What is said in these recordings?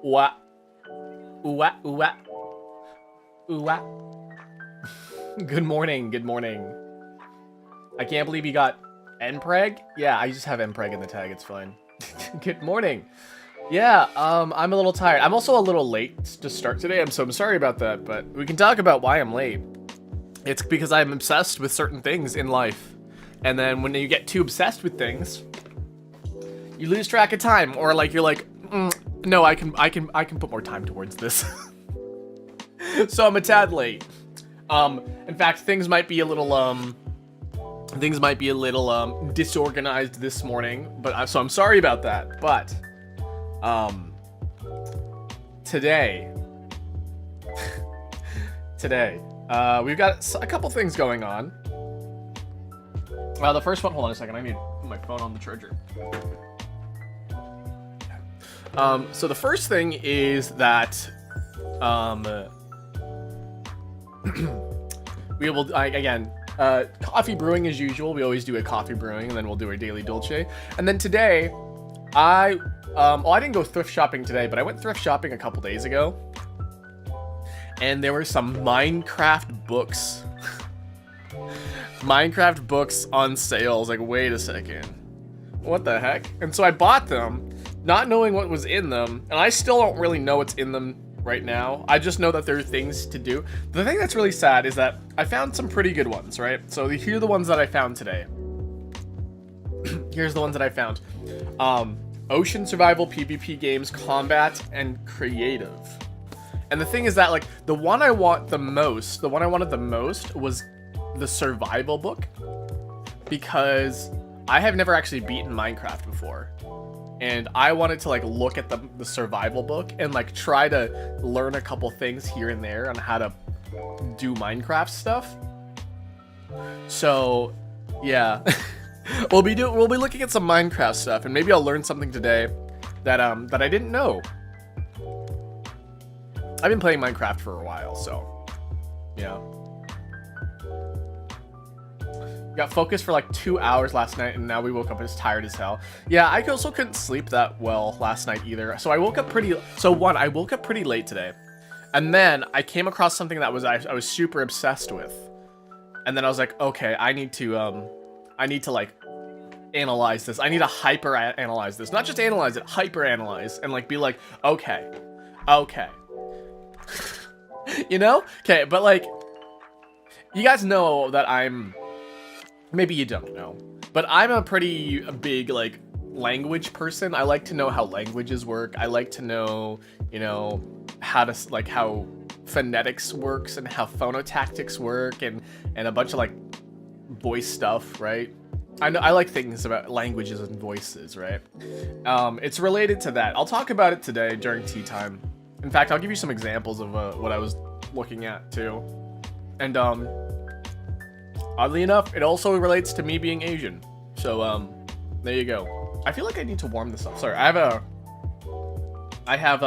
Ooh-ah. Ooh-ah, ooh-ah. Ooh-ah. Good morning, good morning. I can't believe you got Npreg? Yeah, I just have Npreg in the tag, it's fine. Good morning. Yeah, I'm a little tired. I'm also a little late to start today, so I'm sorry about that, but we can talk about why I'm late. It's because I'm obsessed with certain things in life. And then when you get too obsessed with things, you lose track of time, or like you're like, no, I can put more time towards this. So I'm a tad late. In fact, things might be a little disorganized this morning, but so I'm sorry about that. But today we've got a couple things going on. The first one, hold on a second, I need to put my phone on the charger. So the first thing is that we will coffee brewing as usual. We always do a coffee brewing, and then we'll do a daily Dolce. And then today, I didn't go thrift shopping today, but I went thrift shopping a couple days ago, and there were some Minecraft books. Minecraft books on sale. I was like, wait a second, what the heck? And so I bought them, not knowing what was in them, and I still don't really know what's in them right now. I just know that there are things to do. The thing that's really sad is that I found some pretty good ones, right? So here are the ones that I found today. Here's the ones that I found. Ocean survival, PvP games, combat, and creative. And the thing is that, like, the one I wanted the most was the survival book, because I have never actually beaten Minecraft before. And I wanted to, like, look at the survival book and, like, try to learn a couple things here and there on how to do Minecraft stuff. So, yeah. we'll be looking at some Minecraft stuff, and maybe I'll learn something today that I didn't know. I've been playing Minecraft for a while, so yeah. Got focused for like 2 hours last night, and now we woke up as tired as hell. Yeah, I also couldn't sleep that well last night either. So I woke up pretty late today. And then I came across something that I was super obsessed with. And then I was like, okay, I need to like analyze this. I need to hyper analyze this. Not just analyze it, hyper analyze, and like be like, okay. You know? Okay, but like, you guys know that maybe you don't know, but I'm a pretty big, like, language person. I like to know how languages work. I like to know, you know, how phonetics works and how phonotactics work and a bunch of, like, voice stuff, right? I like things about languages and voices, right? It's related to that. I'll talk about it today during tea time. In fact, I'll give you some examples of what I was looking at, too. And, oddly enough, it also relates to me being Asian. So, there you go. I feel like I need to warm this up. Sorry, I have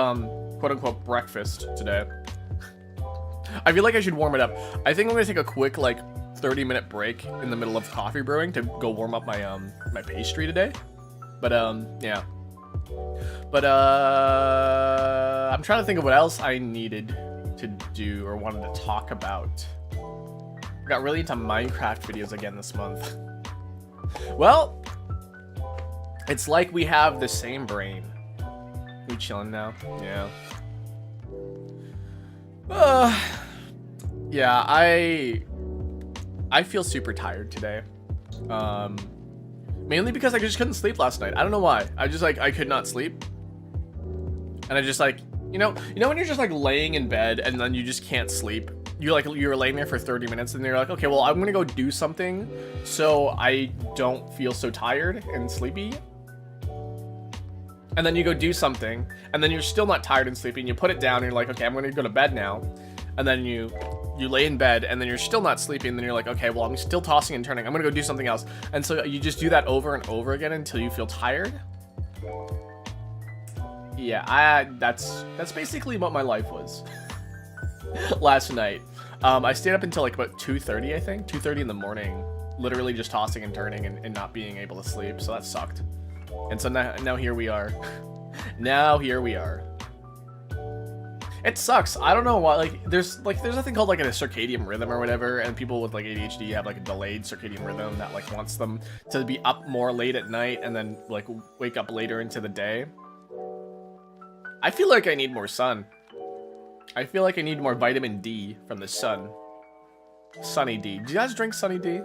quote-unquote breakfast today. I feel like I should warm it up. I think I'm gonna take a quick, like, 30-minute break in the middle of coffee brewing to go warm up my, my pastry today. But, yeah. But, I'm trying to think of what else I needed to do or wanted to talk about. Got really into Minecraft videos again this month. Well, it's like we have the same brain. We chilling now? Yeah. Yeah, I feel super tired today. Mainly because I just couldn't sleep last night. I don't know why. I could not sleep. And I just, like, you know when you're just, like, laying in bed and then you just can't sleep? You're laying there for 30 minutes and you're like, okay, well, I'm gonna go do something so I don't feel so tired and sleepy. And then you go do something, and then you're still not tired and sleepy, and you put it down, and you're like, okay, I'm gonna go to bed now. And then you lay in bed, and then you're still not sleepy, and then you're like, okay, well, I'm still tossing and turning. I'm gonna go do something else. And so you just do that over and over again until you feel tired. Yeah, that's basically what my life was. Last night. I stayed up until like about 2:30, I think. 2:30 in the morning. Literally just tossing and turning and not being able to sleep. So that sucked. And so now here we are. Now here we are. It sucks. I don't know why. There's nothing called like a circadian rhythm or whatever, and people with like ADHD have like a delayed circadian rhythm that like wants them to be up more late at night and then like wake up later into the day. I feel like I need more sun. I feel like I need more vitamin D from the sun. Sunny D. Do you guys drink Sunny D?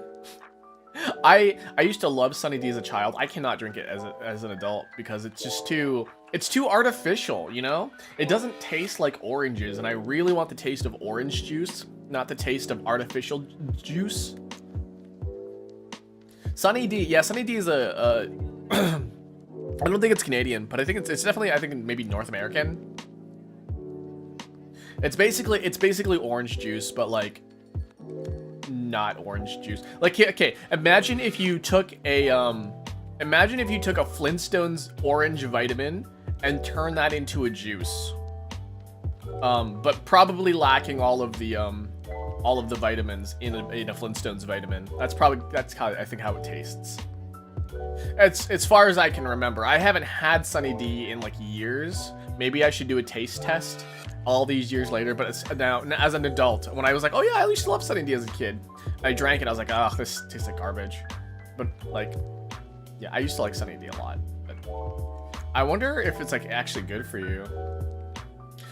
I used to love Sunny D as a child. I cannot drink it as an adult because it's just too artificial, you know? It doesn't taste like oranges, and I really want the taste of orange juice, not the taste of artificial juice. Sunny D, yeah, Sunny D is a I don't think it's Canadian, but I think it's definitely, I think maybe North American. It's basically orange juice, but like not orange juice. Like, okay, imagine if you took a Flintstones orange vitamin and turned that into a juice. But probably lacking all of the vitamins in a Flintstones vitamin. That's how I think how it tastes. It's as far as I can remember. I haven't had Sunny D in like years. Maybe I should do a taste test all these years later, but it's now as an adult, when I was like, oh yeah, I used to love Sunny D as a kid, I drank it, I was like, oh, this tastes like garbage. But like, yeah, I used to like Sunny D a lot. But I wonder if it's like actually good for you.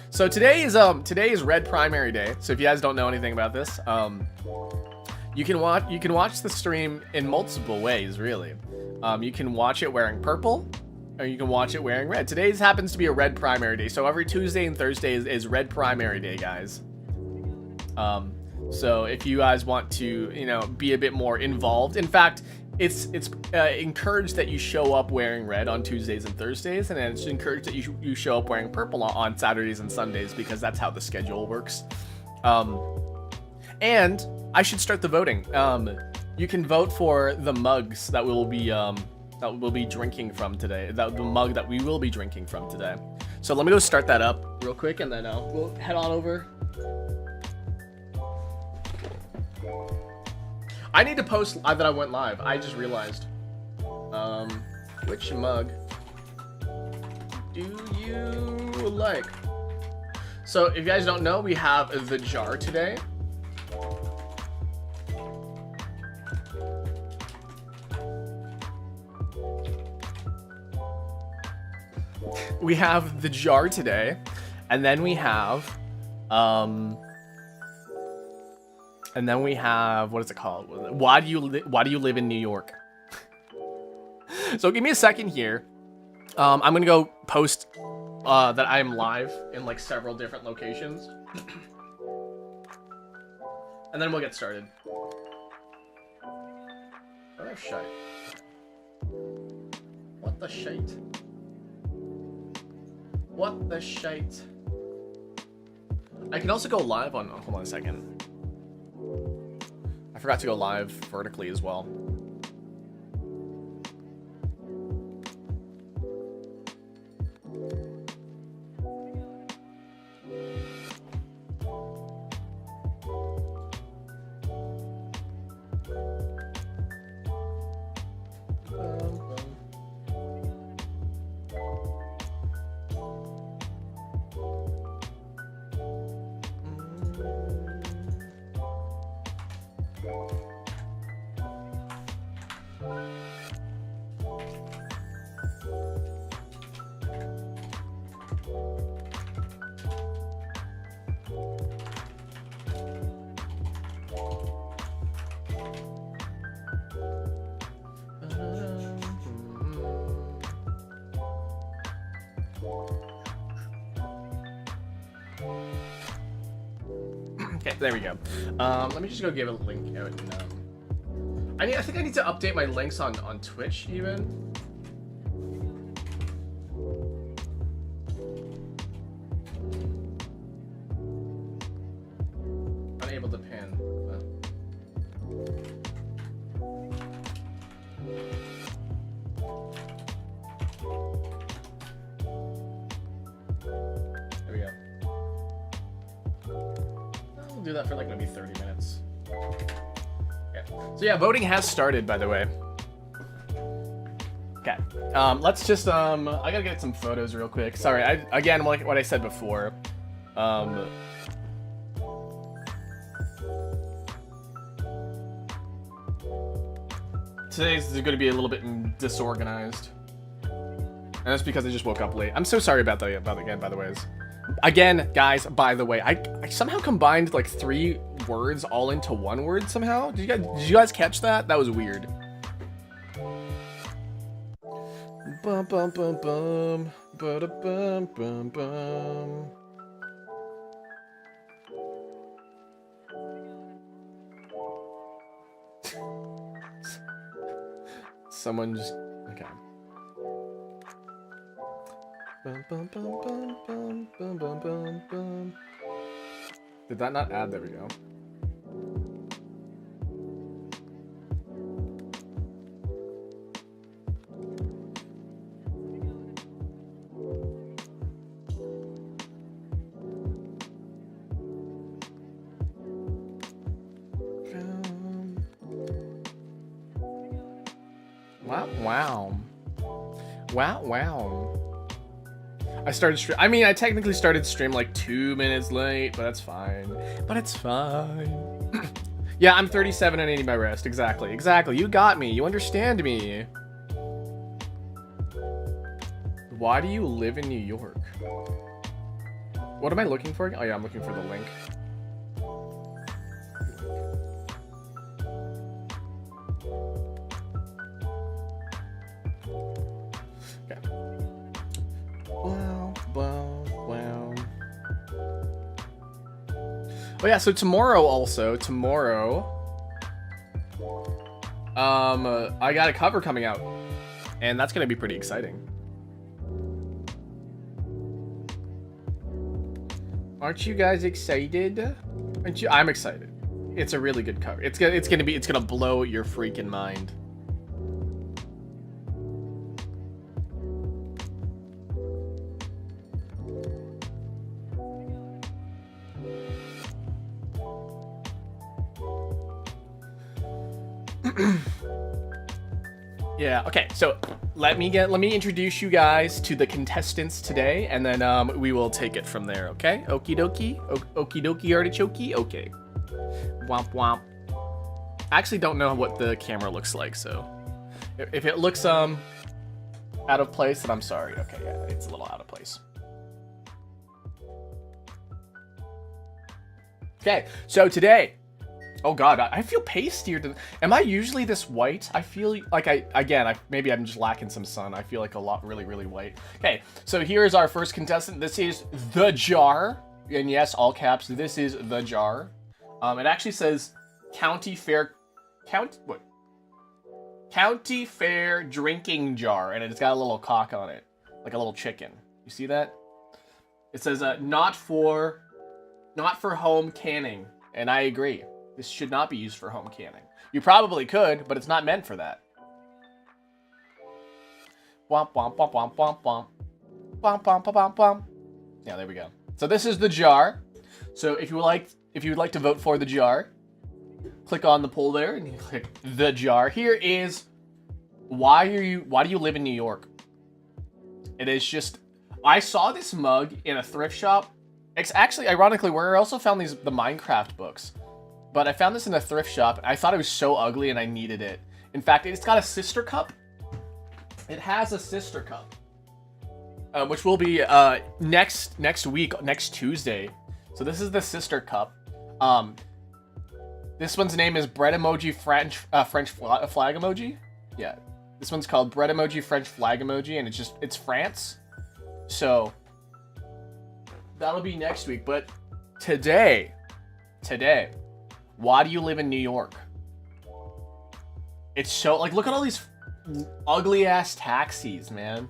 So today is Red Primary Day. So if you guys don't know anything about this, you can watch the stream in multiple ways, really. You can watch it wearing purple, or you can watch it wearing red. Today's happens to be a Red Primary Day, so every Tuesday and Thursday is Red Primary Day, guys. So if you guys want to, you know, be a bit more involved, in fact, it's encouraged that you show up wearing red on Tuesdays and Thursdays, and then it's encouraged that you show up wearing purple on Saturdays and Sundays, because that's how the schedule works. And I should start the voting. You can vote for the mugs that we'll be drinking from today. The mug that we will be drinking from today. So let me go start that up real quick, and then we'll head on over. I need to post that I went live. I just realized. Which mug do you like? So if you guys don't know, we have the jar today. We have the jar today, and then we have, what is it called? Why do you live in New York? So give me a second here. I'm gonna go post that I am live in like several different locations, and then we'll get started. Oh shite! What the shite? What the shite? I can also go live on, hold on a second. I forgot to go live vertically as well. Okay, there we go. Let me just go give a link out. And, I think I need to update my links on Twitch even. Unable to pin. There we go. We'll do that for like maybe 30 minutes. Okay. So yeah, voting has started, by the way. Okay. Let's just I gotta get some photos real quick. Sorry, again, like what I said before. Um, Today's going to be a little bit disorganized. And that's because I just woke up late. I'm so sorry about that, by the way. Again, guys, by the way, I somehow combined like 3 words all into 1 word somehow. Did you guys catch that? That was weird. Bum bum bum bum. Ba bum bum bum. Someone just okay. Bum, bum, bum, bum, bum, bum, bum, bum, bum. Did that not add? There we go. Wow. I started stream. I mean, I technically started stream like 2 minutes late, but that's fine. Yeah, I'm 37 and I need my rest. Exactly. You got me. You understand me. Why do you live in New York? What am I looking for? Oh yeah, I'm looking for the link. Oh yeah, so tomorrow, I got a cover coming out, and that's gonna be pretty exciting. Aren't you guys excited? Aren't you? I'm excited. It's a really good cover. It's gonna blow your freaking mind. Yeah, okay, so let me introduce you guys to the contestants today, and then we will take it from there, okay? Okie dokie? Okie dokie artichoke? Okay. Womp womp. I actually don't know what the camera looks like, so if it looks out of place, then I'm sorry. Okay, yeah, it's a little out of place. Okay, so today, oh god, I feel pastier. Am I usually this white? I feel like maybe I'm just lacking some sun. I feel like a lot really white. Okay, so here's our first contestant. This is The Jar. And yes, all caps, this is The Jar. It actually says County Fair drinking jar, and it's got a little cock on it, like a little chicken. You see that? It says not for home canning, and I agree. This should not be used for home canning. You probably could, but it's not meant for that. Womp womp womp womp womp womp. Womp womp womp womp. Yeah, there we go. So this is The Jar. So if you would like to vote for The Jar, click on the poll there and you click The Jar. Here is why do you live in New York? It is just, I saw this mug in a thrift shop. It's actually, ironically, where I also found the Minecraft books. But I found this in a thrift shop. And I thought it was so ugly and I needed it. In fact, it's got a sister cup. It has a sister cup. Which will be next week, next Tuesday. So this is the sister cup. This one's name is bread emoji French flag emoji. Yeah, this one's called bread emoji French flag emoji, and it's France. So that'll be next week. But today, why do you live in New York? It's so, like, look at all these ugly ass taxis, man.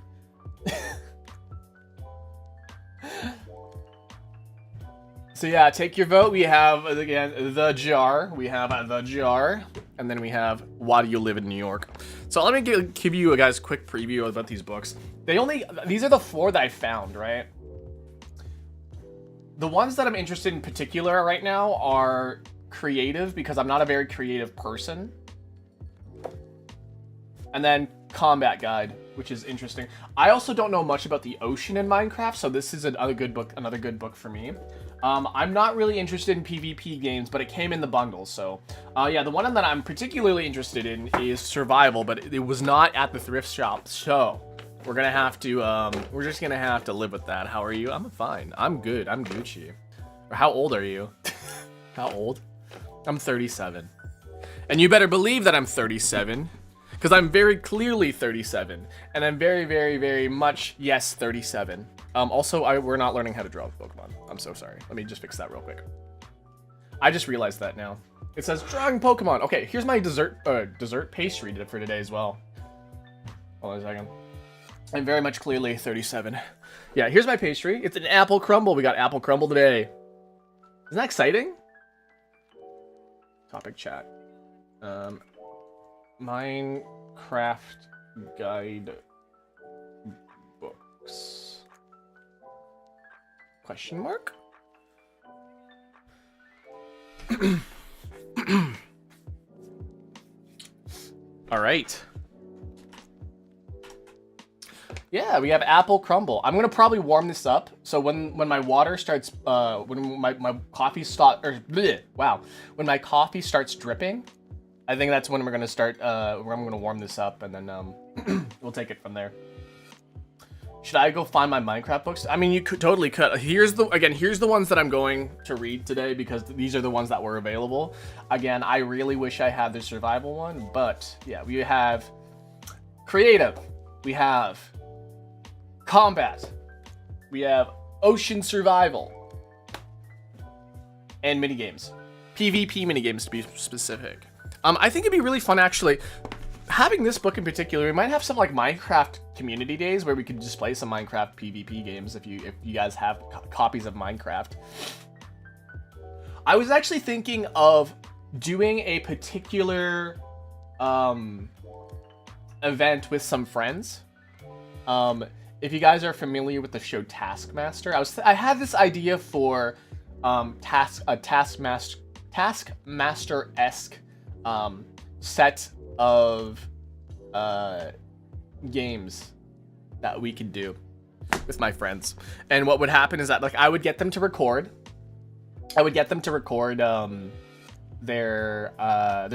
So yeah, take your vote. We have, again, The Jar. We have The Jar. And then we have Why Do You Live in New York? So let me give you guys a quick preview about these books. These are the 4 that I found, right? The ones that I'm interested in particular right now are creative, because I'm not a very creative person. And then combat guide, which is interesting. I also don't know much about the ocean in Minecraft, so this is another good book for me. I'm not really interested in PvP games, but it came in the bundle, so yeah, the one that I'm particularly interested in is survival, but it was not at the thrift shop, so we're gonna have to we're just gonna have to live with that. How are you? I'm fine. I'm good. I'm Gucci. Or how old are you? How old? I'm 37. And you better believe that I'm 37. Because I'm very clearly 37. And I'm very, very, very much, yes, 37. Also, we're not learning how to draw with Pokemon. I'm so sorry. Let me just fix that real quick. I just realized that now. It says drawing Pokemon. Okay, here's my dessert pastry for today as well. Hold on a second. I'm very much clearly 37. Yeah, here's my pastry. It's an apple crumble. We got apple crumble today. Isn't that exciting? Topic chat. Minecraft guide books. Question mark? All right. Yeah, we have apple crumble. I'm gonna probably warm this up. So when my water starts, when my coffee when my coffee starts dripping, I think that's when we're gonna start. I'm gonna warm this up, and then we'll take it from there. Should I go find my Minecraft books? I mean, you could totally could. Here's the ones that I'm going to read today because these are the ones that were available. Again, I really wish I had the survival one, but yeah, we have creative, we have combat, we have ocean survival, and minigames. PvP minigames to be specific. I think it'd be really fun actually. Having this book in particular, we might have some like Minecraft community days where we could just play some Minecraft PvP games if you guys have copies of Minecraft. I was actually thinking of doing a particular event with some friends. If you guys are familiar with the show Taskmaster, I had this idea for Taskmaster-esque set of games that we could do with my friends. And what would happen is that like I would get them to record their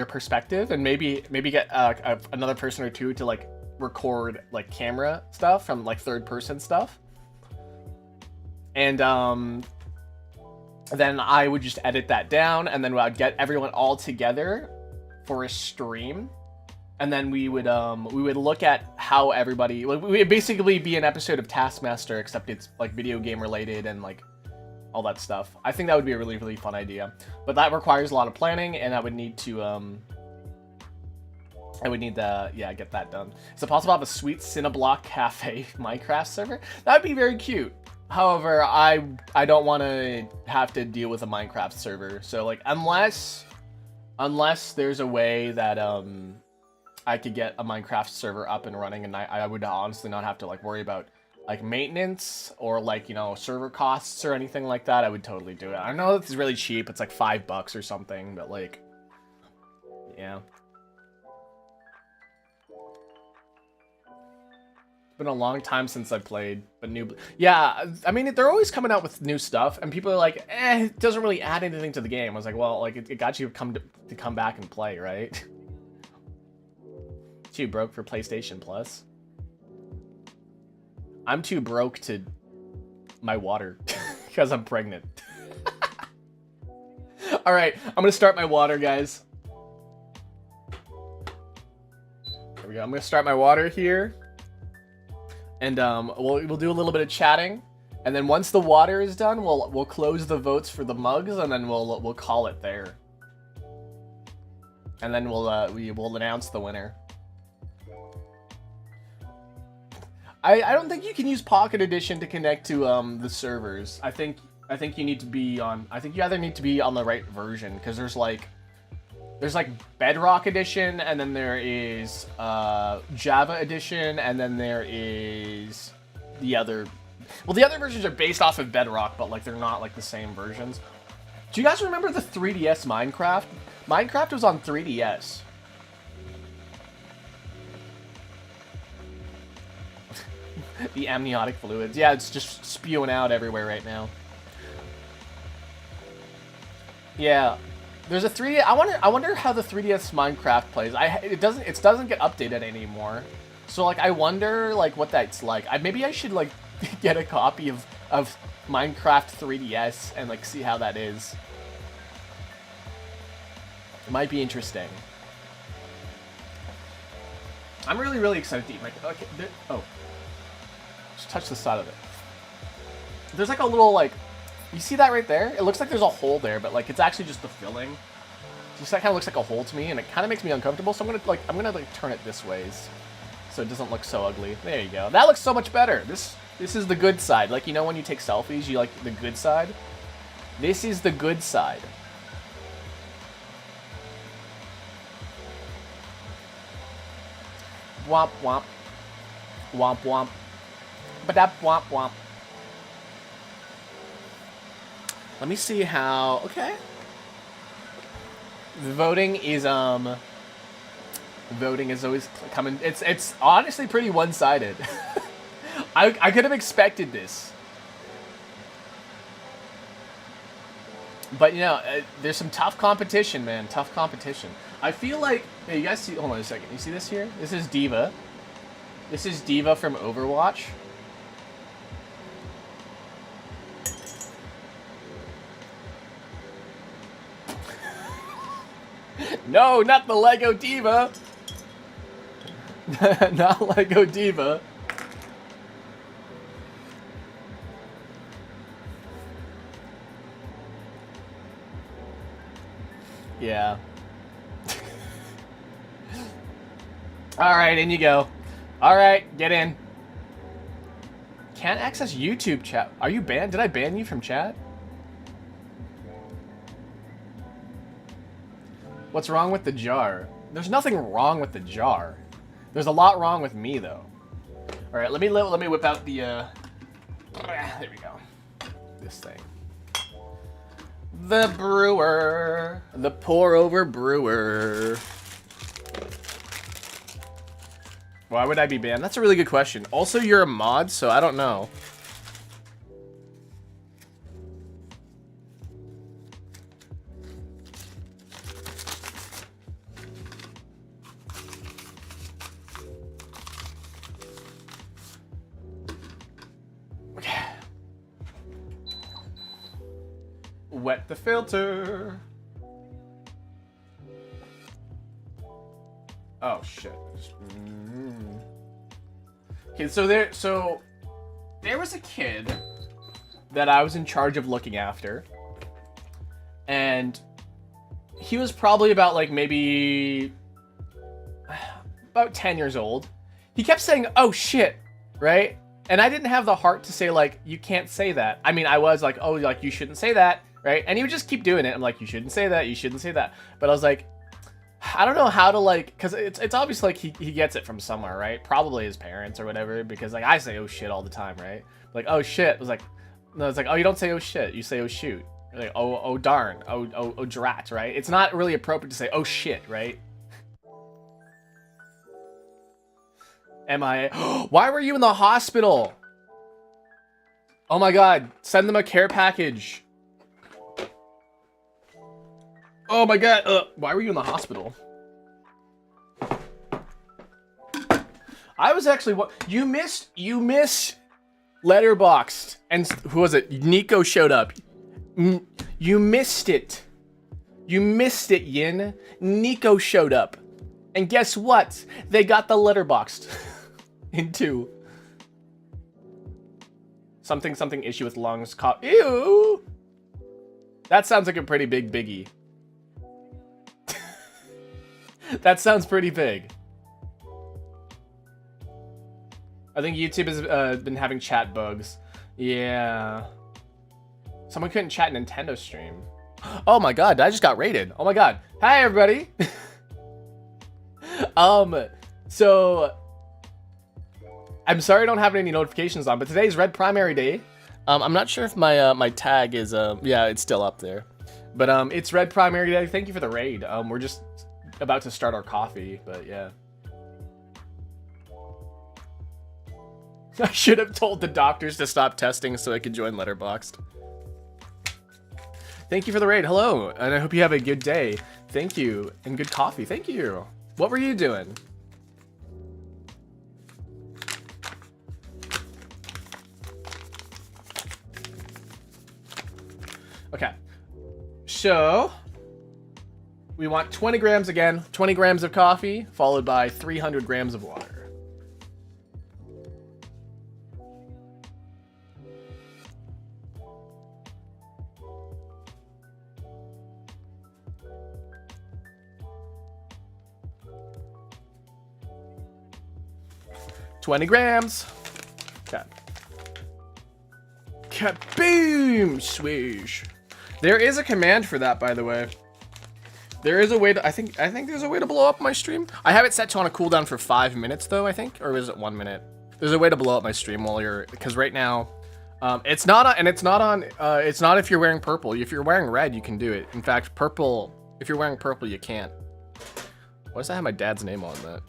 perspective, and maybe get another person or two to like record like camera stuff from like third person stuff, and then I would just edit that down, and then I'd get everyone all together for a stream, and then we would look at how everybody, like, we would basically be an episode of Taskmaster, except it's like video game related and like all that stuff. I think that would be a really, really fun idea, but that requires a lot of planning, and I would need to get that done. Is it possible to have a sweet Cinnablock Cafe Minecraft server? That'd be very cute. However, I don't want to have to deal with a Minecraft server. So like unless there's a way that I could get a Minecraft server up and running, and I would honestly not have to like worry about like maintenance or like, you know, server costs or anything like that, I would totally do it. I know it's really cheap. It's like $5 or something, but like, yeah. It's been a long time since I played, but yeah, I mean, they're always coming out with new stuff, and people are like, it doesn't really add anything to the game. I was like, well, like, it got you to come back and play, right? Too broke for PlayStation Plus. I'm too broke to my water because I'm pregnant. All right, I'm gonna start my water, guys. There we go. I'm gonna start my water here. And we'll do a little bit of chatting, and then once the water is done, we'll close the votes for the mugs, and then we'll call it there. And then we'll announce the winner. I don't think you can use Pocket Edition to connect to the servers. I think you need to be on. I think you either need to be on the right version, because there's like Bedrock Edition, and then there is Java Edition, and then there is the other. Well, the other versions are based off of Bedrock, but like they're not like the same versions. Do you guys remember the 3DS Minecraft? Minecraft was on 3DS. The amniotic fluids. Yeah, it's just spewing out everywhere right now. Yeah. There's a 3D. I wonder how the 3DS Minecraft plays. It doesn't get updated anymore. So like I wonder like what that's like. Maybe I should like get a copy of Minecraft 3DS and like see how that is. It might be interesting. I'm really excited to eat my. Okay. Oh. Just touch the side of it. There's like a little like. You see that right there? It looks like there's a hole there, but like it's actually just the filling. Just that kind of looks like a hole to me, and it kind of makes me uncomfortable. So I'm gonna turn it this ways, so it doesn't look so ugly. There you go. That looks so much better. This is the good side. Like, you know when you take selfies, you like the good side. This is the good side. Womp womp, womp womp, badap womp womp. Let me see how. Okay. The voting is always coming. It's honestly pretty one-sided. I could have expected this, but you know, there's some tough competition, man. Tough competition. I feel like. Hey, you guys see? Hold on a second. You see this here? This is Diva. This is Diva from Overwatch. No, not the Lego Diva. Not Lego Diva. Yeah. Alright, in you go. Alright, get in. Can't access YouTube chat. Are you banned? Did I ban you from chat? What's wrong with the jar? There's nothing wrong with the jar. There's a lot wrong with me, though. All right, let me whip out the. There we go. This thing. The brewer, the pour-over brewer. Why would I be banned? That's a really good question. Also, you're a mod, so I don't know. Wet the filter. Oh shit. Okay, so there was a kid that I was in charge of looking after, and he was probably about like maybe about 10 years old. He kept saying, "Oh shit," right? And I didn't have the heart to say like, "You can't say that." I mean, I was like, "Oh, like you shouldn't say that." Right? And he would just keep doing it. I'm like, you shouldn't say that. You shouldn't say that. But I was like, I don't know how to like, because it's obvious like he gets it from somewhere, right? Probably his parents or whatever. Because like I say oh shit all the time, right? Like oh shit. I was like, no, it's like, oh, you don't say oh shit. You say oh shoot. You're like oh darn. Oh drat, right? It's not really appropriate to say oh shit, right? Why were you in the hospital? Oh my god. Send them a care package. Oh my god, why were you in the hospital? I was actually, you missed Letterboxd, and who was it? Nico showed up. You missed it. You missed it, Yin. Nico showed up. And guess what? They got the Letterboxd into something issue with lungs. Ew. That sounds like a pretty big biggie. That sounds pretty big. I think YouTube has been having chat bugs. Yeah. Someone couldn't chat Nintendo stream. Oh my god, I just got raided. Oh my god. Hi everybody. So I'm sorry I don't have any notifications on, but today's Red Primary Day. I'm not sure if my my tag is yeah, it's still up there. But it's Red Primary Day. Thank you for the raid. We're just about to start our coffee, but yeah. I should have told the doctors to stop testing so I could join Letterboxd. Thank you for the raid. Hello, and I hope you have a good day. Thank you, and good coffee. Thank you. What were you doing? Okay, so we want 20 grams again, 20 grams of coffee, followed by 300 grams of water. $20 grams. Okay. Kaboom! Swish. There is a command for that, by the way. There is a way to, I think there's a way to blow up my stream. I have it set to on a cooldown for 5 minutes though, I think, or is it 1 minute? There's a way to blow up my stream while you're, because right now, it's not on, and it's not on, it's not if you're wearing purple. If you're wearing red, you can do it. In fact, purple, if you're wearing purple, you can't. Why does that have my dad's name on that?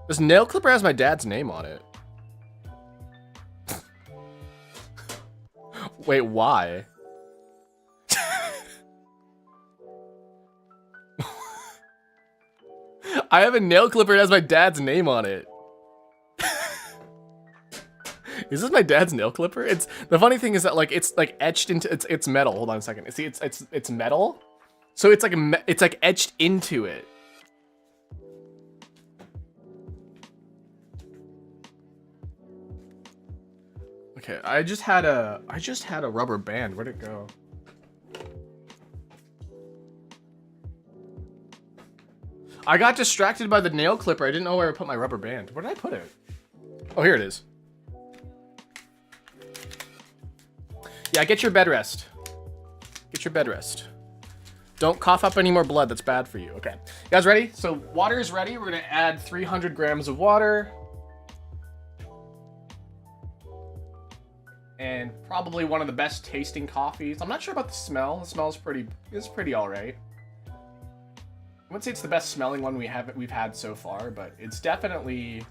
This nail clipper has my dad's name on it. Wait, why? I have a nail clipper that has my dad's name on it. Is this my dad's nail clipper? It's the funny thing is that like it's like etched into it's metal. Hold on a second. See, it's metal, so it's like etched into it. Okay, I just had a rubber band. Where'd it go? I got distracted by the nail clipper. I didn't know where I put my rubber band. Where did I put it? Oh, here it is. Yeah, get your bed rest. Get your bed rest. Don't cough up any more blood. That's bad for you. Okay, you guys ready? So water is ready. We're gonna add 300 grams of water. And probably one of the best tasting coffees. I'm not sure about the smell. The smell's pretty all right. I wouldn't say it's the best smelling one we've had so far, but it's definitely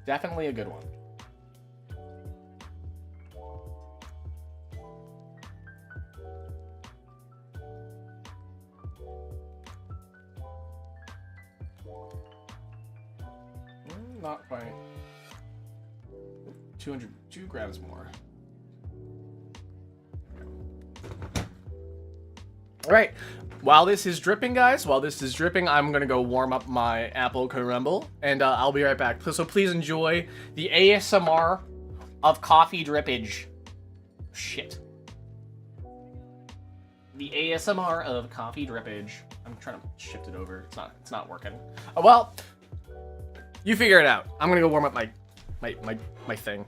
a good one. Not quite. 2 grams more. All right, while this is dripping, guys, I'm gonna go warm up my apple crumble, and I'll be right back. So please enjoy the ASMR of coffee drippage. Shit. The ASMR of coffee drippage. I'm trying to shift it over. It's not working. Oh, well, you figure it out. I'm gonna go warm up my thing.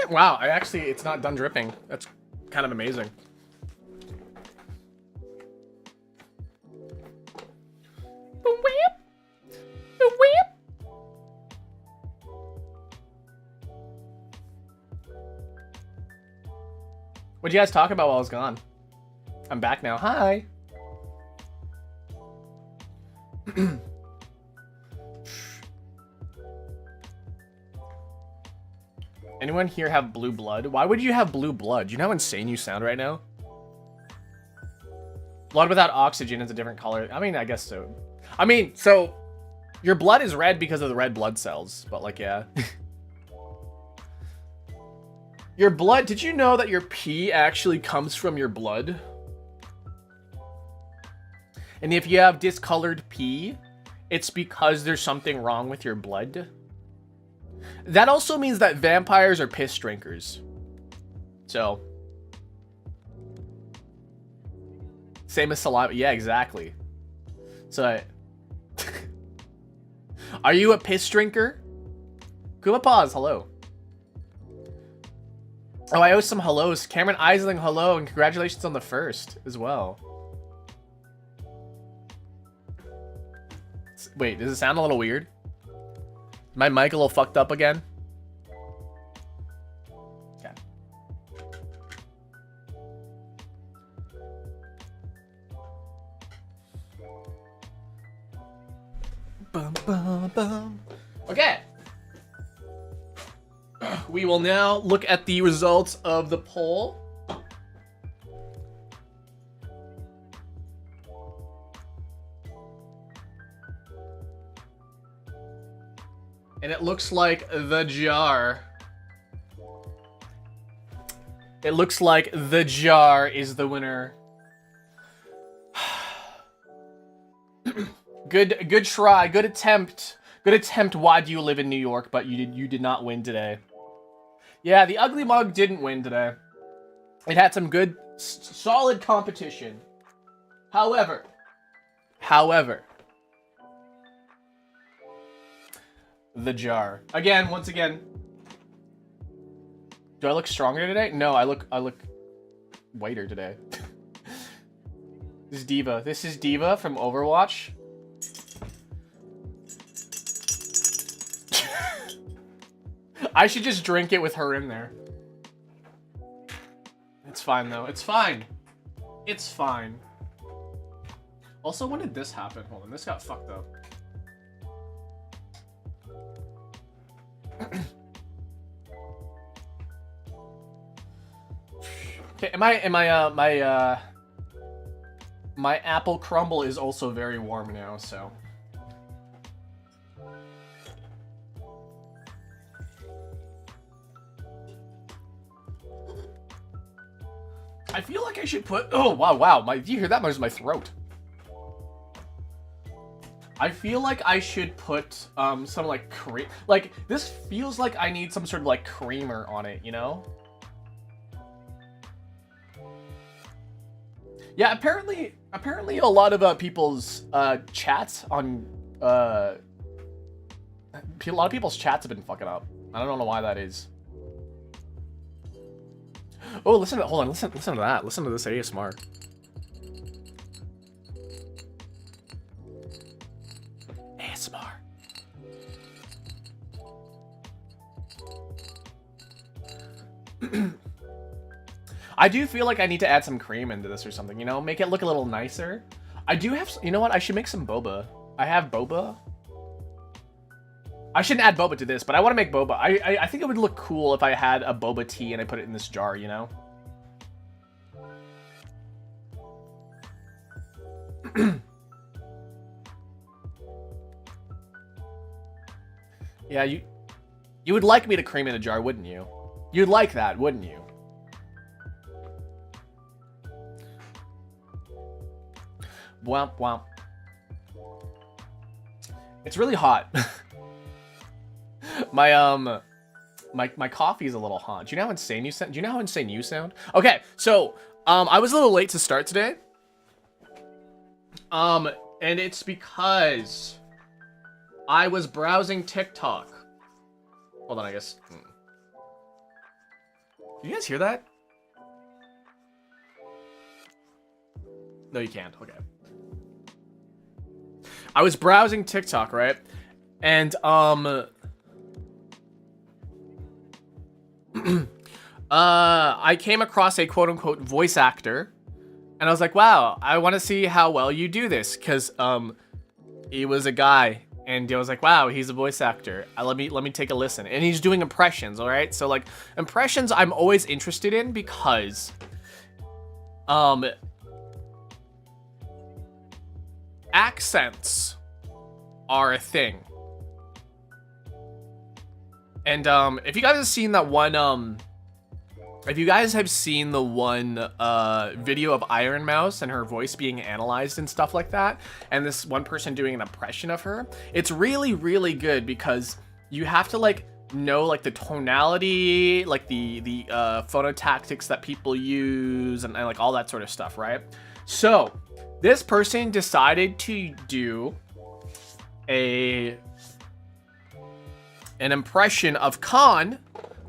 Wow, it's not done dripping. That's kind of amazing. What'd you guys talk about while I was gone? I'm back now. Hi. Anyone here have blue blood? Why would you have blue blood? You know how insane you sound right now? Blood without oxygen is a different color. I mean, I guess so. I mean, so your blood is red because of the red blood cells, but like, yeah. Your blood, did you know that your pee actually comes from your blood? And if you have discolored pee, it's because there's something wrong with your blood. That also means that vampires are piss drinkers. So. Same as saliva. Yeah, exactly. So. Are you a piss drinker? Kuma Pause, hello. Oh, I owe some hellos. Cameron Isling, hello, and congratulations on the first as well. Wait, does it sound a little weird? Is my mic a little fucked up again? Okay. Bum, bum, bum. Okay. We will now look at the results of the poll. And it looks like the jar. It looks like the jar is the winner. Good try, good attempt. Good attempt. Why do you live in New York? But you did not win today. Yeah, the ugly mug didn't win today. It had some good, solid competition. However, the jar. Again, once again. Do I look stronger today? No, I look whiter today. This is Diva. This is Diva from Overwatch. I should just drink it with her in there. It's fine though. It's fine. It's fine. Also, when did this happen? Hold on, this got fucked up. Okay, my apple crumble is also very warm now, so. I feel like I should put, oh wow, do you hear that? There's my throat. I feel like I should put some like cream, like this feels like I need some sort of like creamer on it, you know? Yeah, apparently a lot of people's chats on a lot of people's chats have been fucking up. I don't know why that is. Oh, listen to, hold on, listen to that. Listen to this ASMR. ASMR. I do feel like I need to add some cream into this or something, you know? Make it look a little nicer. I do have, you know what? I should make some boba. I have boba. I shouldn't add boba to this, but I want to make boba. I think it would look cool if I had a boba tea and I put it in this jar, you know? Yeah, you would like me to cream in a jar, wouldn't you? You'd like that, wouldn't you? Womp womp. It's really hot. My coffee is a little hot. Do you know how insane you sound? Do you know how insane you sound? Okay, so I was a little late to start today. And it's because I was browsing TikTok. Hold on, I guess. Did you guys hear that? No, you can't. Okay. I was browsing TikTok, right? And I came across a quote-unquote voice actor, and I was like, wow, I want to see how well you do this, because he was a guy, And I was like, wow, he's a voice actor. Let me take a listen. And he's doing impressions, all right? So like impressions I'm always interested in because accents are a thing. And if you guys have seen that one if you guys have seen the one video of Iron Mouse and her voice being analyzed and stuff like that, and this one person doing an impression of her, it's really, really good because you have to like know like the tonality, like the phonotactics that people use and like all that sort of stuff, right? So this person decided to do an impression of Khan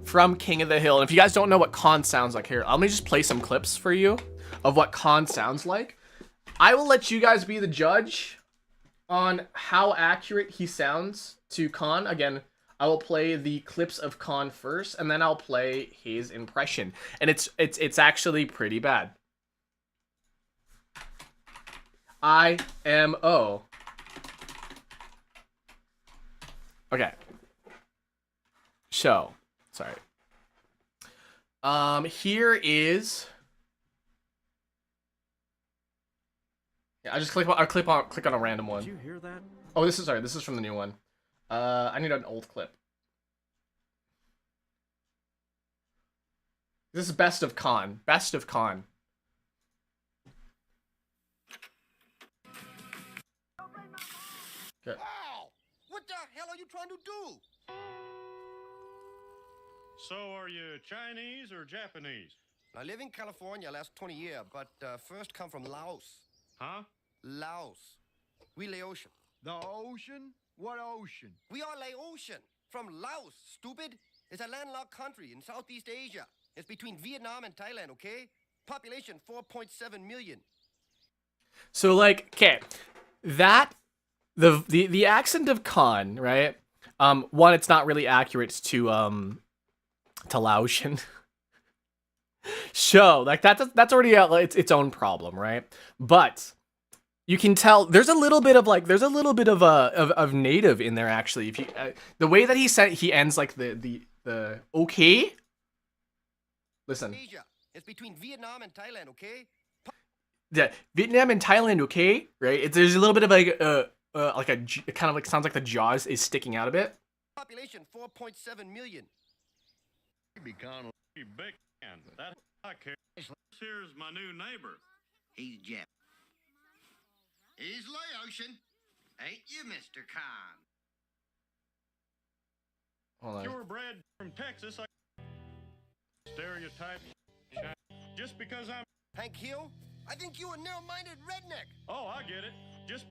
from King of the Hill. And if you guys don't know what Khan sounds like, here, let me just play some clips for you of what Khan sounds like. I will let you guys be the judge on how accurate he sounds to Khan. Again, I will play the clips of Khan first, and then I'll play his impression. And it's actually pretty bad. IMO. Okay. So, sorry. Here is. Yeah, I just click on a random one. Did you hear that? Oh, this is from the new one. I need an old clip. This is best of Khan. Best of Khan. Okay. Wow! What the hell are you trying to do? So, are you Chinese or Japanese? I live in California last 20 years, but first come from Laos. Huh? Laos. We lay ocean. The ocean? What ocean? We are lay ocean. From Laos, stupid. It's a landlocked country in Southeast Asia. It's between Vietnam and Thailand, okay? Population 4.7 million. So like, okay, that the accent of Khan, right? One, it's not really accurate to Laotian. So like that's already its own problem, right? But you can tell there's a little bit of of native in there actually. If you the way that he ends like the okay. Listen. Asia. It's between Vietnam and Thailand, okay? Yeah, Vietnam and Thailand, okay, right? There's a little bit of like a kind of like sounds like the jaws is sticking out a bit. Population 4.7 million. Become a big man. That I care. Here's my new neighbor. He's Jap. He's Laotian. Ain't you, Mr. Khan? Hold on. Purebred from Texas. I stereotype. Just because I'm. Hank Hill? I think you a narrow-minded redneck. Oh, I get it. Just.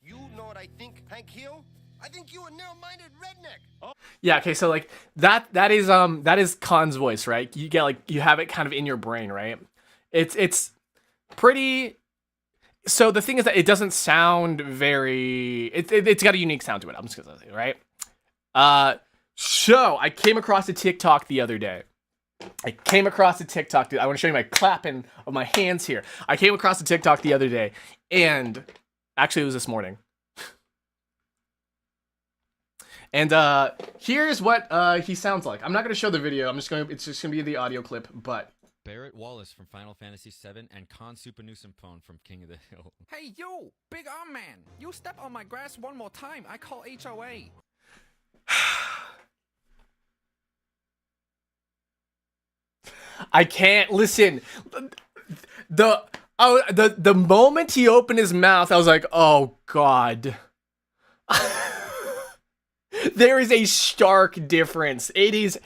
You know what I think, Hank Hill? I think you a narrow-minded redneck. Oh. Yeah, okay, so like that is Khan's voice, right? You get like you have it kind of in your brain, right? It's pretty. So the thing is that it doesn't sound very. It's got a unique sound to it. I'm just gonna say, right? So I came across a TikTok the other day. I want to show you my clapping of my hands here. I came across a TikTok the other day, and actually it was this morning. And here's what he sounds like. I'm not gonna show the video. It's just gonna be the audio clip. But Barrett Wallace from Final Fantasy VII and Khan Supernusempone from King of the Hill. Hey, you, big arm man. You step on my grass one more time, I call HOA. I can't listen. The moment he opened his mouth, I was like, oh God. There is a stark difference. It is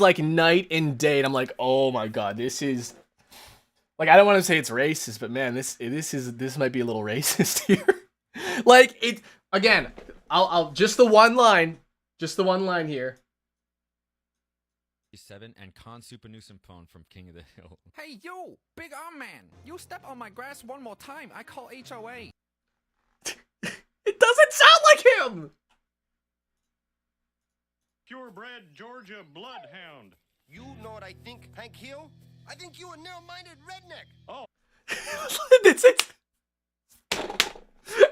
like night and day. And I'm like, oh my God, this is like, I don't want to say it's racist, but man, this might be a little racist here. Like it again, I'll just the one line here. 7 and Khan Supernusempone from King of the Hill. Hey, you, big arm man. You step on my grass one more time, I call HOA. It doesn't sound like him. Purebred Georgia bloodhound. You know what I think, Hank Hill? I think you a narrow-minded redneck. Oh.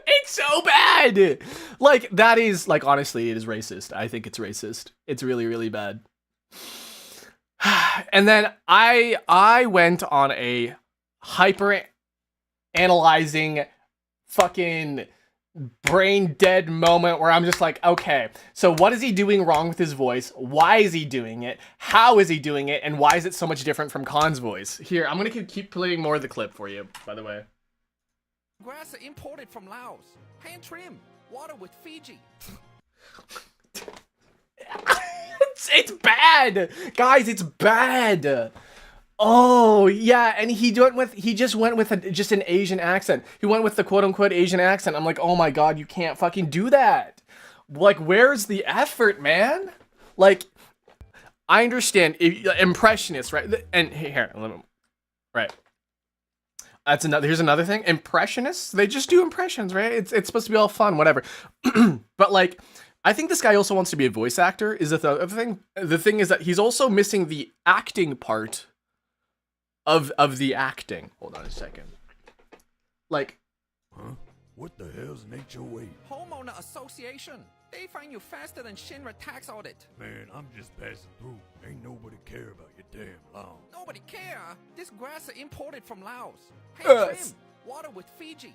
It's so bad. Like, that is, like, honestly, it is racist. I think it's racist. It's really, really bad. And then I went on a hyper analyzing fucking brain dead moment where I'm just like, okay, so what is he doing wrong with his voice? Why is he doing it? How is he doing it? And why is it so much different from Khan's voice? Here, I'm gonna keep playing more of the clip for you, by the way. Grass imported from Laos. Hand trim. Water with Fiji. It's bad, guys. It's bad. Oh yeah, and he just went with just an Asian accent. He went with the quote unquote Asian accent. I'm like, oh my god, you can't fucking do that. Like, where's the effort, man? Like, I understand impressionists, right? And here, right. That's another. Here's another thing. Impressionists, they just do impressions, right? It's supposed to be all fun, whatever. But like, I think this guy also wants to be a voice actor. Is the other thing? The thing is that he's also missing the acting part of the acting. Hold on a second. Like, Huh? What the hell's an HOA? Homeowner Association. They find you faster than Shinra tax audit. Man, I'm just passing through. Ain't nobody care about your damn lawn. Nobody care. This grass is imported from Laos. Hand Yes. trim. Water with Fiji.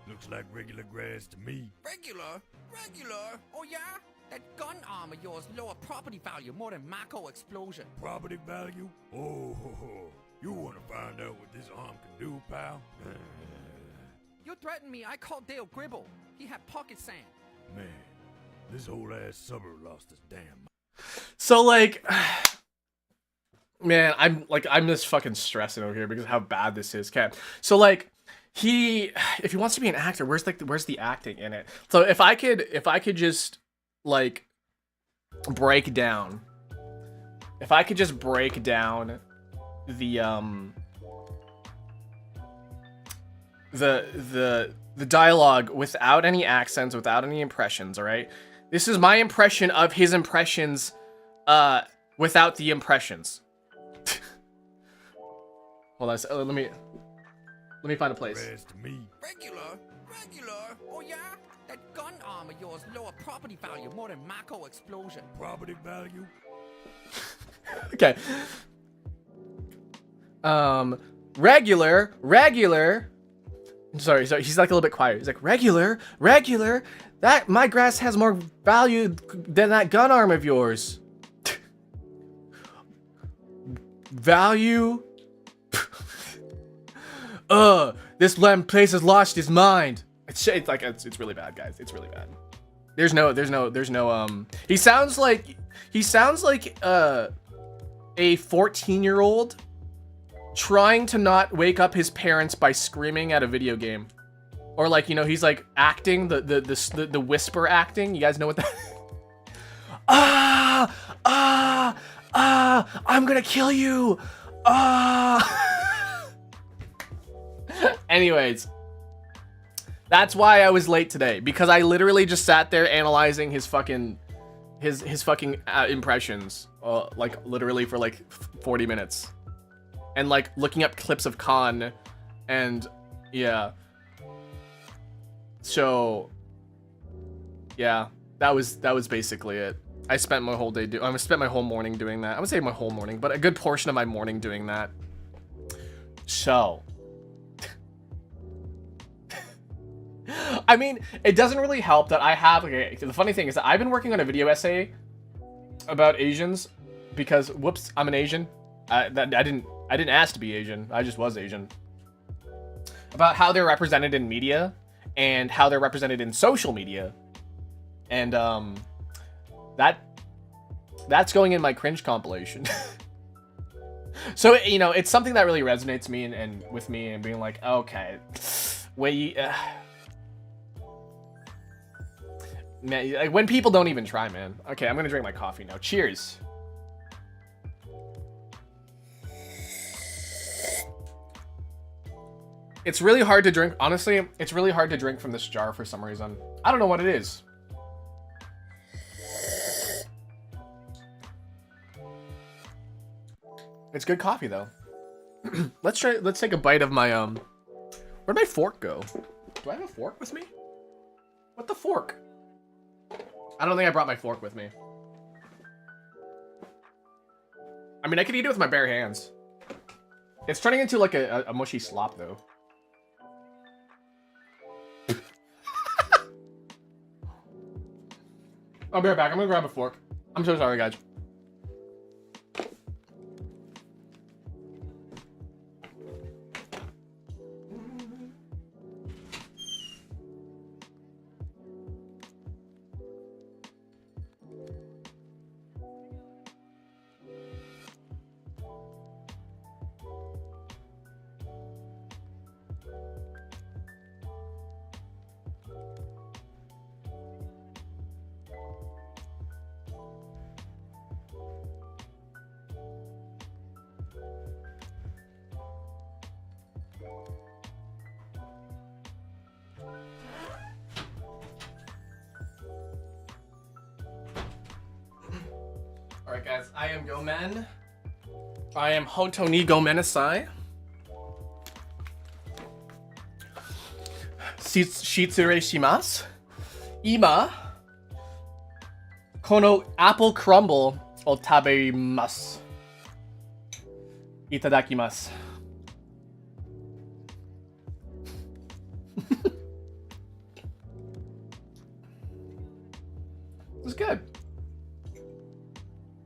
Looks like regular grass to me. Regular? Regular? Oh yeah? That gun arm of yours lower property value more than Mako explosion. Property value? Oh, you want to find out what this arm can do, pal? You threatened me, I called Dale Gribble. He had pocket sand. Man, this whole ass suburb lost its damn. so like, man, I'm just fucking stressing over here because of how bad this is. Okay, so like, if he wants to be an actor, where's the acting in it? So if I could just like break down, the dialogue without any accents, without any impressions, all right? This is my impression of his impressions without the impressions. Hold on, let me find a place. Grass to me. Regular? Regular? Oh yeah? That gun arm of yours lower property value more than Mako explosion. Property value? Okay. Regular. Sorry, he's like a little bit quiet. He's like, regular, that my grass has more value than that gun arm of yours. Value? This place has lost his mind. It's really bad, guys. It's really bad. There's no he sounds like a 14-year-old trying to not wake up his parents by screaming at a video game. Or like, you know, he's like acting the whisper acting. You guys know what that I'm gonna kill you. Anyways, that's why I was late today, because I literally just sat there analyzing his fucking impressions, like literally for like 40 minutes, and like looking up clips of Khan, and yeah. So yeah, that was basically it. I spent my whole day I spent my whole morning doing that. I would say my whole morning, but a good portion of my morning doing that. So I mean, it doesn't really help that I have, okay, the funny thing is that I've been working on a video essay about Asians because, whoops, I'm an Asian. I didn't ask to be Asian. I just was Asian. About how they're represented in media and how they're represented in social media. And that's going in my cringe compilation. So, you know, it's something that really resonates me and with me, and being like, okay, man, like when people don't even try, man. Okay, I'm gonna drink my coffee now. Cheers. It's really hard to drink. Honestly, it's really hard to drink from this jar for some reason. I don't know what it is. It's good coffee though. Let's take a bite of my where'd my fork go? Do I have a fork with me? What the fork? I don't think I brought my fork with me. I mean, I could eat it with my bare hands. It's turning into like a mushy slop, though. I'll be right back. I'm gonna grab a fork. I'm so sorry, guys. Alright guys, I am Gomen. I am Hoto ni Gomenasai. Shitsure shimasu. Ima. Kono apple crumble o tabemasu. Itadakimasu. It's good.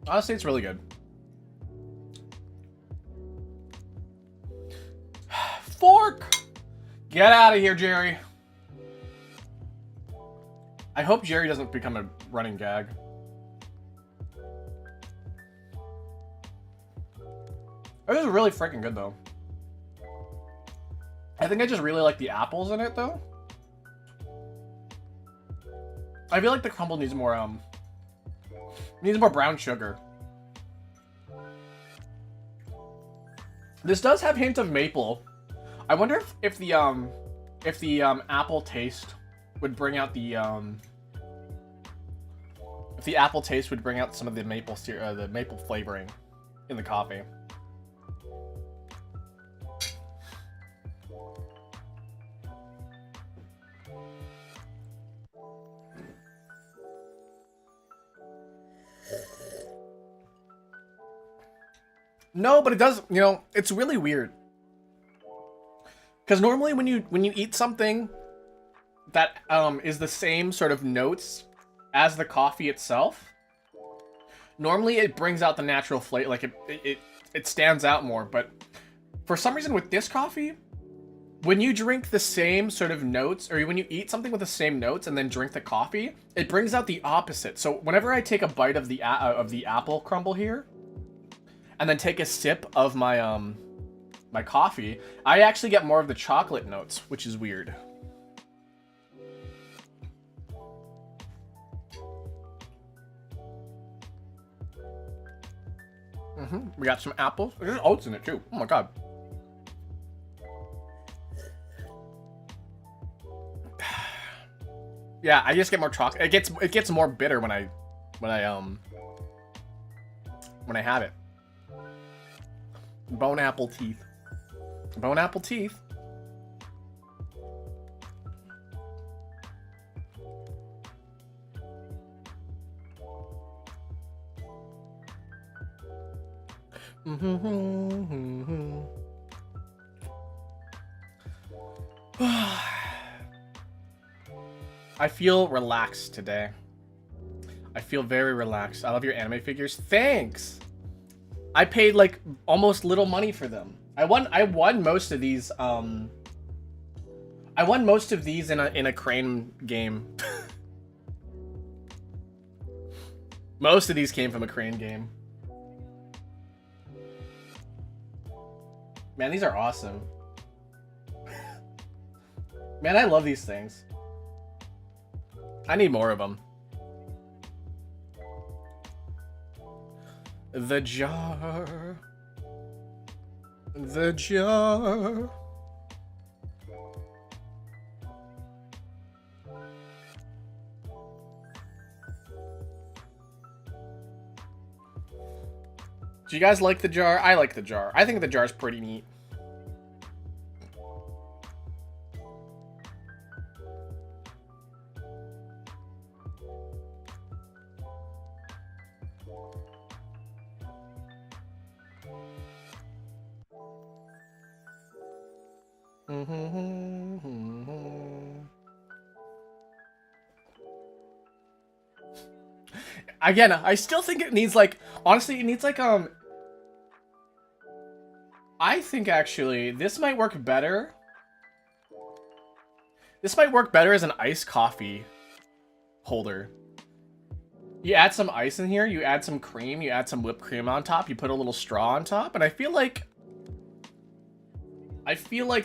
Honestly, it's really good. Fork! Get out of here, Jerry. I hope Jerry doesn't become a running gag. It was really freaking good, though. I think I just really like the apples in it, though. I feel like the crumble needs more brown sugar. This does have hint of maple. I wonder if the apple taste would bring out the if the apple taste would bring out some of the maple flavoring in the coffee. No, but it does, you know, it's really weird. Because normally when you eat something that is the same sort of notes as the coffee itself, normally it brings out the natural flavor, like it stands out more. But for some reason with this coffee, when you drink the same sort of notes, or when you eat something with the same notes and then drink the coffee, it brings out the opposite. So whenever I take a bite of the apple crumble here, and then take a sip of my my coffee, I actually get more of the chocolate notes, which is weird. We got some apples. There's oats in it too. Oh my god. Yeah, I just get more chocolate. It gets more bitter when I have it. Bone apple teeth. Bone apple teeth. I feel relaxed today. I feel very relaxed. I love your anime figures. Thanks. I paid like almost little money for them. I won most of these. I won most of these in a crane game. Most of these came from a crane game. Man, these are awesome. Man, I love these things. I need more of them. The jar. The jar. Do you guys like the jar? I like the jar. I think the jar's pretty neat. Again, I still think it needs like, honestly, it needs like, I think actually this might work better. This might work better as an iced coffee holder. You add some ice in here, you add some cream, you add some whipped cream on top, you put a little straw on top, and I feel like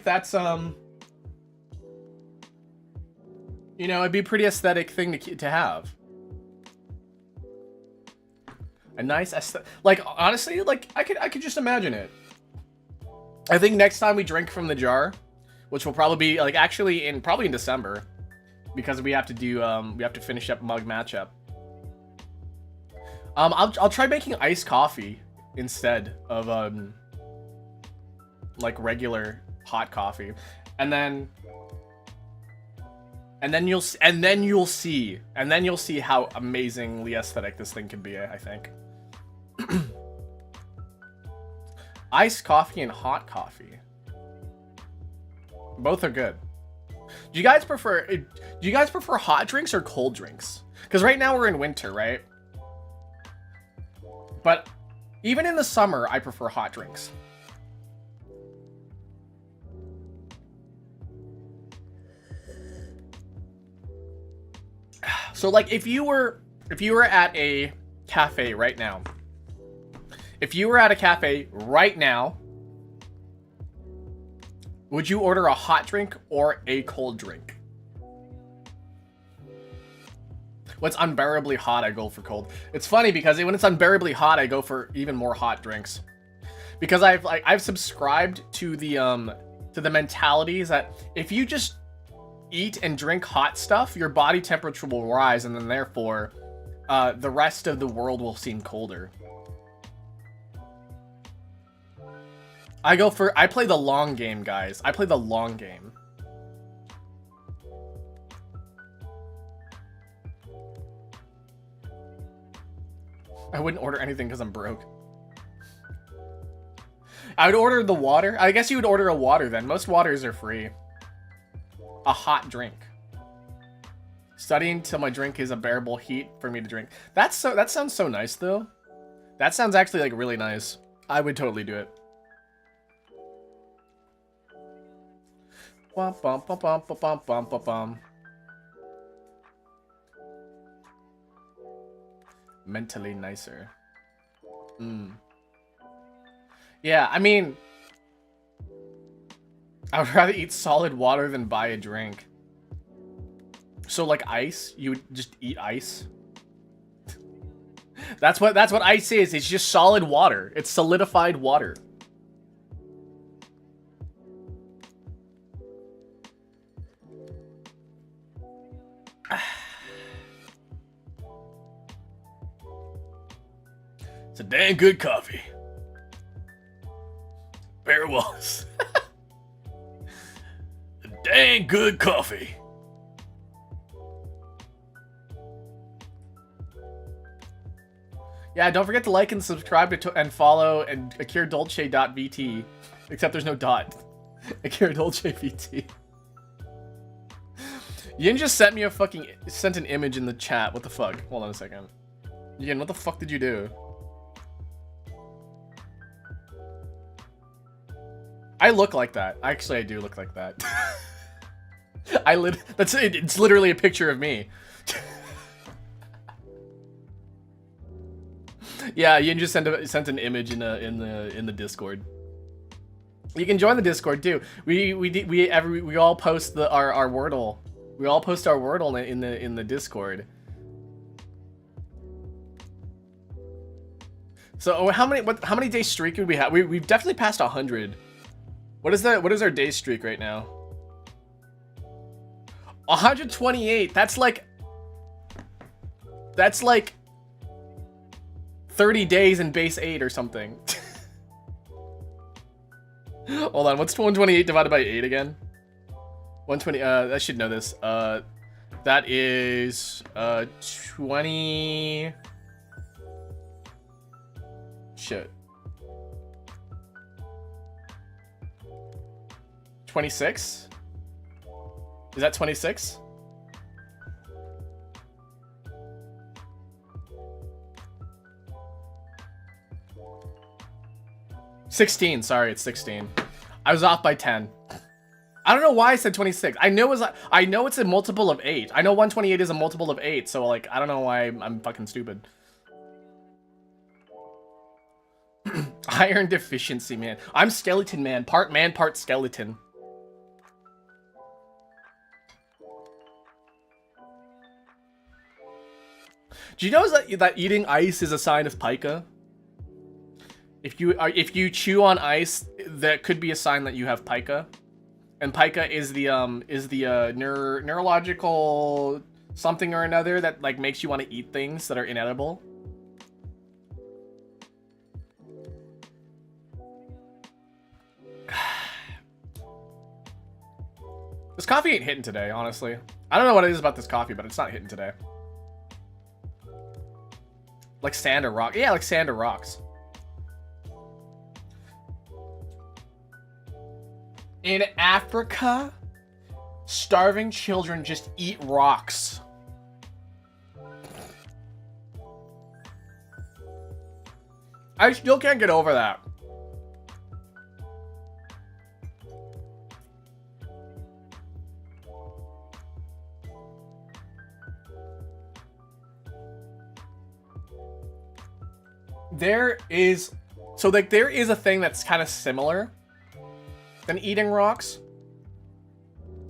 that's, you know, it'd be a pretty aesthetic thing to have. A nice aesthetic, like, honestly, like, I could just imagine it. I think next time we drink from the jar, which will probably be, like, actually probably in December, because we have to do, we have to finish up mug matchup. I'll try making iced coffee instead of, like, regular hot coffee, and then you'll see how amazingly aesthetic this thing can be, I think. Iced coffee and hot coffee, both are good. Do you guys prefer hot drinks or cold drinks? Because right now we're in winter, right? But even in the summer, I prefer hot drinks. So, like, if you were at a cafe right now, would you order a hot drink or a cold drink? When it's unbearably hot, I go for cold. It's funny because when it's unbearably hot, I go for even more hot drinks. Because I've subscribed to the mentalities that if you just eat and drink hot stuff, your body temperature will rise, and then therefore, the rest of the world will seem colder. I play the long game, guys. I play the long game. I wouldn't order anything because I'm broke. I would order the water. I guess you would order a water then. Most waters are free. A hot drink. Studying till my drink is a bearable heat for me to drink. That sounds so nice though. That sounds actually like really nice. I would totally do it. Bum, bum, bum, bum, bum, bum, bum, bum. Mentally nicer. Yeah, I mean, I would rather eat solid water than buy a drink. So like ice, you would just eat ice. That's what ice is. It's just solid water. It's solidified water. It's a damn good coffee. Bear Wallace. A dang good coffee. Yeah, don't forget to like and subscribe and follow and AkiraDolce.vt. Except there's no dot. AkiraDolceVT. Yin just sent me sent an image in the chat. What the fuck? Hold on a second. Yin, what the fuck did you do? I look like that. Actually, I do look like that. It's literally a picture of me. Yeah, Yin just sent an image in the Discord. You can join the Discord too. We all post our Wordle. We all post our Wordle in the Discord. So how many day streak did we have? We've definitely passed 100. What is our day streak right now? 128. That's like 30 days in base 8 or something. Hold on, what's 128 divided by 8 again? 120, I should know this. That is 20. Shit. 26? Is that 26? $16. Sorry, it's 16. I was off by 10. I don't know why I said 26. I know it's a multiple of 8. I know 128 is a multiple of 8, so like I don't know why I'm fucking stupid. Iron deficiency, man. I'm skeleton man, part skeleton. Do you know that eating ice is a sign of pica? If you chew on ice, that could be a sign that you have pica. And pica is the neurological something or another that like makes you want to eat things that are inedible. This coffee ain't hitting today, honestly. I don't know what it is about this coffee, but it's not hitting today. Like sand or rock. Yeah, like sand or rocks. In Africa, starving children just eat rocks. I still can't get over that. There is a thing that's kind of similar than eating rocks.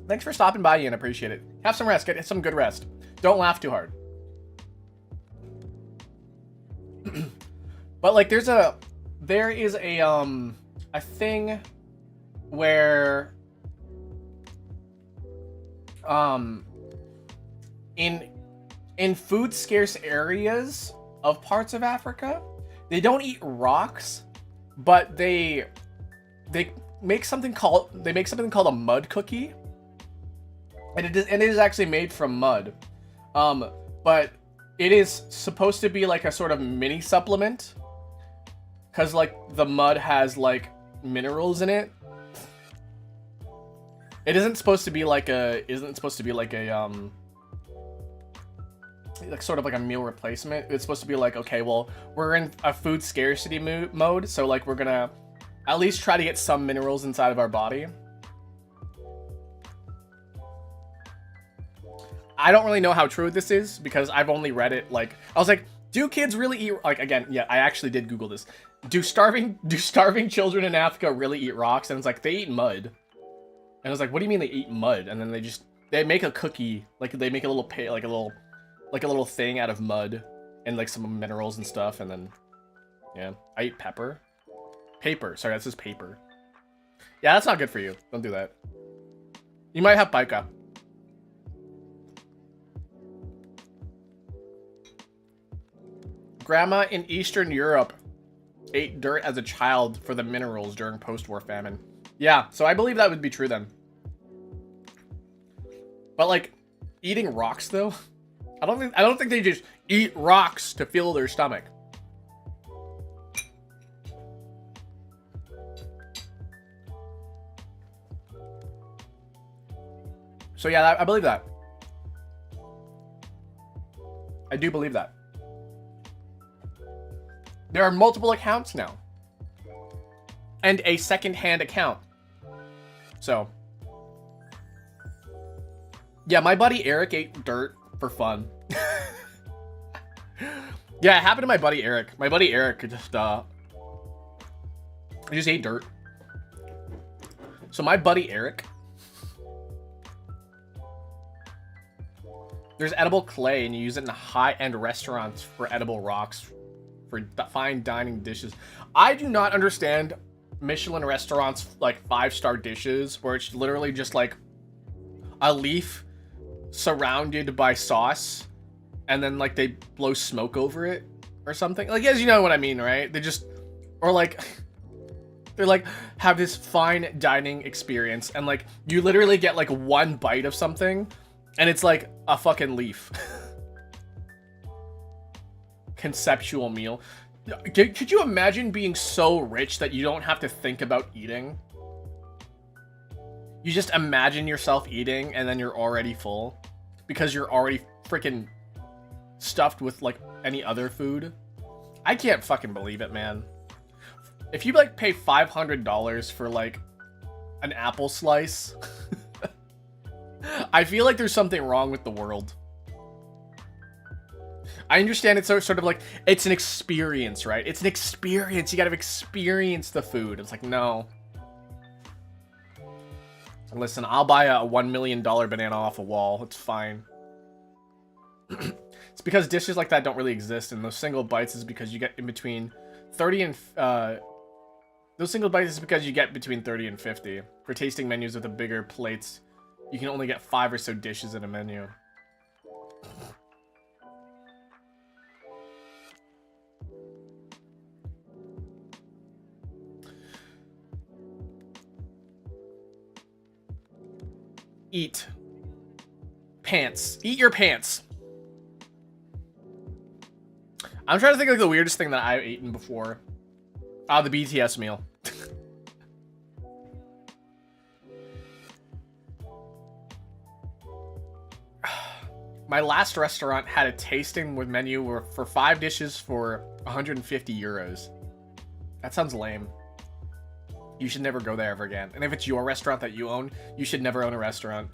Thanks for stopping by, Ian. Appreciate it. Have some rest. Get some good rest. Don't laugh too hard. But like, there is a thing where in food scarce areas of parts of Africa, they don't eat rocks, but they make something called a mud cookie, and it is actually made from mud, but it is supposed to be like a sort of mini supplement, because like the mud has like minerals in it. It isn't supposed to be like like sort of like a meal replacement. It's supposed to be like, okay, well, we're in a food scarcity mode, so like we're gonna at least try to get some minerals inside of our body. I don't really know how true this is because I've only read it. Like, I was like, do kids really eat, like, again, yeah, I actually did Google this. Do starving children in Africa really eat rocks? And it's like, they eat mud. And I was like, what do you mean they eat mud? And then they make a cookie, like they make a little like a little thing out of mud and like some minerals and stuff, and then yeah, I eat paper. Sorry, that says paper. Yeah, that's not good for you. Don't do that. You might have pica. Grandma in Eastern Europe ate dirt as a child for the minerals during post-war famine. Yeah, so I believe that would be true then. But like, eating rocks though, I don't think they just eat rocks to fill their stomach. So yeah, I believe that. I do believe that. There are multiple accounts now. And a second-hand account. So. Yeah, my buddy Eric ate dirt for fun. Yeah, it happened to my buddy Eric. My buddy Eric just ate dirt. So my buddy Eric, there's edible clay and you use it in high-end restaurants for edible rocks for fine dining dishes. I do not understand Michelin restaurants like 5-star dishes where it's literally just like a leaf surrounded by sauce and then like they blow smoke over it or something. Like, as you know what I mean, right? They just, or like they're like have this fine dining experience and like you literally get like one bite of something and it's like a fucking leaf. Conceptual meal. Could you imagine being so rich that you don't have to think about eating? You just imagine yourself eating and then you're already full because you're already freaking stuffed with like any other food. I can't fucking believe it, man. If you like pay $500 for like an apple slice, I feel like there's something wrong with the world. I understand it's sort of like, it's an experience, right? It's an experience. You gotta experience the food. It's like, no. Listen, I'll buy a $1 million banana off a wall. It's fine. It's because dishes like that don't really exist, and those single bites is because you get in between 30 and... those single bites is because you get between 30 and 50. For tasting menus with the bigger plates, you can only get 5 or so dishes in a menu. Eat. Pants. Eat your pants. I'm trying to think of like the weirdest thing that I've eaten before. The BTS meal. My last restaurant had a tasting with menu for 5 dishes for 150 euros. That sounds lame. You should never go there ever again. And if it's your restaurant that you own, you should never own a restaurant.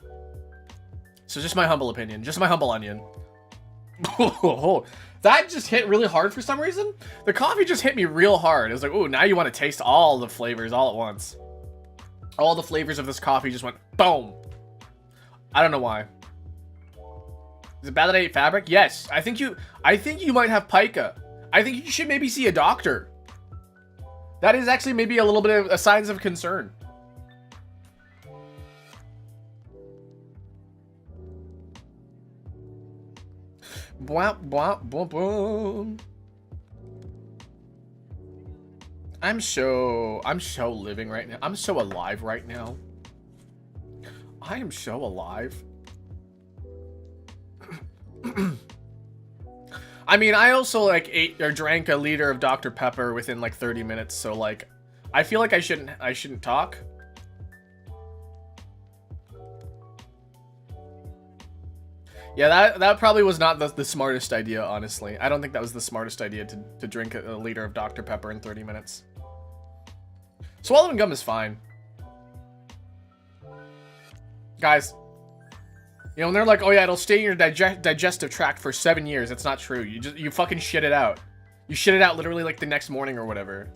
So just my humble opinion. Just my humble onion. That just hit really hard for some reason. The coffee just hit me real hard. It was like, oh, now you want to taste all the flavors all at once. All the flavors of this coffee just went boom. I don't know why. Is it bad that I ate fabric? Yes. I think you might have pica. I think you should maybe see a doctor. That is actually maybe a little bit of a signs of concern. Bwah, bwah, bwah, bwah. I'm so living right now. I'm so alive right now. I am so alive. I mean, I also like ate or drank a liter of Dr. Pepper within like 30 minutes, so like I feel like I shouldn't talk. Yeah, that probably was not the smartest idea, honestly. I don't think that was the smartest idea to drink a liter of Dr. Pepper in 30 minutes. Swallowing gum is fine. Guys, you know, when they're like, oh yeah, it'll stay in your digestive tract for 7 years. It's not true. You fucking shit it out. You shit it out literally like the next morning or whatever.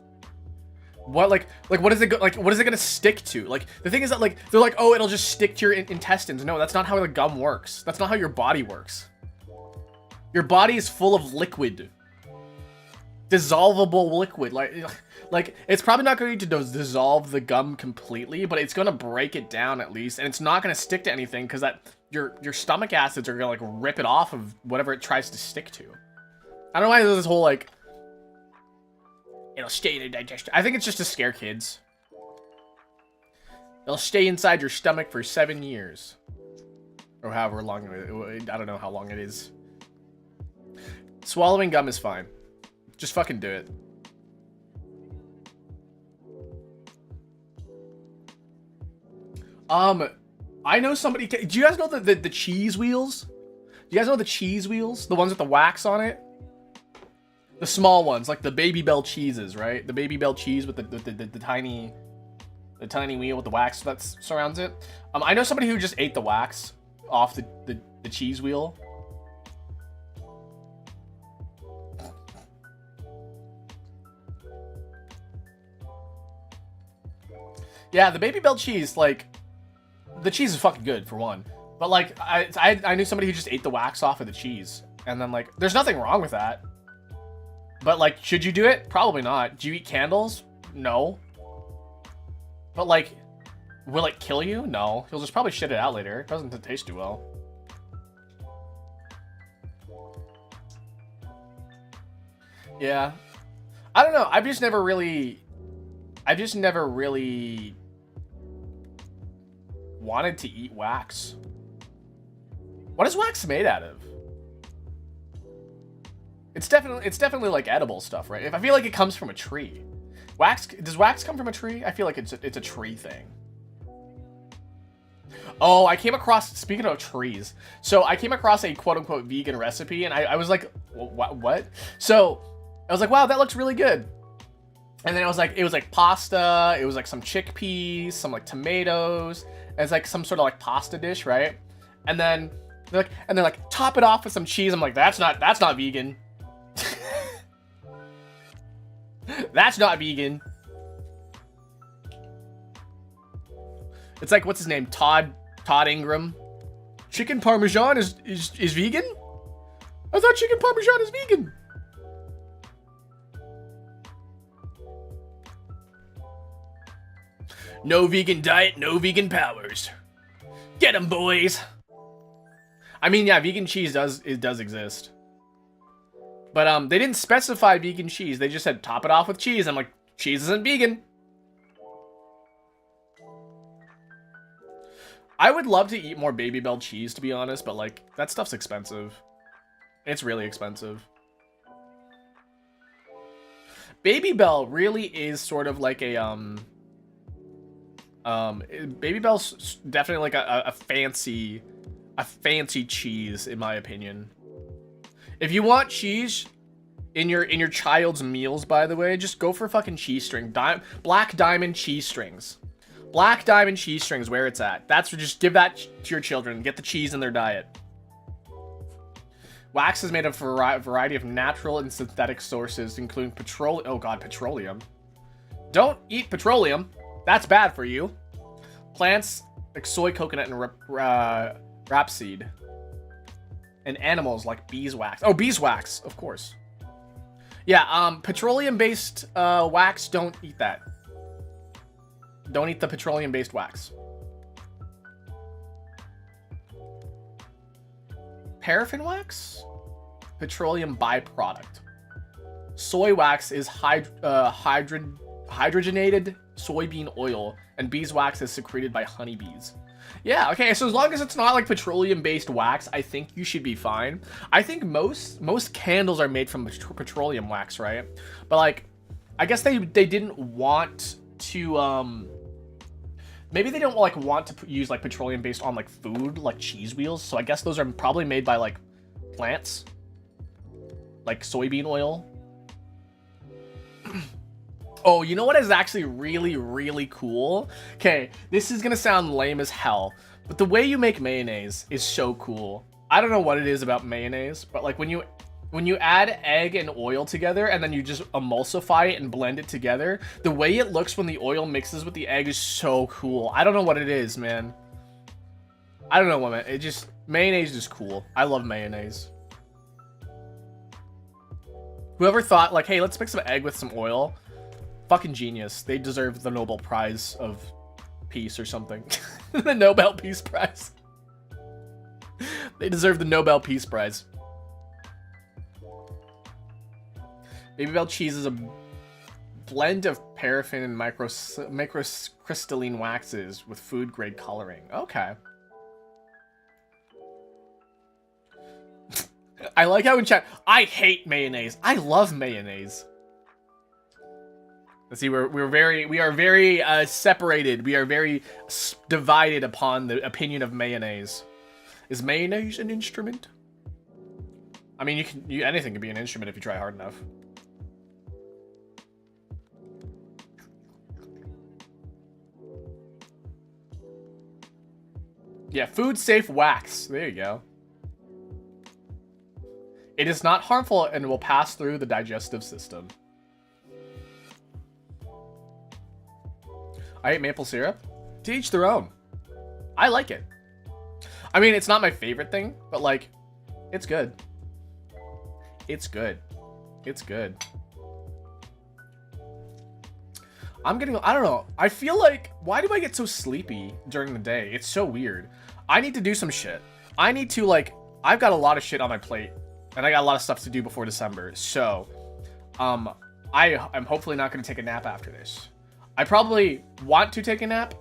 What what is it what is it gonna stick to? Like the thing is that like they're like, oh, it'll just stick to your intestines. No, that's not how the gum works. That's not how your body works. Your body is full of liquid, dissolvable liquid. Like it's probably not going to dissolve the gum completely, but it's gonna break it down at least, and it's not gonna stick to anything because that your stomach acids are gonna like rip it off of whatever it tries to stick to. I don't know why there's this whole like it'll stay in your digestion. I think it's just to scare kids. It'll stay inside your stomach for 7 years, or however long I don't know how long it is. Swallowing gum is fine. Just fucking do it. I know somebody. Do you guys know the cheese wheels? Do you guys know the cheese wheels? The ones with the wax on it? The small ones, like the Baby Bell cheeses, right? The Baby Bell cheese with the tiny wheel with the wax that surrounds it. I know somebody who just ate the wax off the cheese wheel. Yeah, the Baby Bell cheese, like, the cheese is fucking good, for one. But, like, I knew somebody who just ate the wax off of the cheese. And then, like, there's nothing wrong with that. But, like, should you do it? Probably not. Do you eat candles? No. But, like, will it kill you? No. You'll just probably shit it out later. It doesn't taste too well. Yeah. I don't know. I've just never really wanted to eat wax. What is wax made out of? It's definitely like edible stuff, right? I feel like it comes from a tree. Does wax come from a tree? I feel like it's a tree thing. Oh, I came across, speaking of trees, so I came across a quote-unquote vegan recipe, and I was like, what? So I was like, wow, that looks really good. And then it was like pasta, it was like some chickpeas, some like tomatoes, and it's like some sort of like pasta dish, right? And then they're like, top it off with some cheese. I'm like, that's not vegan. That's not vegan. It's like, what's his name? Todd Ingram. Chicken Parmesan is vegan? I thought chicken Parmesan is vegan. No vegan diet, no vegan powers. Get 'em, boys. I mean, yeah, vegan cheese does exist. But they didn't specify vegan cheese. They just said top it off with cheese. I'm like, cheese isn't vegan. I would love to eat more Baby Bell cheese, to be honest, but like, that stuff's expensive. It's really expensive. Baby Bell really is sort of like a Baby Bell's definitely like a fancy cheese, in my opinion. If you want cheese in your child's meals, by the way, just go for fucking cheese string. Black Diamond cheese strings. Black Diamond cheese strings, where it's at. That's just give that to your children. Get the cheese in their diet. Wax is made of a variety of natural and synthetic sources, including petroleum. Oh god, petroleum. Don't eat petroleum. That's bad for you. Plants like soy, coconut, and rapeseed. And animals like beeswax. Oh, beeswax, of course. Yeah, petroleum-based wax, don't eat that. Don't eat the petroleum-based wax. Paraffin wax? Petroleum byproduct. Soy wax is hydrogenated soybean oil, and beeswax is secreted by honeybees. Yeah, okay, so as long as it's not like petroleum-based wax, I think you should be fine. I think most candles are made from petroleum wax, right? But like, I guess they didn't want to maybe they don't like want to use like petroleum based on like food, like cheese wheels. So I guess those are probably made by like plants, like soybean oil. Oh, you know what is actually really, really cool? Okay, this is gonna sound lame as hell, but the way you make mayonnaise is so cool. I don't know what it is about mayonnaise, but like when you add egg and oil together and then you just emulsify it and blend it together, the way it looks when the oil mixes with the egg is so cool. I don't know what it is, man. I don't know what, man. Mayonnaise is cool. I love mayonnaise. Whoever thought like, hey, let's mix some egg with some oil, fucking genius. They deserve the Nobel Prize of Peace or something. The Nobel Peace Prize. They deserve the Nobel Peace Prize. Baby Bell cheese is a blend of paraffin and microcrystalline waxes with food-grade coloring. Okay. I like how in chat, I hate mayonnaise. I love mayonnaise. Let's see, we are very separated. We are very divided upon the opinion of mayonnaise. Is mayonnaise an instrument? I mean, anything can be an instrument if you try hard enough. Yeah, food safe wax. There you go. It is not harmful and will pass through the digestive system. I ate maple syrup. To each their own. I like it. I mean, it's not my favorite thing, but like, it's good. It's good. It's good. I don't know. I feel like, why do I get so sleepy during the day? It's so weird. I need to do some shit. I need to like, I've got a lot of shit on my plate and I got a lot of stuff to do before December. So, I'm hopefully not going to take a nap after this. I probably want to take a nap,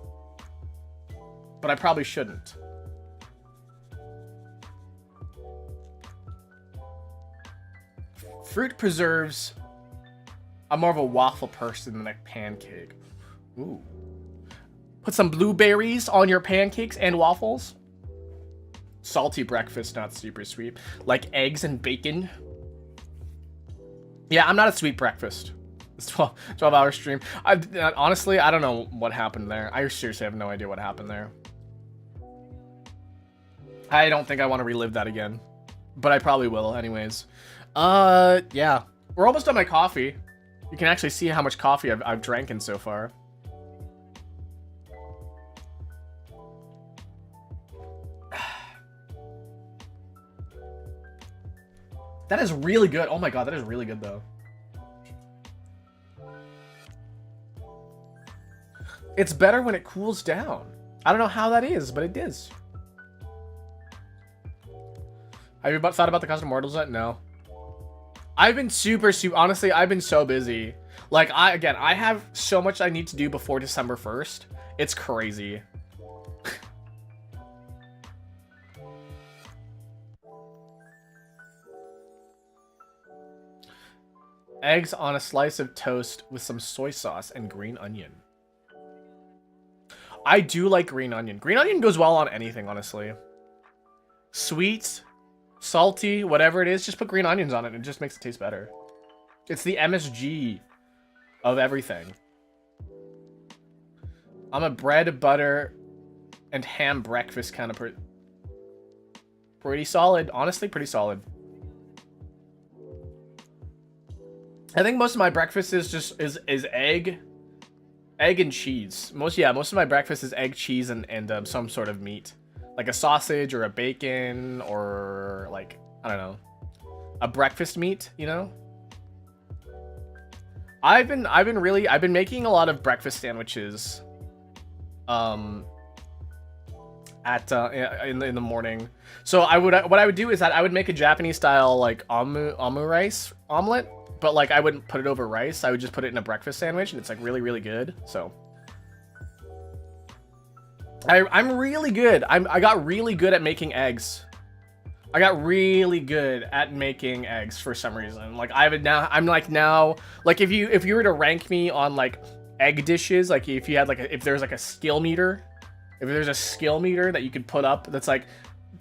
but I probably shouldn't. Fruit preserves. I'm more of a waffle person than a pancake. Ooh. Put some blueberries on your pancakes and waffles. Salty breakfast, not super sweet. Like eggs and bacon. Yeah, I'm not a sweet breakfast. It's 12-hour stream. Honestly, I don't know what happened there. I seriously have no idea what happened there. I don't think I want to relive that again. But I probably will anyways. Yeah. We're almost done my coffee. You can actually see how much coffee I've drank in so far. That is really good. Oh my god, that is really good though. It's better when it cools down. I don't know how that is, but it is. Have you thought about the custom mortals yet? No. I've been super, honestly, I've been so busy. Like, I have so much I need to do before December 1st. It's crazy. Eggs on a slice of toast with some soy sauce and green onion. I do like green onion. Green onion goes well on anything, honestly. Sweet, salty, whatever it is, just put green onions on it and it just makes it taste better. It's the MSG of everything. I'm a bread, butter, and ham breakfast kind of pretty solid. Honestly, pretty solid. I think most of my breakfast is just is egg and cheese. Most of my breakfast is egg, cheese, and some sort of meat, like a sausage or a bacon or like, I don't know, a breakfast meat, you know. I've been making a lot of breakfast sandwiches in the morning. So what I would do is that I would make a Japanese style like rice omelet, but like I wouldn't put it over rice. I would just put it in a breakfast sandwich, and it's like really, really good. So I'm really good. I got really good at making eggs. I got really good at making eggs for some reason. Like I'm like if you were to rank me on like egg dishes, like if you had like if there's a skill meter that you could put up that's like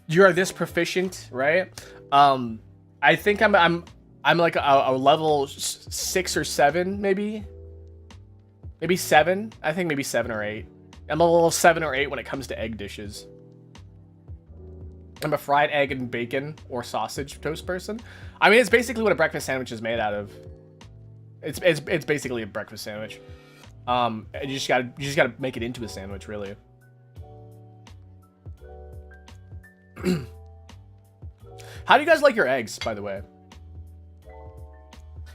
you're this proficient, right? I think I'm like a level 6 or 7, maybe 7. I think maybe 7 or 8. I'm a level 7 or 8 when it comes to egg dishes. I'm a fried egg and bacon or sausage toast person. I mean, it's basically what a breakfast sandwich is made out of. It's basically a breakfast sandwich. And you just gotta make it into a sandwich, really. How do you guys like your eggs, by the way?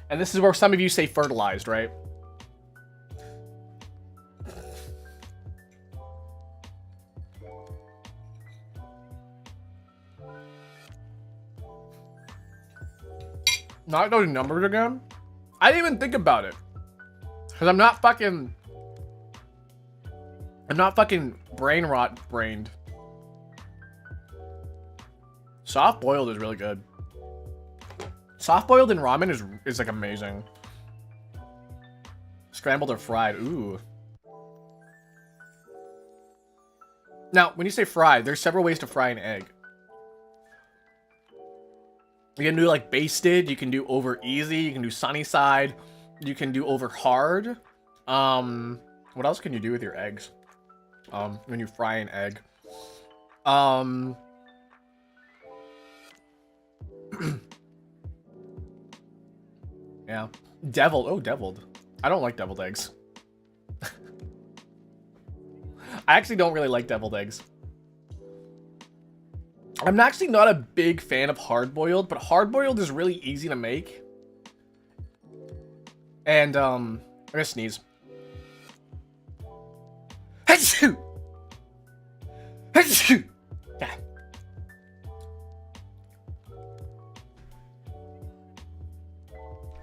And this is where some of you say fertilized, right? Not those numbers again? I didn't even think about it. Because I'm not fucking brained. Soft boiled is really good. Soft boiled in ramen is like amazing. Scrambled or fried, ooh. Now, when you say fried, there's several ways to fry an egg. You can do like basted, you can do over easy, you can do sunny side, you can do over hard. What else can you do with your eggs? When you fry an egg. Yeah. Deviled. Oh, deviled. I don't like deviled eggs. I actually don't really like deviled eggs. I'm actually not a big fan of hard-boiled, but hard-boiled is really easy to make. And, I'm gonna sneeze. Achoo! Achoo! Yeah.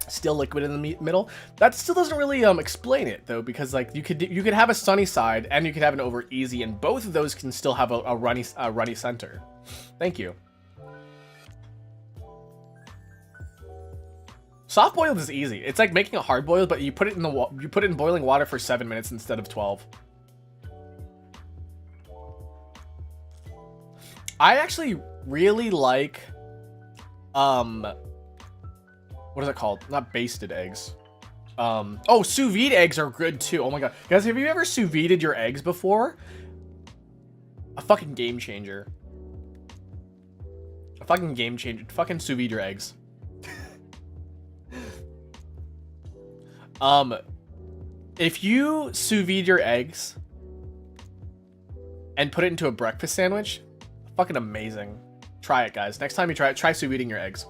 Still liquid in the middle. That still doesn't really explain it though, because like you could have a sunny side and you could have an over easy, and both of those can still have a runny center. Thank you. Soft boiled is easy. It's like making a hard boiled, but you put it in boiling water for 7 minutes instead of 12. I actually really like, what is it called? Not basted eggs. Oh, sous vide eggs are good too. Oh my god. Guys, have you ever sous vide'd your eggs before? A fucking game changer. A fucking game changer. Fucking sous vide your eggs. If you sous vide your eggs and put it into a breakfast sandwich, fucking amazing. Try it, guys. Next time you try it, try sous videing your eggs.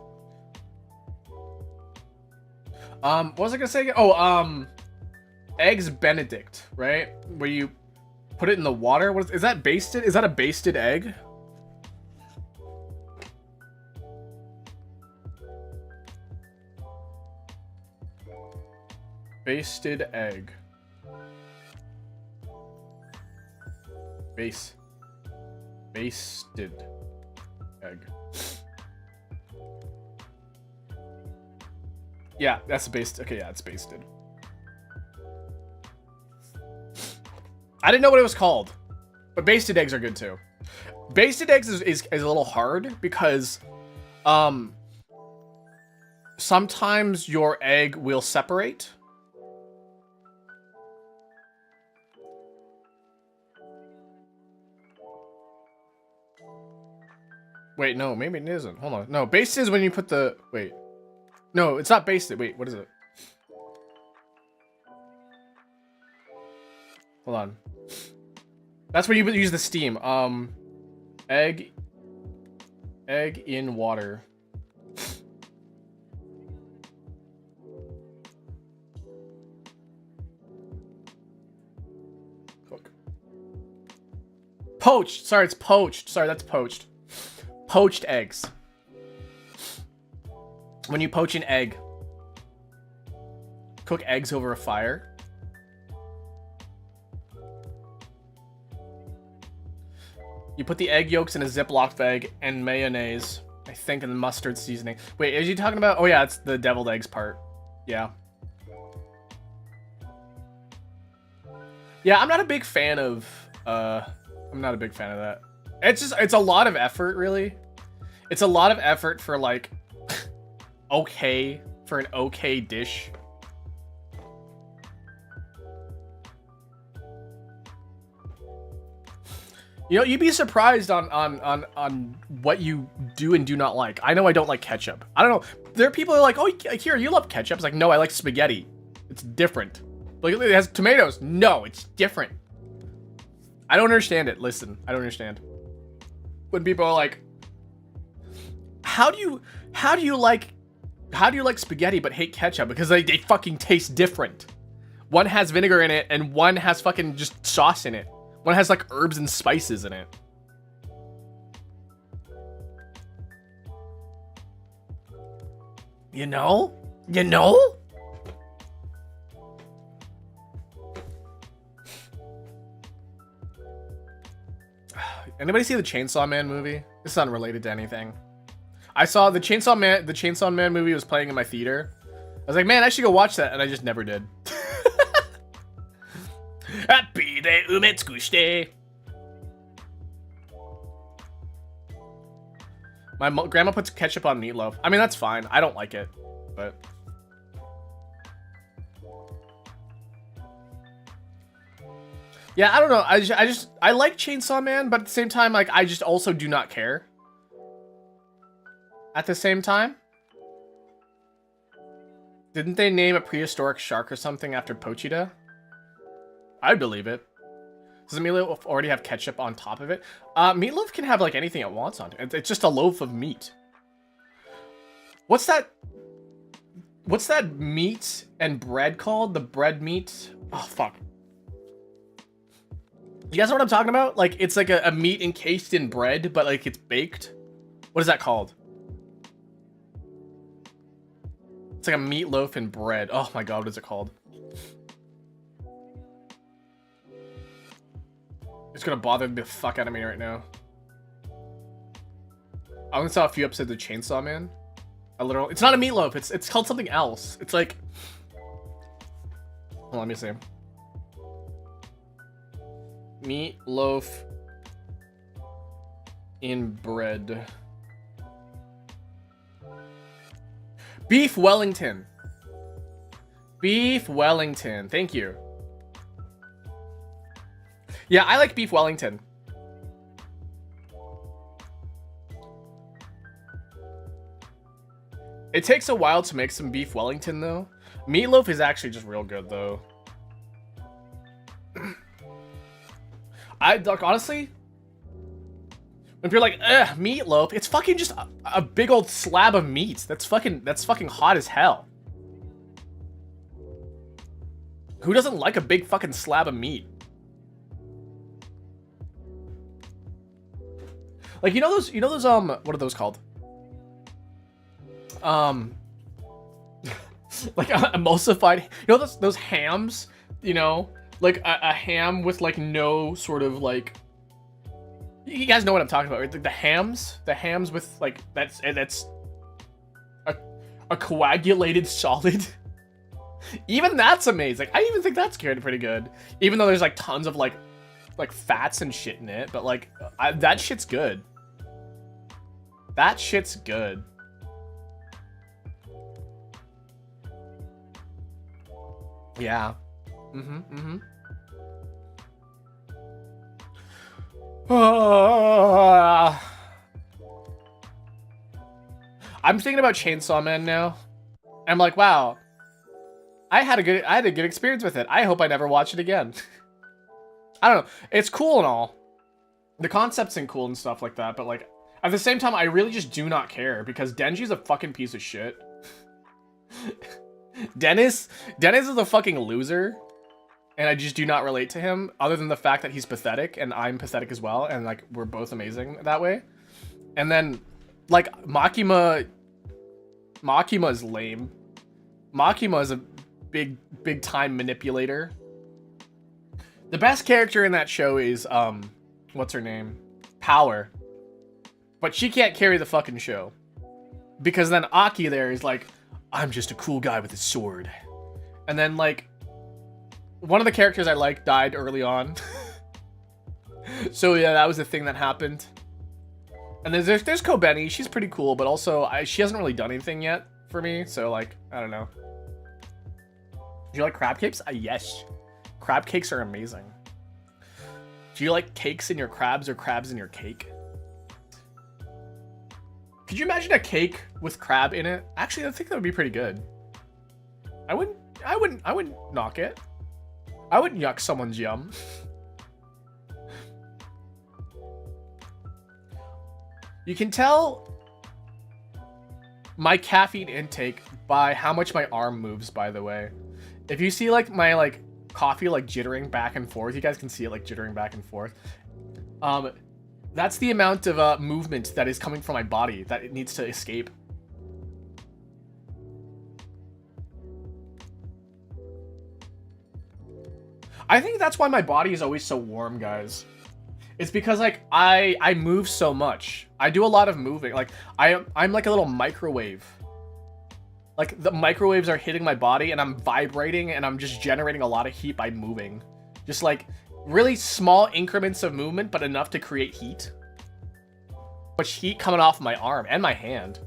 What was I gonna say again? Oh, eggs Benedict, right? Where you put it in the water. What is that basted? Is that a basted egg? Basted egg. Basted egg. Yeah, that's basted. Okay, yeah, it's basted. I didn't know what it was called, but basted eggs are good too. Basted eggs is a little hard because sometimes your egg will separate. Wait, no, maybe it isn't. Hold on. No, basted is when you put the... Wait. No, it's not basted. Wait, what is it? Hold on. That's where you use the steam. Egg in water. Cook. Poached. Sorry, it's poached. Sorry, that's poached. Poached eggs. When you poach an egg, cook eggs over a fire. You put the egg yolks in a Ziploc bag and mayonnaise, I think, and mustard seasoning. Wait, are you talking about? Oh yeah, it's the deviled eggs part. Yeah. Yeah, I'm not a big fan of. I'm not a big fan of that. It's a lot of effort, really. It's a lot of effort for like. Okay, for an okay dish. You know, you'd be surprised on what you do and do not like. I know I don't like ketchup. I don't know. There are people who are like, oh, here, you love ketchup. It's like, no, I like spaghetti. It's different. Like, it has tomatoes. No, it's different. I don't understand it. Listen, I don't understand. When people are like, how do you like spaghetti but hate ketchup? Because they fucking taste different. One has vinegar in it and one has fucking just sauce in it. One has like herbs and spices in it. You know? You know? Anybody see the Chainsaw Man movie? This is unrelated to anything. I saw the Chainsaw Man movie was playing in my theater. I was like, man, I should go watch that, and I just never did. Happy day, umetsukushite. My grandma puts ketchup on meatloaf. I mean, that's fine. I don't like it, but. Yeah, I don't know. I like Chainsaw Man, but at the same time, like, I just also do not care. At the same time, didn't they name a prehistoric shark or something after Pochita? I believe it. Does meatloaf already have ketchup on top of it? Meatloaf can have like anything it wants on it. It's just a loaf of meat. What's that meat and bread called? The bread meat? Oh, fuck. You guys know what I'm talking about? Like, it's like a meat encased in bread, but like it's baked. What is that called? It's like a meatloaf and bread. Oh my god, what is it called? It's gonna bother the fuck out of me right now. I only saw a few episodes of Chainsaw Man. It's not a meatloaf. It's called something else. It's like. Hold on, let me see. Meatloaf in bread. Beef Wellington. Beef Wellington. Thank you. Yeah, I like beef Wellington. It takes a while to make some beef Wellington, though. Meatloaf is actually just real good, though. Like, honestly, when people are like, ugh, meatloaf, it's fucking just a big old slab of meat. That's fucking hot as hell. Who doesn't like a big fucking slab of meat? Like, you know those, what are those called? Like emulsified, you know those hams, you know, like a ham with like no sort of like, you guys know what I'm talking about, right? The hams with like, that's a coagulated solid. Even that's amazing. I even think that's pretty good, even though there's like tons of like fats and shit in it, but like that shit's good. That shit's good. Yeah. I'm thinking about Chainsaw Man now. I'm like, wow. I had a good experience with it. I hope I never watch it again. I don't know. It's cool and all. The concept's cool and stuff like that, but like at the same time, I really just do not care because Denji's a fucking piece of shit. Dennis is a fucking loser, and I just do not relate to him other than the fact that he's pathetic and I'm pathetic as well, and like we're both amazing that way. And then like Makima is lame. Makima is a big time manipulator. The best character in that show is what's her name? Power. But she can't carry the fucking show. Because then Aki there is like, I'm just a cool guy with a sword. And then like one of the characters I like died early on. So yeah, that was the thing that happened. And there's Kobeni. She's pretty cool, but also she hasn't really done anything yet for me. So like, I don't know. Do you like crab cakes? Yes. Crab cakes are amazing. Do you like cakes in your crabs or crabs in your cake? Could you imagine a cake with crab in it? Actually, I think that would be pretty good. I wouldn't knock it. I wouldn't yuck someone's yum. You can tell my caffeine intake by how much my arm moves, by the way. If you see like my like coffee like jittering back and forth, you guys can see it like jittering back and forth. That's the amount of movement that is coming from my body that it needs to escape. I think that's why my body is always so warm, guys. It's because like I move so much. I do a lot of moving. Like I'm like a little microwave. Like the microwaves are hitting my body and I'm vibrating and I'm just generating a lot of heat by moving. Just like really small increments of movement, but enough to create heat. Much heat coming off my arm and my hand.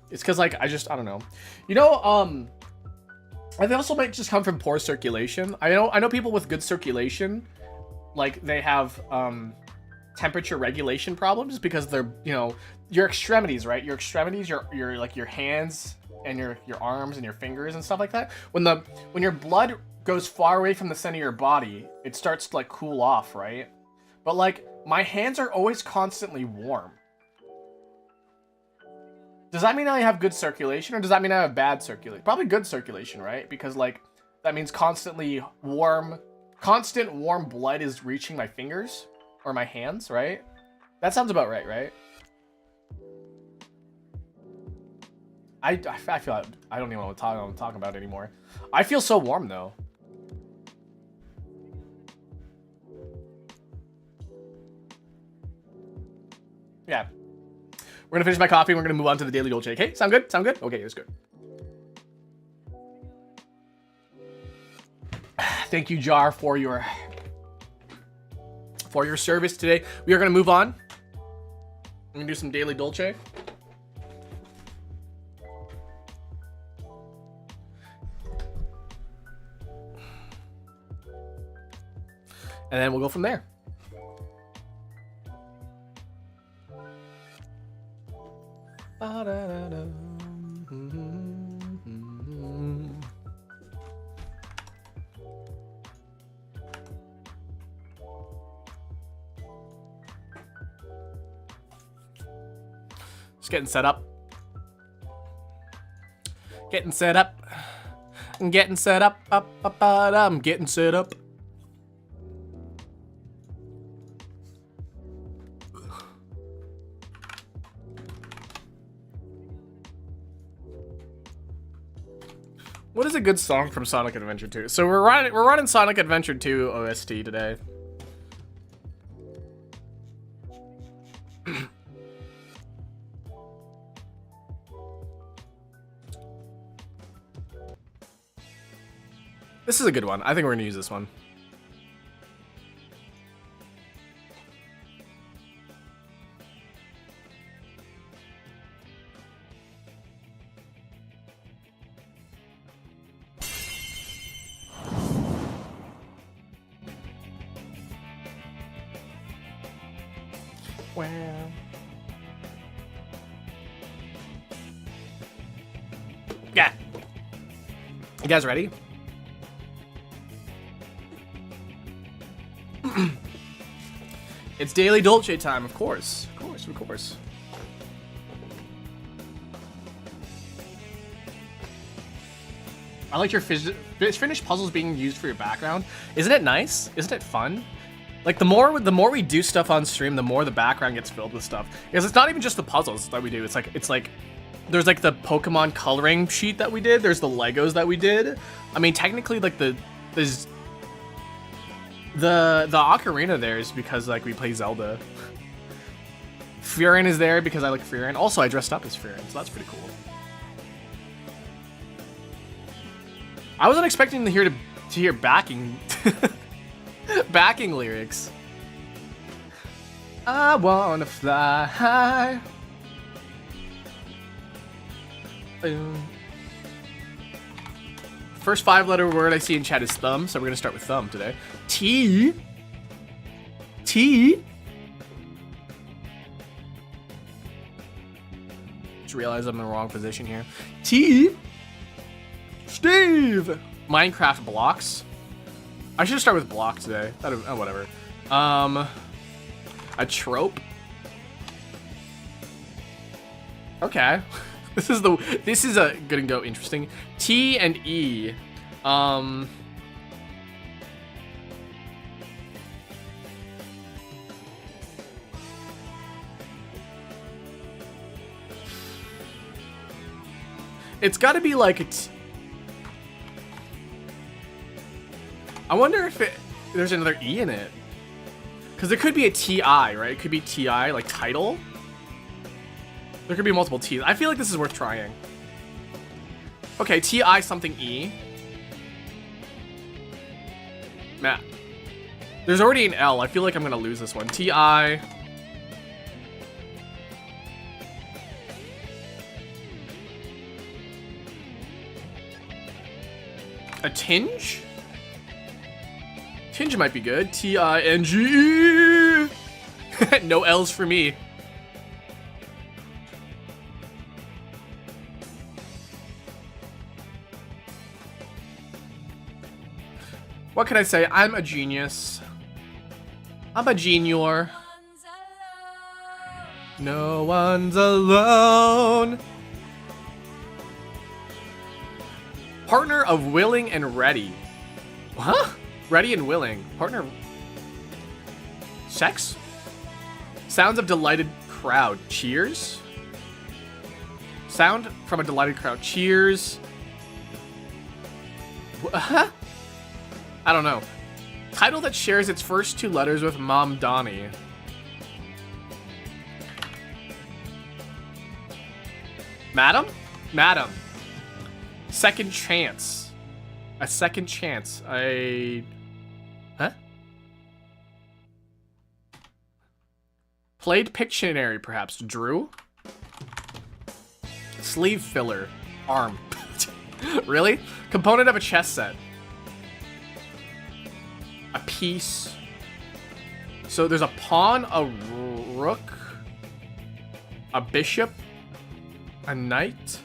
It's because like I don't know. You know, I think also might just come from poor circulation. I know people with good circulation, like they have temperature regulation problems because they're, you know, your extremities, right? Your extremities, your like your hands and your arms and your fingers and stuff like that. When your blood goes far away from the center of your body, it starts to like cool off, right? But like my hands are always constantly warm. Does that mean I have good circulation, or does that mean I have bad circulation? Probably good circulation, right? Because like that means constant warm blood is reaching my fingers or my hands, right? That sounds about right, right? I feel like I don't even know what I'm talking about anymore. I feel so warm though. Yeah. We're gonna finish my coffee and we're gonna move on to the daily Dolce. Okay, sound good? Sound good? Okay, that's good. Thank you, Jar, for your service today. We are gonna move on. I'm gonna do some daily Dolce. And then we'll go from there. Just getting set up. Getting set up. I'm getting set up. I'm getting set up. What is a good song from Sonic Adventure 2? So we're running Sonic Adventure 2 OST today. This is a good one. I think we're gonna use this one. Wow. Yeah. You guys ready? It's daily Dolce time, of course. Of course, of course. I like your finished puzzles being used for your background. Isn't it nice? Isn't it fun? Like the more we do stuff on stream, the more the background gets filled with stuff. Because it's not even just the puzzles that we do. It's like there's like the Pokemon coloring sheet that we did. There's the Legos that we did. I mean, technically, like the ocarina there is because like we play Zelda. Furin is there because I like Furin. Also, I dressed up as Furin, so that's pretty cool. I wasn't expecting to hear backing backing lyrics. I wanna fly high. First 5-letter word I see in chat is thumb, so we're gonna start with thumb today. T. Just realized I'm in the wrong position here. T. Steve. Minecraft blocks. I should start with block today. Oh, whatever. A trope. Okay. This is a gonna go interesting. T and E. It's got to be like I wonder if there's another E in it. Because there could be a TI, right? It could be TI, like title. There could be multiple T's. I feel like this is worth trying. Okay, TI something E. Matt. There's already an L. I feel like I'm going to lose this one. TI. A tinge? Tinge might be good. T-I-N-G-E. No L's for me. What can I say? I'm a genius. I'm a genior. No one's alone. Partner of willing and ready. Huh? Ready and willing. Partner. Sex? Sounds of delighted crowd. Cheers? Sound from a delighted crowd. Cheers. Huh? I don't know. Title that shares its first 2 letters with Mom Donnie. Madam? Madam. Second chance. A second chance. Huh? Played Pictionary, perhaps. Drew? Sleeve filler. Arm. Really? Component of a chess set. A piece. So there's a pawn, a rook, a bishop, a knight,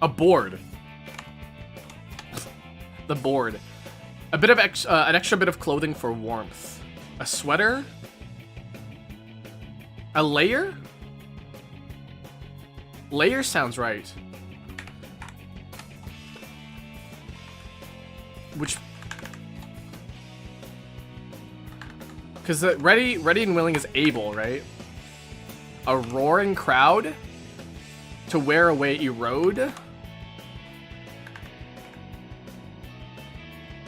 a board. The board. A bit of an extra bit of clothing for warmth. A sweater. A layer? Layer sounds right. Which... Because ready and willing is able, right? A roaring crowd. To wear away erode.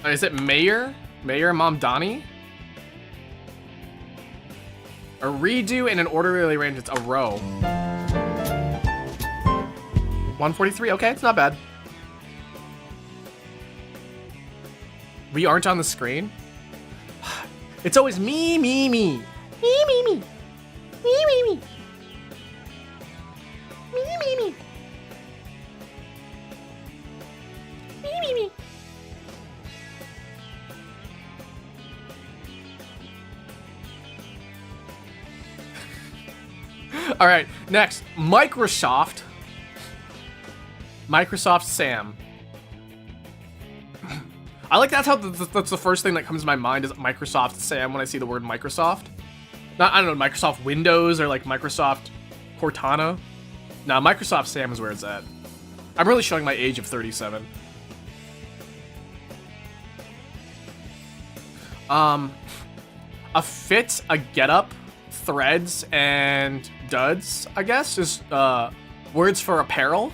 Is it Mayor? Mayor Mamdani? A redo in an orderly range. It's a row. 143. Okay, it's not bad. We aren't on the screen. It's always me, me, me. Me, me, me. Me, me, me. Me, me, me. Me, me, me. All right, next, Microsoft. Microsoft Sam. I like that's how that's the first thing that comes to my mind is Microsoft Sam when I see the word Microsoft. Not, I don't know, Microsoft Windows or like Microsoft Cortana. Nah, Microsoft Sam is where it's at. I'm really showing my age of 37. A fit, a getup, threads, and duds, I guess, is words for apparel.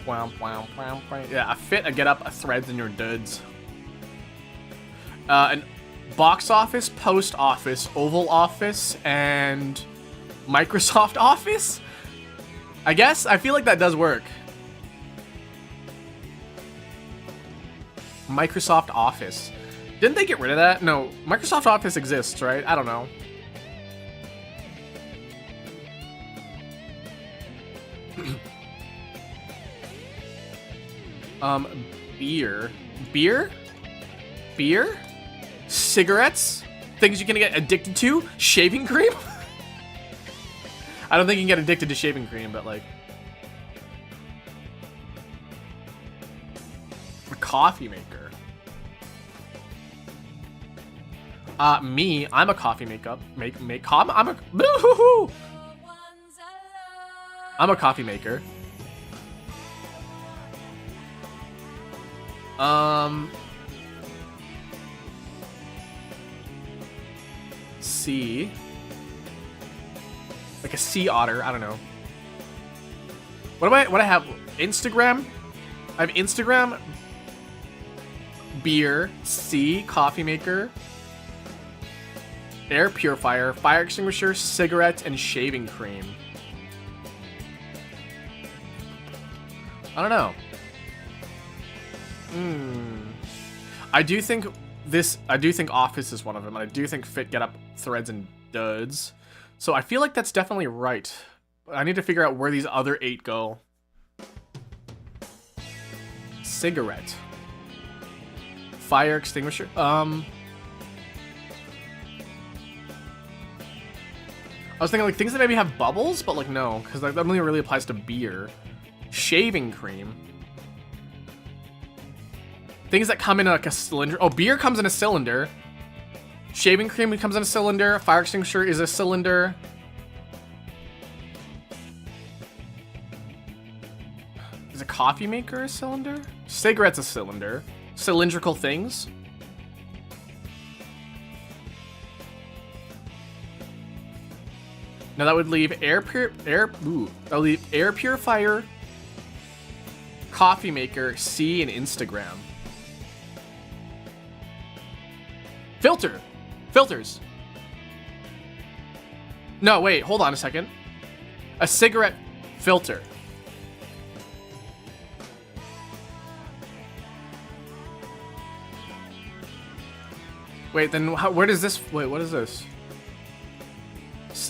Yeah, a fit, a getup, a threads, and your duds. An box office, post office, Oval Office, and Microsoft Office? I guess? I feel like that does work. Microsoft Office. Didn't they get rid of that? No, Microsoft Office exists, right? I don't know. Beer. Beer? Beer? Cigarettes? Things you can get addicted to? Shaving cream? I don't think you can get addicted to shaving cream, but like... A coffee maker. Me, I'm a coffee I'm a coffee maker. Sea. Like a sea otter, I don't know. What do I have? Instagram? I have Instagram, beer, sea, coffee maker, air purifier, fire extinguisher, cigarette, and shaving cream. I don't know. I do think office is one of them, and I do think fit, get up, threads, and duds. So I feel like that's definitely right. But I need to figure out where these other 8 go. Cigarette. Fire extinguisher. I was thinking like things that maybe have bubbles, but like no, because that only really applies to beer. Shaving cream. Things that come in like a cylinder. Oh, beer comes in a cylinder. Shaving cream comes in a cylinder. Fire extinguisher is a cylinder. Is a coffee maker a cylinder? Cigarette's a cylinder. Cylindrical things. Now that would leave air purifier, coffee maker, C, and Instagram. Filter. Filters. No, wait, hold on a second. A cigarette filter. Wait, then where does this... Wait, what is this?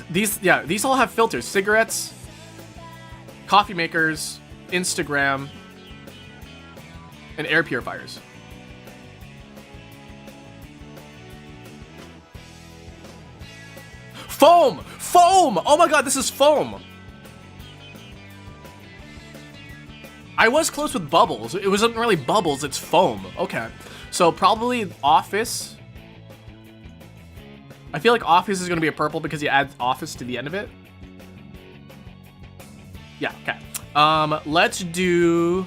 These all have filters. Cigarettes, coffee makers, Instagram, and air purifiers. Foam! Foam! Oh my god, this is foam! I was close with bubbles. It wasn't really bubbles, it's foam. Okay. So probably office. I feel like office is going to be a purple because you add office to the end of it. Yeah, okay. Let's do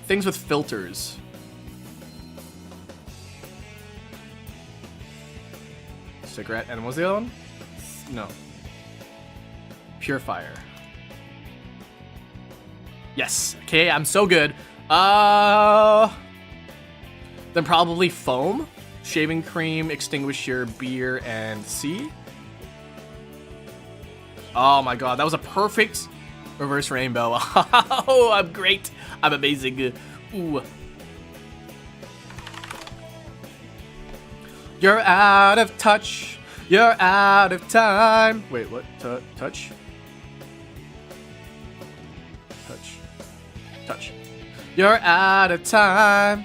things with filters. Cigarette, and what was the other one? No. Purifier. Yes. Okay, I'm so good. Then probably foam, shaving cream, extinguisher, beer, and C. Oh my god, that was a perfect reverse rainbow. Oh, I'm great. I'm amazing. Ooh. You're out of touch. You're out of time. Wait, what? Touch? Touch. Touch. You're out of time.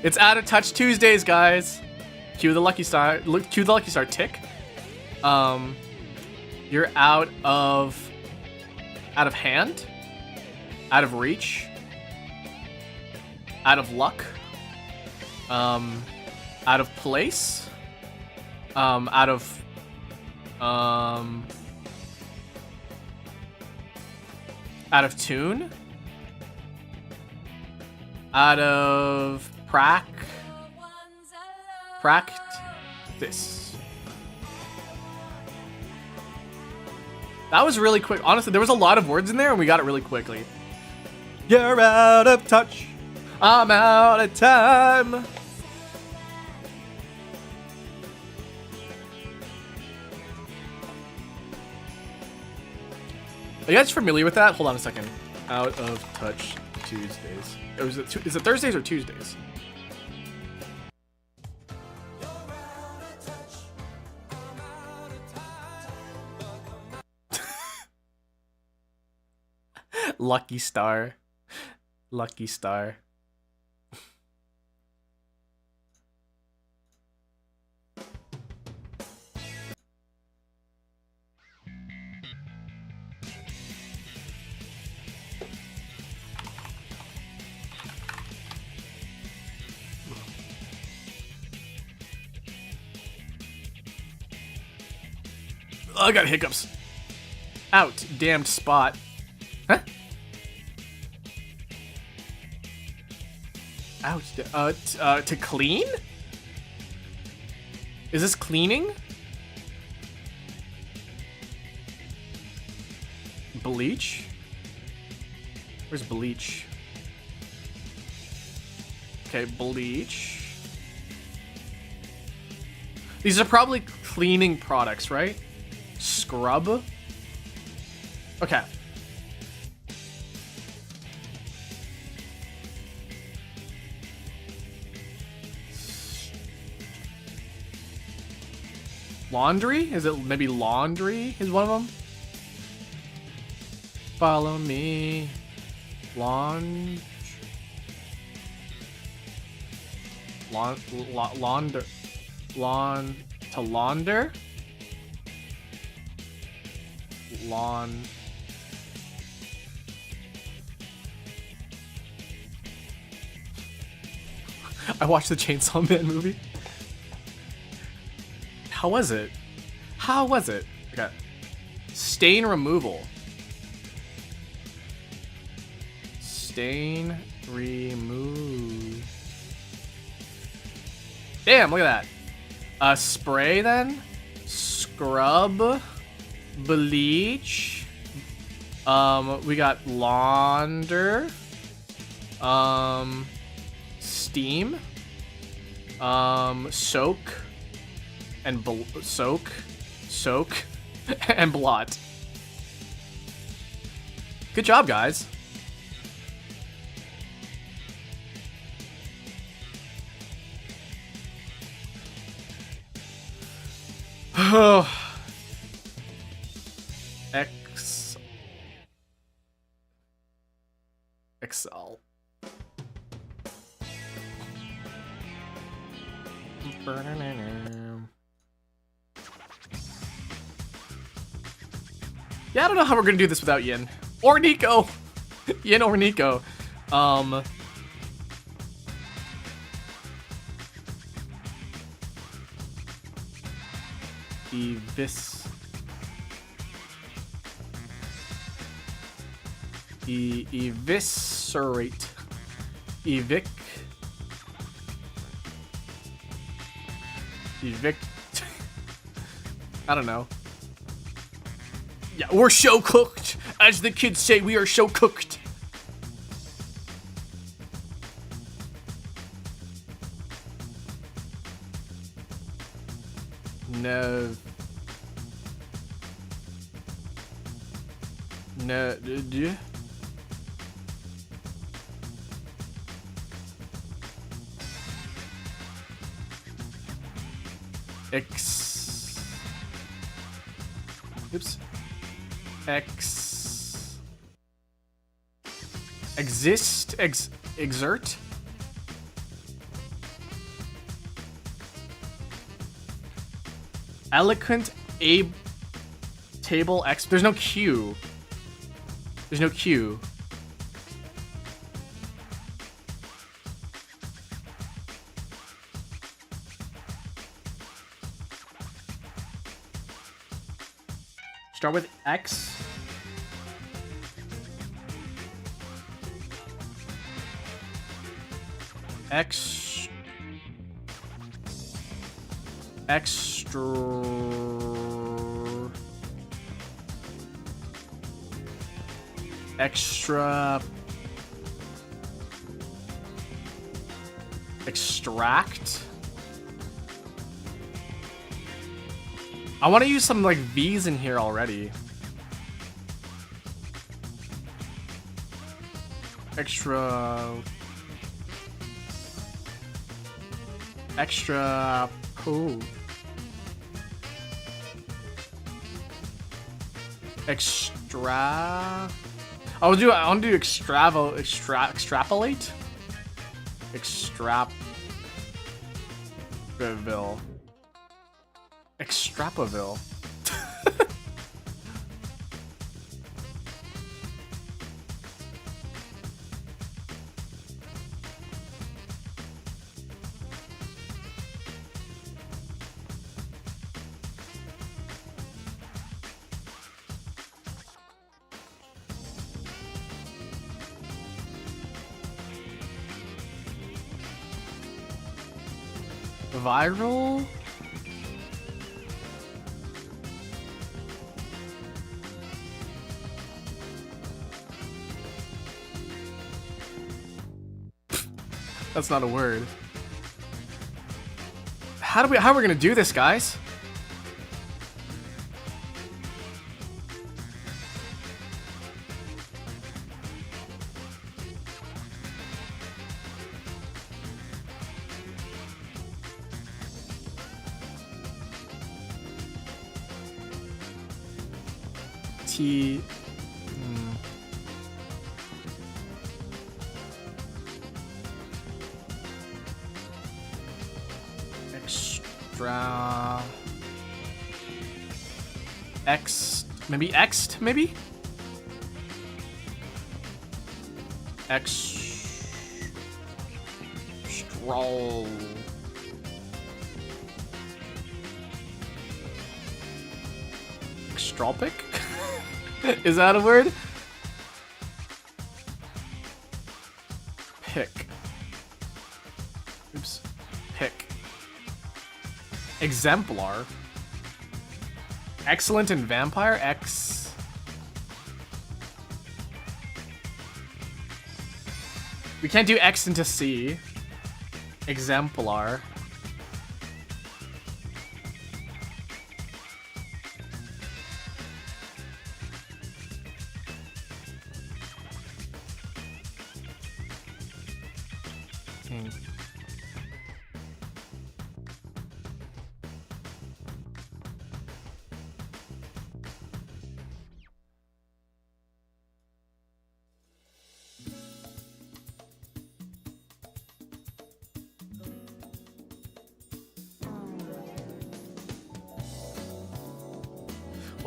It's out of touch Tuesdays, guys. Cue the lucky star. Cue the lucky star tick. You're out of hand, out of reach, out of luck, out of place, out of tune, out of practice. That was really quick. Honestly, there was a lot of words in there and we got it really quickly. You're out of touch. I'm out of time. Are you guys familiar with that? Hold on a second. Out of touch Tuesdays. Is it Thursdays or Tuesdays? Lucky star. Lucky star. Oh, I got hiccups. Out. Damned spot. Huh? Out. To clean? Is this cleaning? Bleach? Where's bleach? Okay, bleach. These are probably cleaning products, right? Scrub? Okay. Laundry? Is it maybe laundry is one of them? Follow me. Launder. To launder? Lawn. I watched the Chainsaw Man movie. How was it? How was it? Okay. Stain removal. Stain remove. Damn, look at that. Spray then? Scrub. Bleach. We got launder. Steam. Soak. And soak, and blot. Good job, guys. X. Excel. Yeah, I don't know how we're gonna do this without Yin. Or Nico! Yin or Nico. Eviscerate. Evict. I don't know. Yeah, we're show cooked. As the kids say, we are show cooked. No. No. Oops. Exert. Eloquent table X. There's no Q. There's no Q. Start with X. Extract. I want to use some like V's in here already. Cool. I want to do extrapolate. Extrapaville. Viral? That's not a word. How are we gonna do this, guys? Extra. X. Maybe X'd, maybe? Stroll. Extropic? Is that a word? Pick. Oops. Pick. Exemplar. Excellent in vampire. X. We can't do X into C. Exemplar.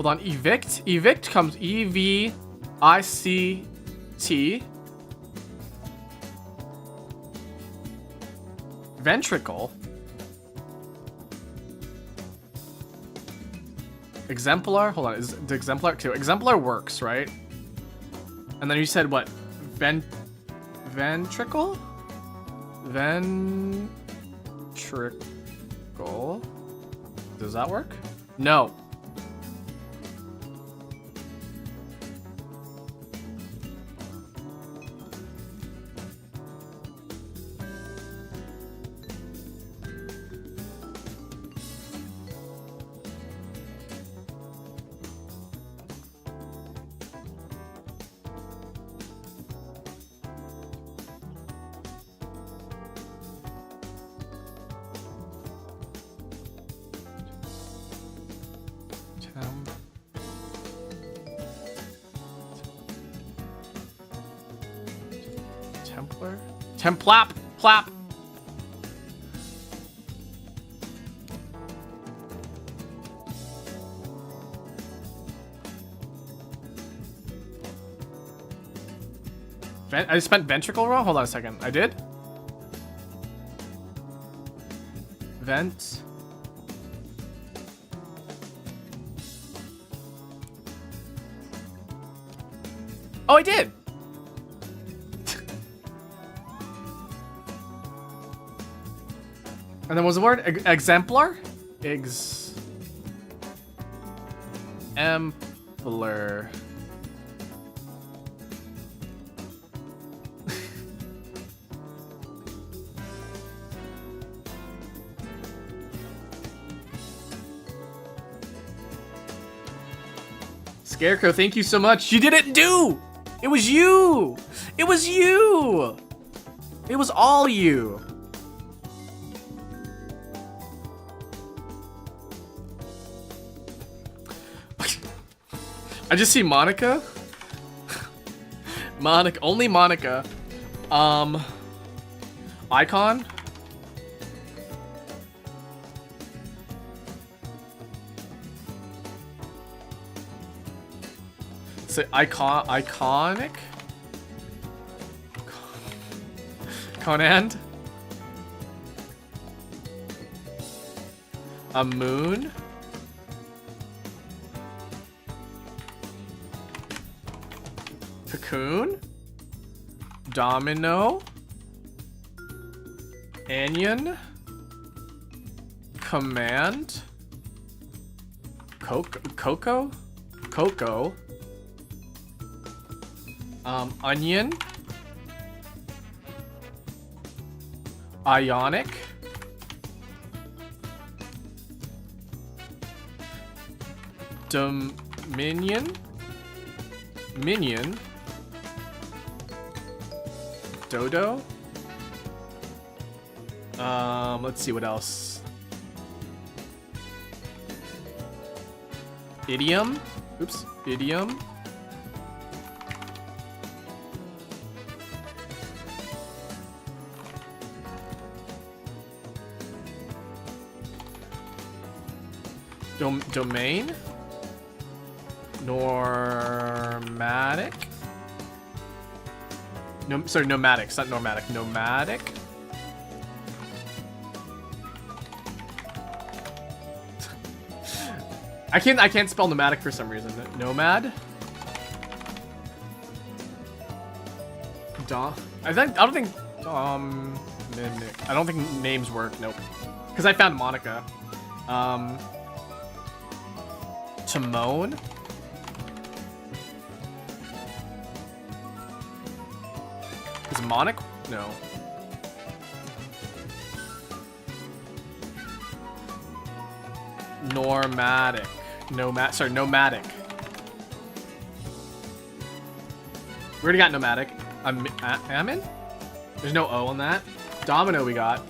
Hold on, evict. Evict comes E-V-I-C-T. Ventricle. Exemplar. Hold on, is the exemplar too? Exemplar works, right? And then you said what? Ventricle? Ventricle. Does that work? No. Templar? Templap! Plap! I spent ventricle roll? Hold on a second. I did? Vent. Oh, I did! And then what was the word? Exemplar? Exemplar. Scarecrow, thank you so much. You didn't do! It was you! It was you! It was all you. I just see Monica. Monica, only Monica. Icon. Say iconic. Conand. A moon. Cocoon. Domino. Anion. Command. Coco. Onion. Ionic. Dominion. Minion. Dodo. Let's see what else. Idiom. Oops. Idiom. Domain. Normatic. No, sorry, nomadic. It's not nomadic. Nomadic. I can't spell nomadic for some reason. Nomad. I don't think I don't think names work. Nope. Because I found Monica. Timon. Is it Monic? No. Nomadic. Nomadic. We already got nomadic. Amin? There's no O on that. Domino we got.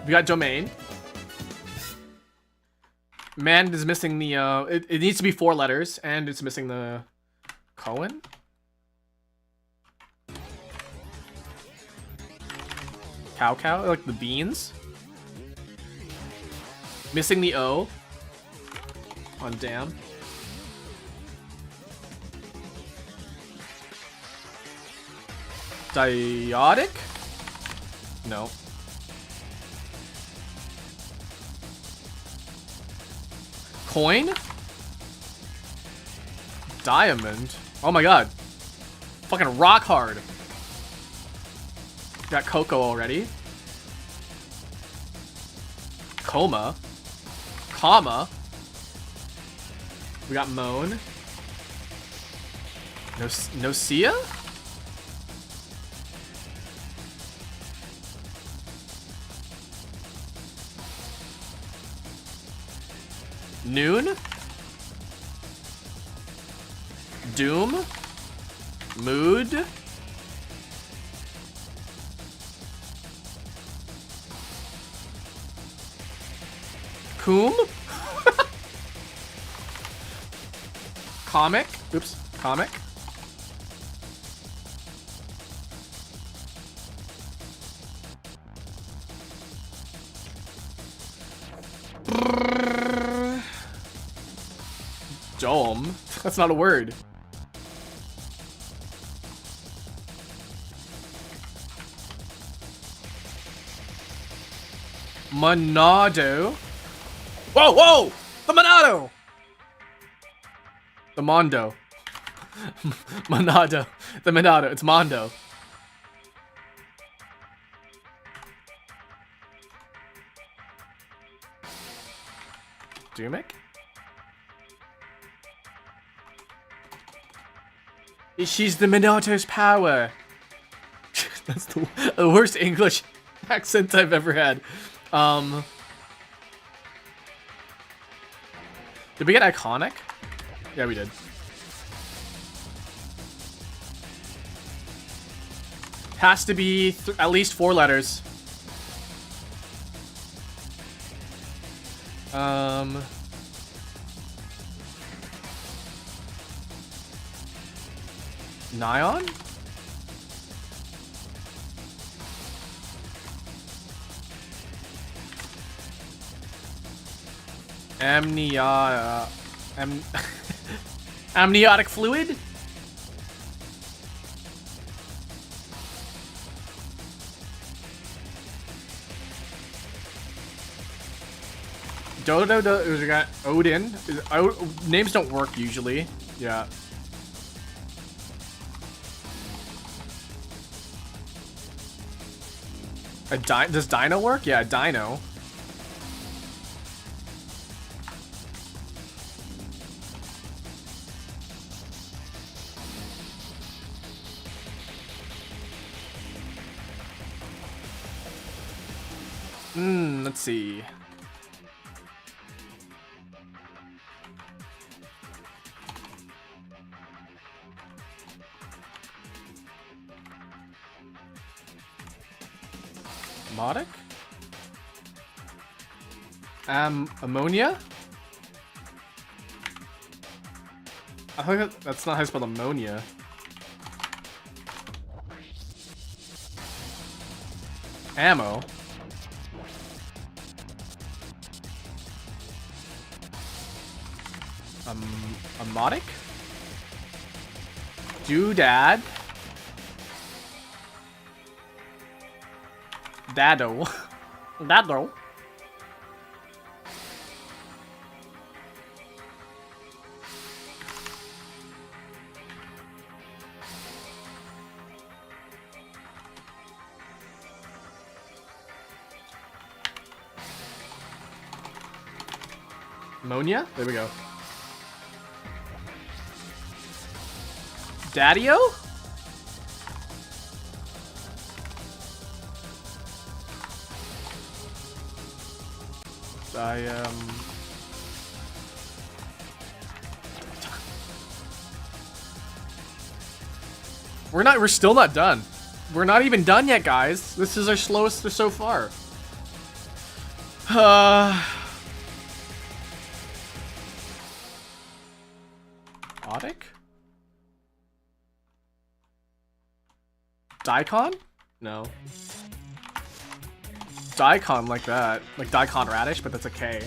We got domain. Man is missing the, it needs to be 4 letters, and it's missing the Cohen? Cow, like the beans? Missing the O on damn. Diotic? No. Coin? Diamond? Oh my god. Fucking rock hard. Got Coco already. Coma. Comma. We got Moan. Nocia? Noon? Doom? Mood? Coom? Comic? Oops. Comic? Dome? That's not a word. Monado? Whoa, whoa! The Monado! The Mondo. Monado. The Monado. It's Mondo. Dumic? She's the Minato's power. That's the worst English accent I've ever had. Did we get iconic? Yeah, we did. Has to be at least 4 letters. Nyan? Amniotic fluid? Dodo, we got Odin. Names don't work usually. Yeah. Does Dino work? Yeah, Dino. Let's see. Modic? Ammonia? I think that's not how you spell ammonia. Ammo? Amotic? Doodad? Dado. Dado. Ammonia? There we go. Daddio? We're still not done. We're not even done yet, guys. This is our slowest so far. Otic? Daikon? No. Daikon like that. Like Daikon Radish, but that's a K.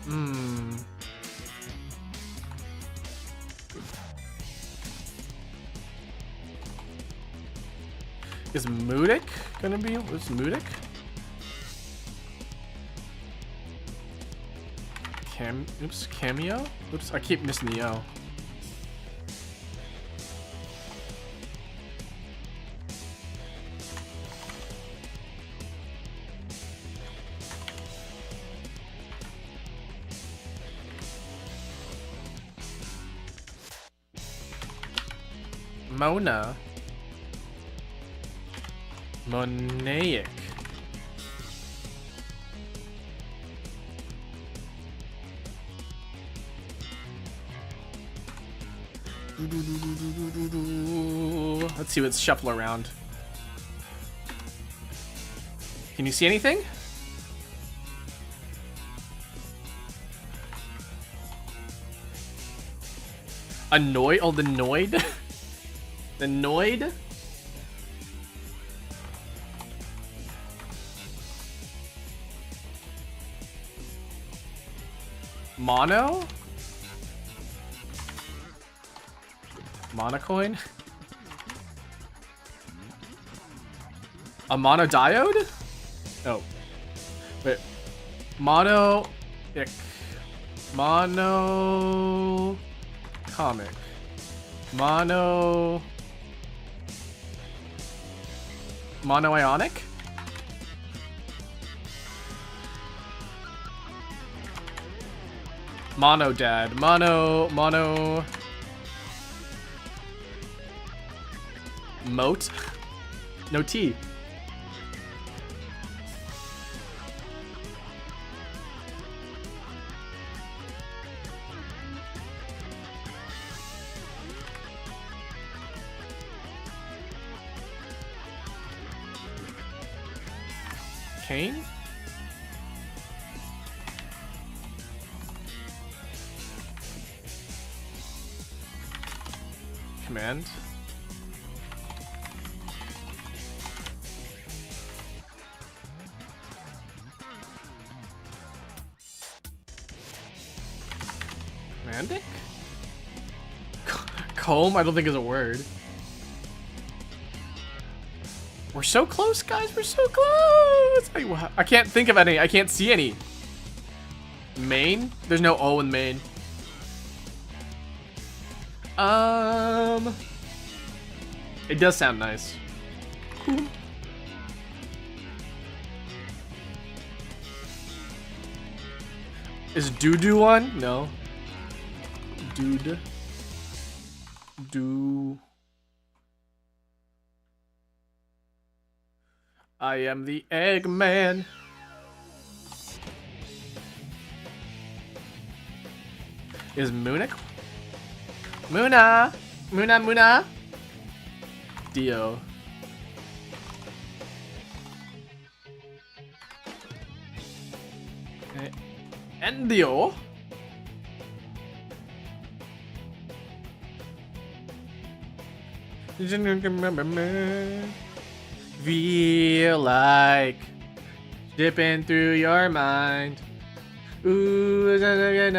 Hmm. Is Mudik gonna be? What's Mudik? Oops, Cameo? Oops, I keep missing the O. Mona. Monaic. Let's see what's shuffle around. Can you see anything? Annoyed? Oh, the Noid? The Noid? Mono? Monocoin? A monodiode? Oh. Wait. Mono... Ick. Mono... Comic. Mono... Mono-ionic? Mono-dad. Mono... Moat? No T. Kane? Command? Commandic? Comb? I don't think is a word. We're so close, guys. We're so close. I can't think of any. I can't see any. Main? There's no O in main. It does sound nice. Cool. Is doo-doo one? No. Dude. Do. I am the Eggman. Is Munich? Muna! Muna! Dio. Endio? Feel like dipping through your mind. Ooh, yeah.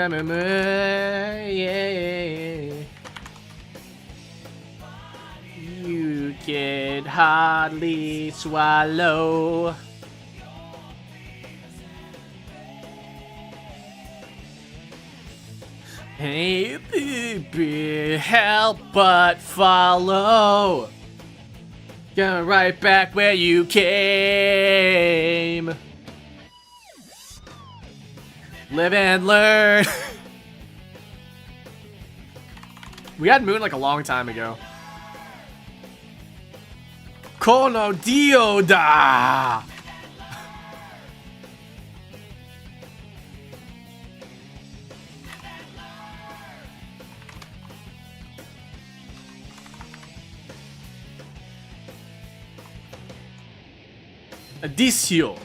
You can hardly swallow. Hey, baby, help but follow. Go right back where you came. Live and learn. We had Moon like a long time ago. Kono Dio da. Adizio.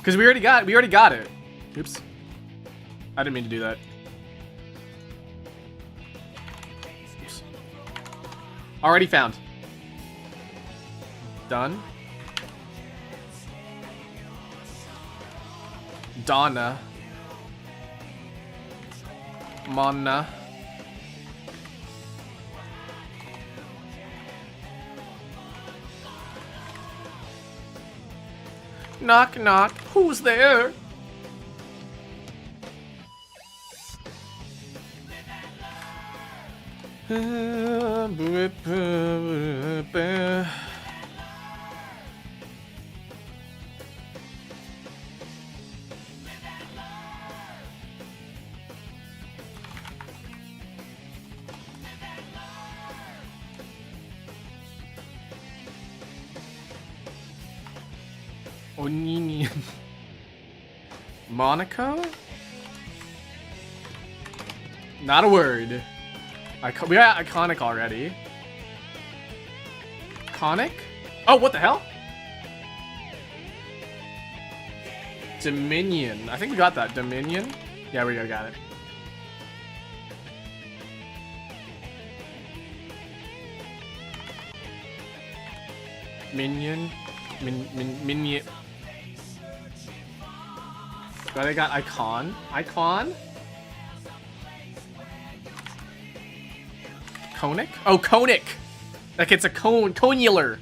Because we already got it. Oops. I didn't mean to do that. Oops. Already found. Done. Donna. Mona. Knock, knock. Who's there? Onini. Monaco? Not a word. We got iconic already. Iconic? Oh, what the hell? Dominion. I think we got that. Dominion? Yeah, we got it. Minion. Minion. Oh, they got icon. Icon? Conic? Oh, conic! Like it's a cone, conular.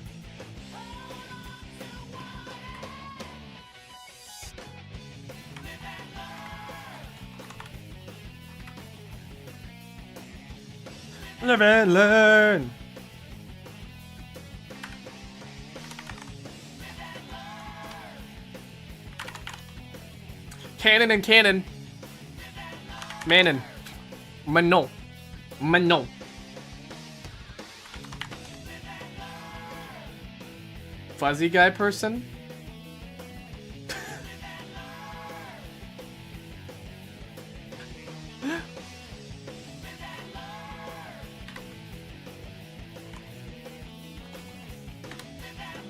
Live and learn. Cannon and cannon. Manon. Manon. Manon. Fuzzy guy person?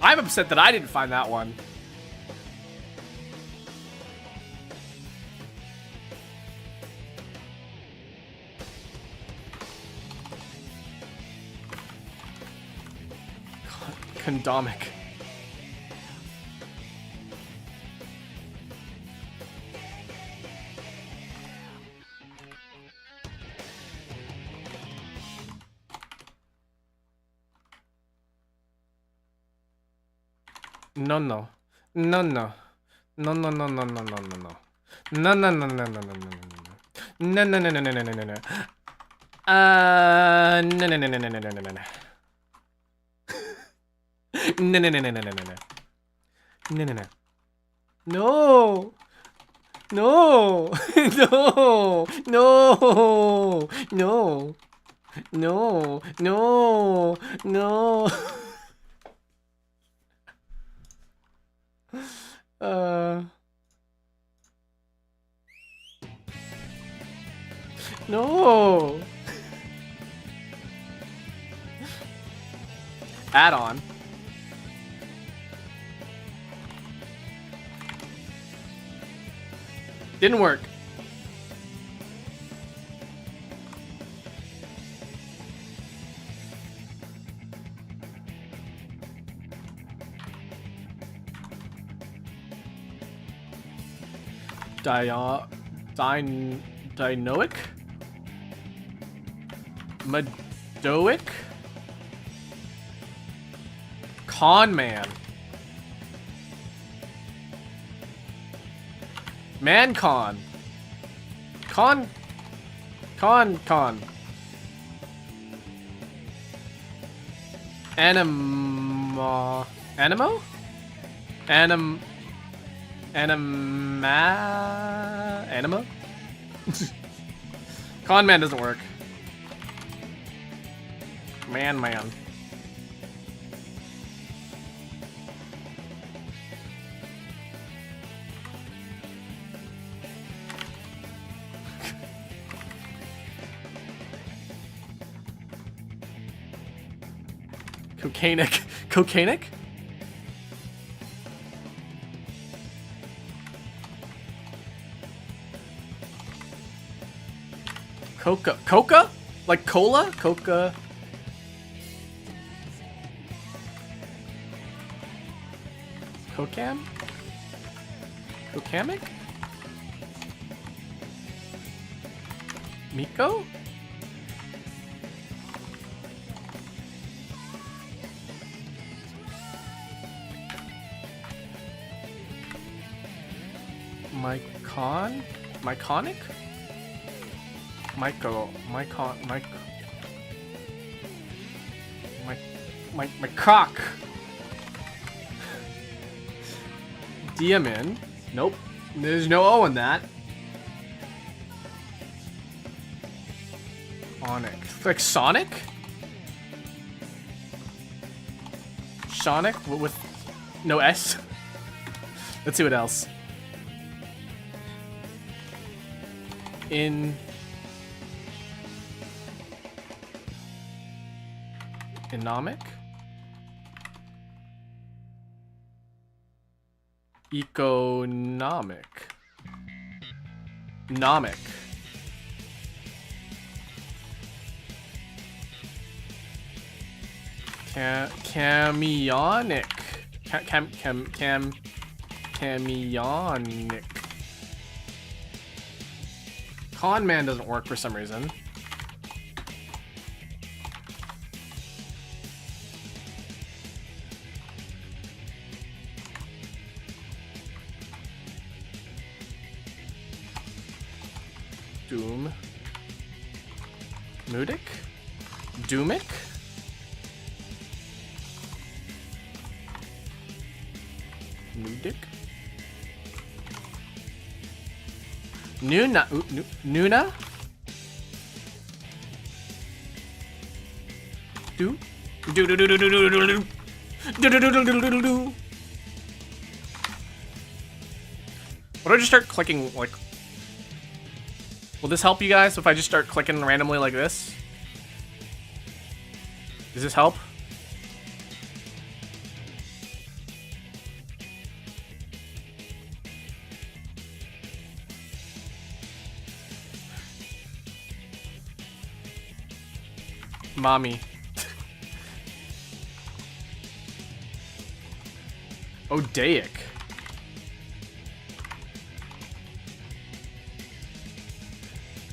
I'm upset that I didn't find that one. Condomic. No, no. No, no. No, no, no, no, no, no, no, no. No, no, no, no, no, no, no, no. No, no, no, no, no, no, no, no, no. No, no, no, no, no, no, no, no, no. No, no, no, no, no, no, no, no. No, no, no. No. No. No. No. No. No. No. No. No. Add-on. Didn't work. Dinoic? Madoic? Con man. Mancon. Con. Animo? Animo? Con man doesn't work. Man. Cocainic? Coca? Like cola? Coca. Kokam? Kokamic? Miko? Myconic? My cock. Diamond. Nope. There's no O in that. Onyx. Like Sonic? Sonic with no S. Let's see what else. Economic? Economic. Nomic. Camionic. Camionic. Con man doesn't work for some reason. Doom. Mudic? Doomic? Mudic? Nuna? Nuna? Do? Do do do do do do do do do do do do do do do. What do I just start clicking like? Will this help you guys if I just start clicking randomly like this? Does this help? Mommy. Odaic.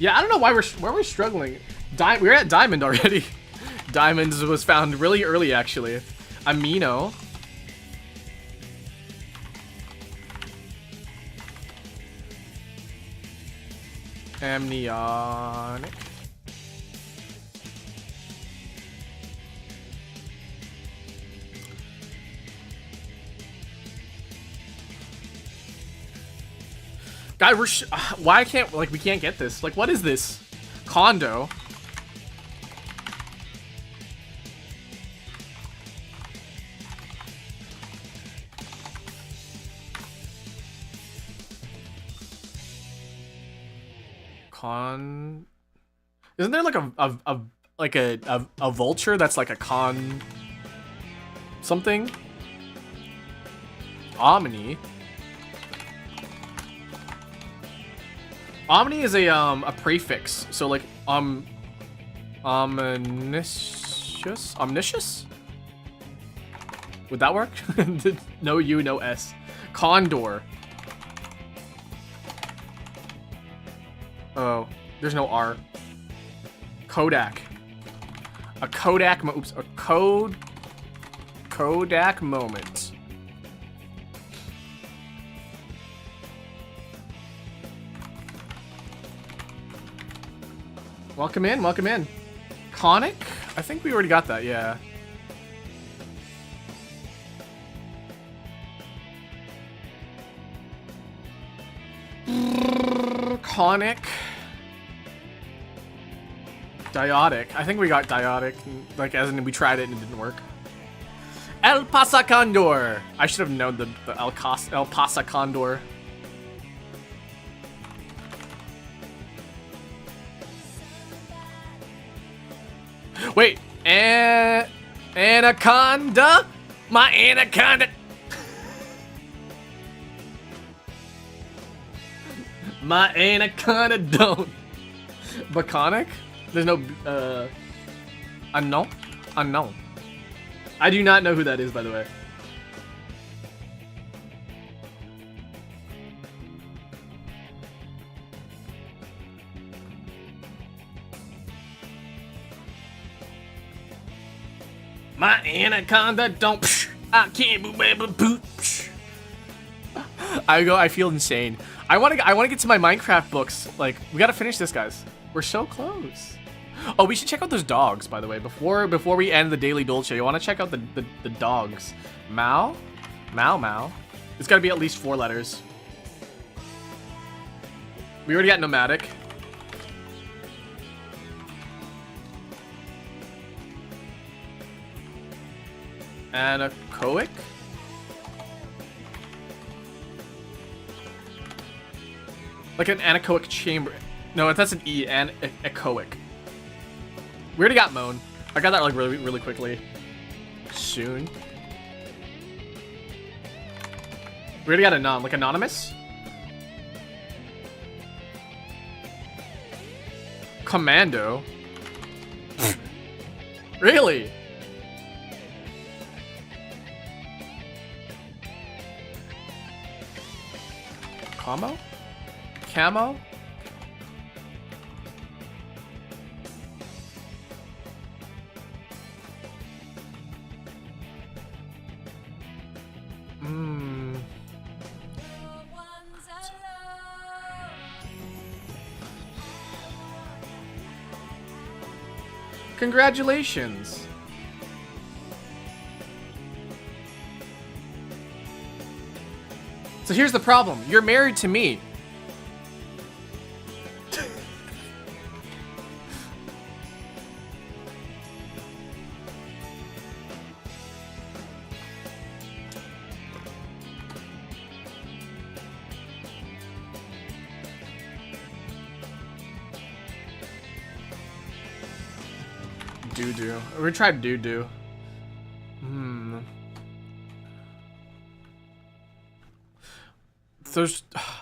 Yeah, I don't know why we're struggling. We're at Diamond already. Diamonds was found really early, actually. Amino. Amnionic. God, why can't, like, we can't get this? Like, what is this? Condo. Isn't there like a vulture that's like a con something? Omni. Omni is a prefix, so like omniscious? Would that work? No U, no S. Condor. Oh, there's no R. Kodak. A Kodak Kodak moment. Welcome in, welcome in. Conic? I think we already got that, yeah. Conic. Diotic. I think we got diotic, like as in we tried it and it didn't work. El Pasacondor. I should have known the El Pasacondor. Wait, anaconda? My anaconda. My anaconda don't Baconic? There's no, unknown? Unknown. I do not know who that is, by the way. My anaconda don't. I can't boot. I feel insane. I want to get to my Minecraft books. Like, we gotta finish this, guys. We're so close. Oh, we should check out those dogs, by the way. Before we end the daily Dolce, you want to check out the dogs. Mao, Mao. It's got to be at least 4 letters. We already got nomadic. Anechoic? Like an anechoic chamber. No, that's an E. Anechoic. We already got moan. I got that like really quickly. Soon. We already got a non. Like anonymous? Commando? Really? Camo? Camo? Congratulations. So here's the problem. You're married to me. Doo-doo. We're gonna try doo-doo.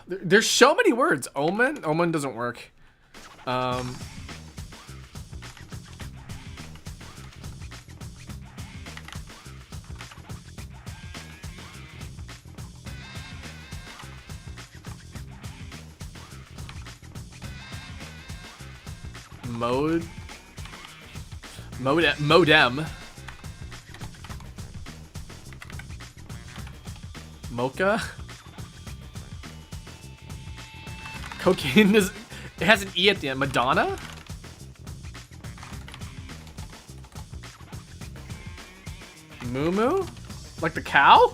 There's so many words. Omen? Omen doesn't work. Modem. Mocha. Cocaine is. It has an E at the end. Madonna? Moo Moo? Like the cow?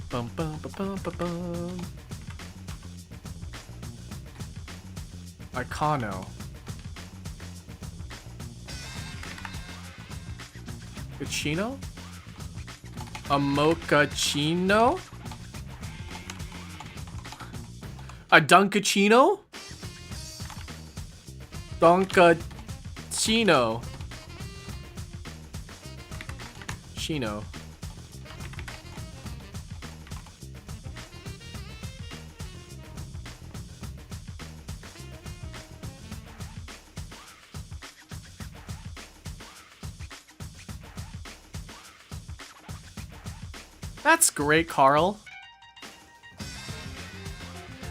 Bum bum bum bum bum bum. Icono. Cappuccino? A mochaccino? A dunkachino? Dunkachino. Chino. That's great, Carl.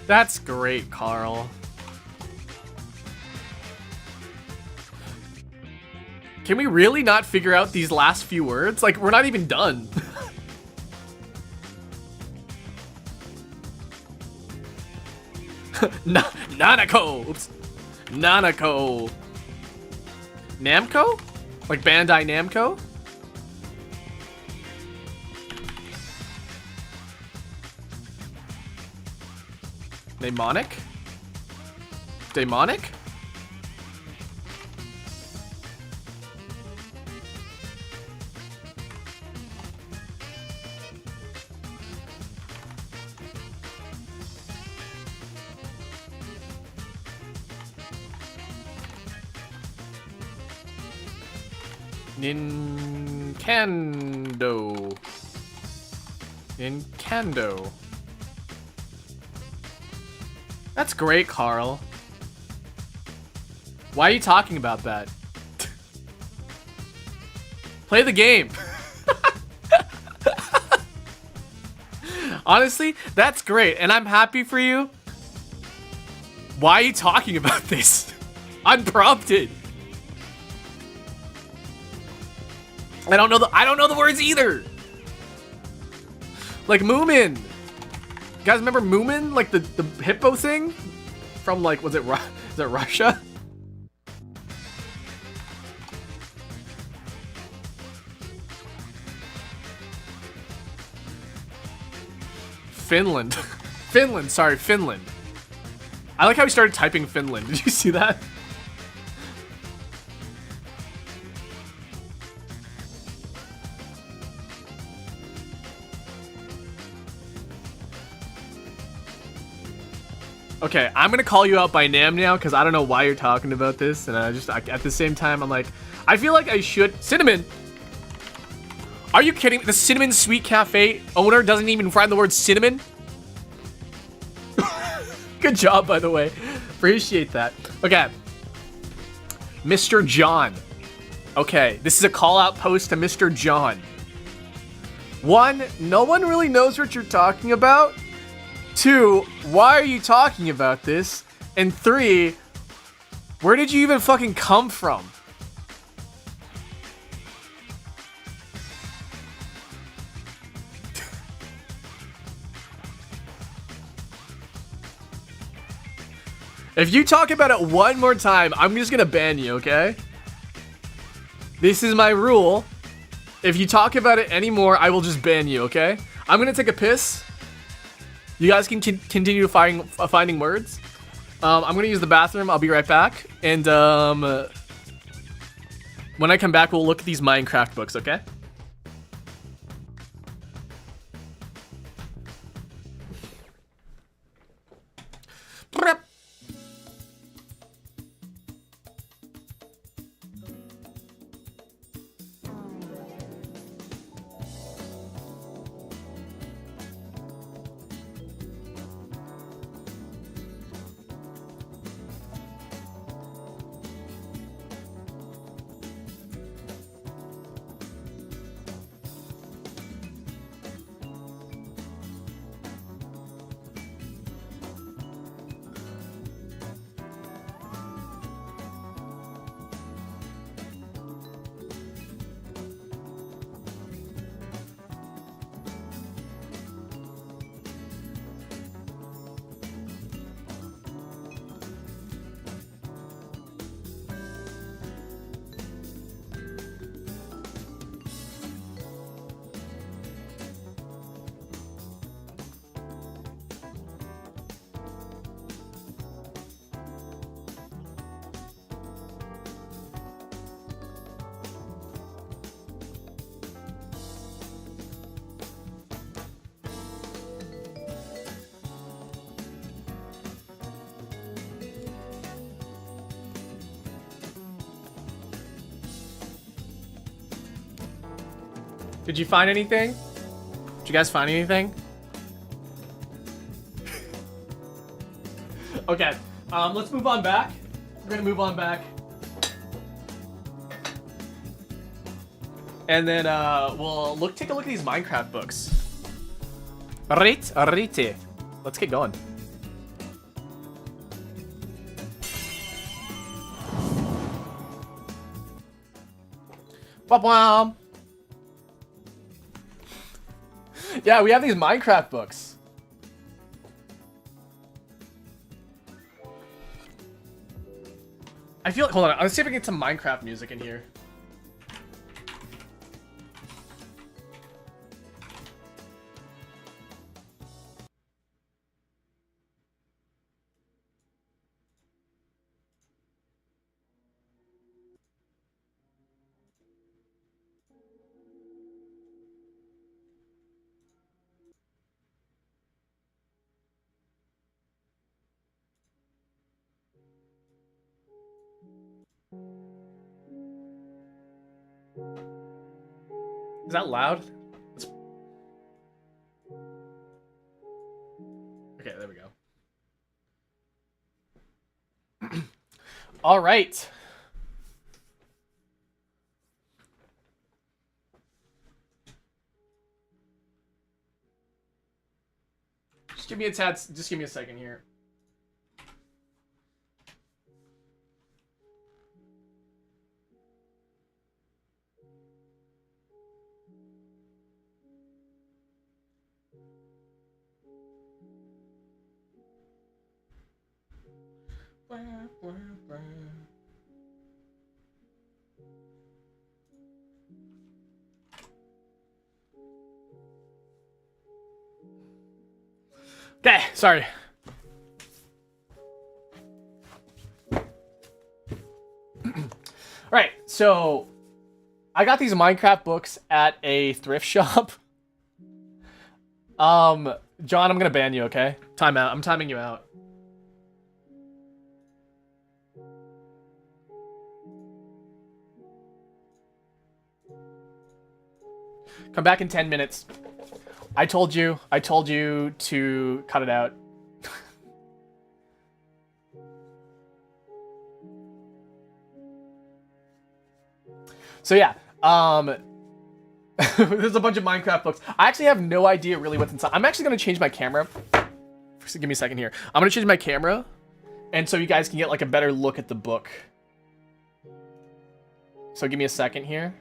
That's great, Carl. Can we really not figure out these last few words? Like, we're not even done. Nanako! Oops. Nanako. Namco? Like Bandai Namco? Demonic? Demonic? Nintendo. in Kando. That's great, Carl. Why are you talking about that? Play the game. Honestly, that's great, and I'm happy for you. Why are you talking about this? Unprompted. I don't know the words either. Like Moomin. You guys remember Moomin? Like the hippo thing? From like, is it Russia? Finland. Finland, sorry, Finland. I like how he started typing Finland. Did you see that? Okay, I'm gonna call you out by name now because I don't know why you're talking about this, and at the same time I'm like, I feel like I should. Cinnamon. Are you kidding me? The Cinnamon Sweet Cafe owner doesn't even find the word cinnamon. Good job, by the way. Appreciate that. Okay, Mr. John. Okay, this is a call out post to Mr. John. 1, no one really knows what you're talking about. 2, why are you talking about this? And 3, where did you even fucking come from? If you talk about it one more time, I'm just gonna ban you, okay? This is my rule. If you talk about it anymore, I will just ban you, okay? I'm gonna take a piss. You guys can continue finding words. I'm gonna use the bathroom. I'll be right back. And when I come back, we'll look at these Minecraft books, okay? Did you find anything? Did you guys find anything? Okay, let's move on back. We're gonna move on back. And then we'll take a look at these Minecraft books. Alright. Let's get going. Ba-bam. Yeah, we have these Minecraft books. I feel like, hold on, let's see if I can get some Minecraft music in here. Is that loud? All right. Just give me a tad. Just give me a second here. Okay, sorry. Alright, so I got these Minecraft books at a thrift shop. John, I'm gonna ban you, okay? Time out. I'm timing you out. Come back in 10 minutes. I told you to cut it out. So yeah, there's a bunch of Minecraft books. I actually have no idea really what's inside. I'm actually gonna change my camera. So give me a second here. I'm gonna change my camera, and so you guys can get like a better look at the book. So give me a second here.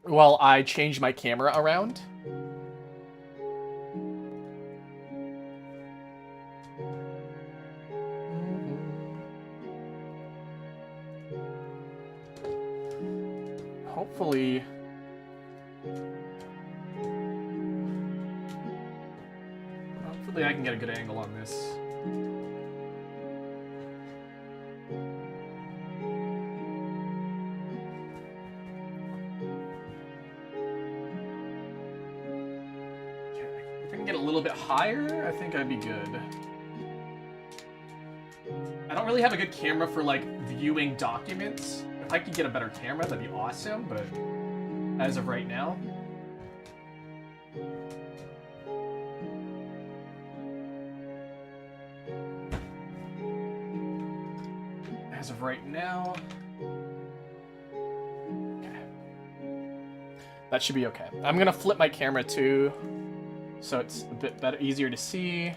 While I change my camera around. Hopefully I can get a good angle on this. If I can get a little bit higher, I think I'd be good. I don't really have a good camera for like viewing documents. If I could get a better camera, that'd be awesome, but as of right now. As of right now. Okay. That should be okay. I'm gonna flip my camera too, so it's a bit better, easier to see.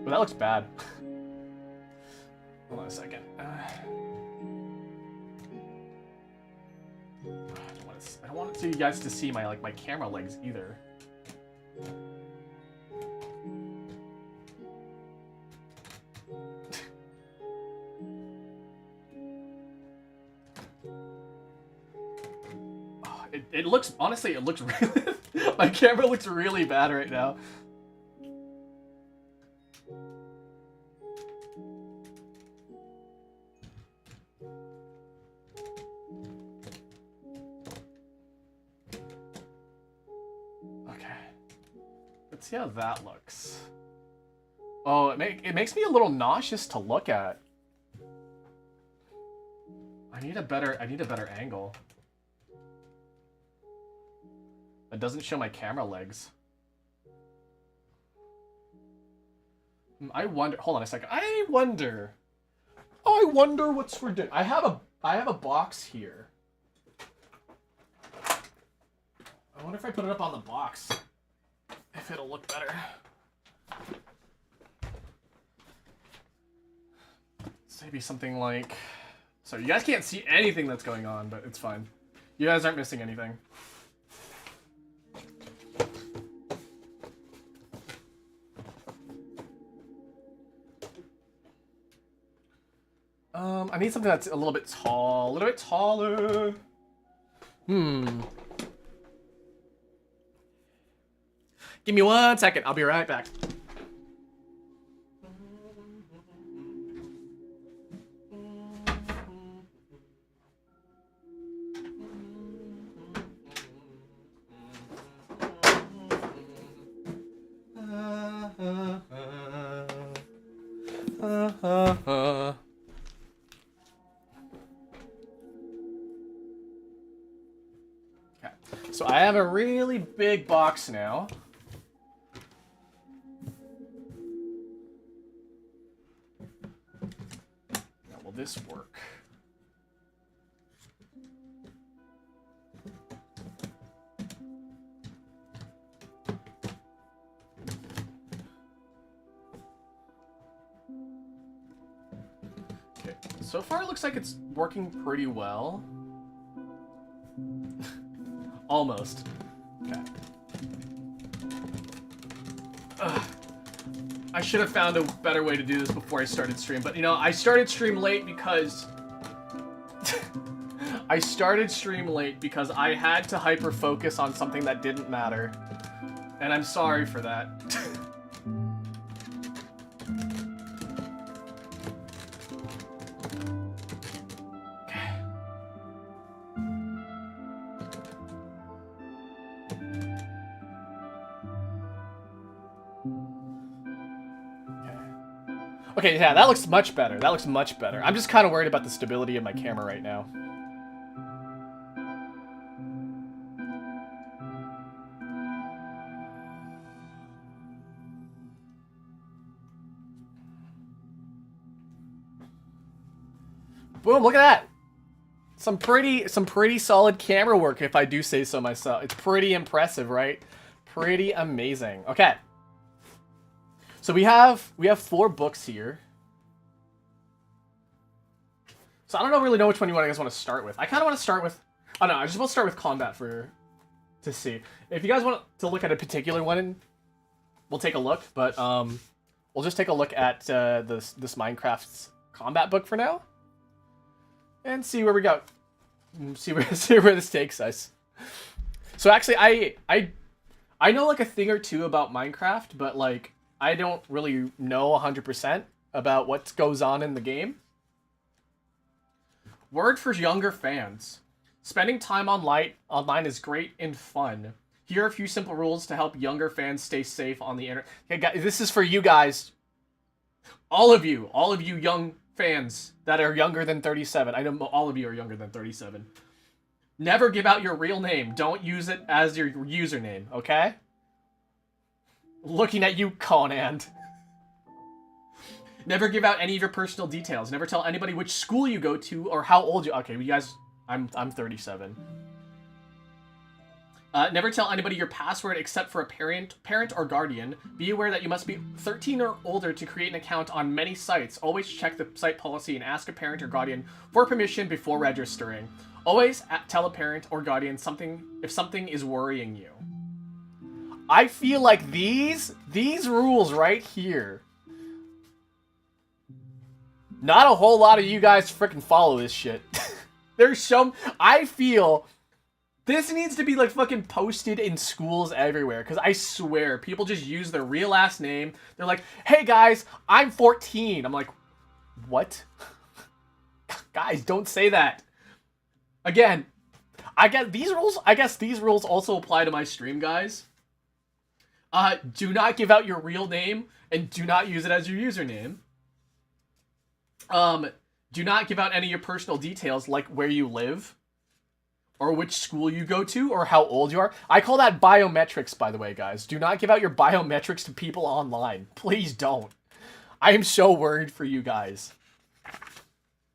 But that looks bad. Hold on a second. I don't want you guys to see my my camera legs either. It looks, honestly, it looks really, my camera looks really bad right now. Let's see how that looks. Oh, it makes me a little nauseous to look at. I need a better angle. That doesn't show my camera legs. I wonder. Hold on a second. I wonder what's for dinner. I have a box here. I wonder if I put it up on the box, if it'll look better. It's maybe something like... So you guys can't see anything that's going on, but it's fine. You guys aren't missing anything. I need something that's a little bit tall, a little bit taller. Give me 1 second. I'll be right back. So I have a really big box now. Now, will this work? Okay, so far it looks like it's working pretty well. Almost. Okay. Ugh. I should have found a better way to do this before I started stream, but you know, I started stream late because I started stream late because I had to hyper focus on something that didn't matter. And I'm sorry for that. Okay, yeah, that looks much better. That looks much better. I'm just kind of worried about the stability of my camera right now. Boom, look at that. Some pretty solid camera work, if I do say so myself. It's pretty impressive, right? Pretty amazing. Okay. So we have 4 books here. So I don't really know which one you guys want to start with. I kind of want to start with... Oh no, I just want to start with combat to see. If you guys want to look at a particular one, we'll take a look. But we'll just take a look at this Minecraft's combat book for now. And see where we go. See where this takes us. So actually, I know like a thing or two about Minecraft, but like I don't really know 100% about what goes on in the game. Word for younger fans. Spending time online is great and fun. Here are a few simple rules to help younger fans stay safe on the internet. Okay, guys, this is for you guys. All of you young fans that are younger than 37. I know all of you are younger than 37. Never give out your real name. Don't use it as your username, okay? Looking at you, Conan. Never give out any of your personal details. Never tell anybody which school you go to or how old you... Okay, you guys... I'm 37. Never tell anybody your password except for a parent or guardian. Be aware that you must be 13 or older to create an account on many sites. Always check the site policy and ask a parent or guardian for permission before registering. Always tell a parent or guardian if something is worrying you. I feel like these rules right here, not a whole lot of you guys freaking follow this shit. There's some... I feel... This needs to be, like, fucking posted in schools everywhere. Because I swear, people just use their real last name. They're like, hey, guys, I'm 14. I'm like, what? Guys, don't say that. Again, I guess these rules also apply to my stream, guys. Do not give out your real name. And do not use it as your username. Do not give out any of your personal details, like where you live. Or which school you go to, or how old you are. I call that biometrics, by the way, guys. Do not give out your biometrics to people online. Please don't. I am so worried for you guys.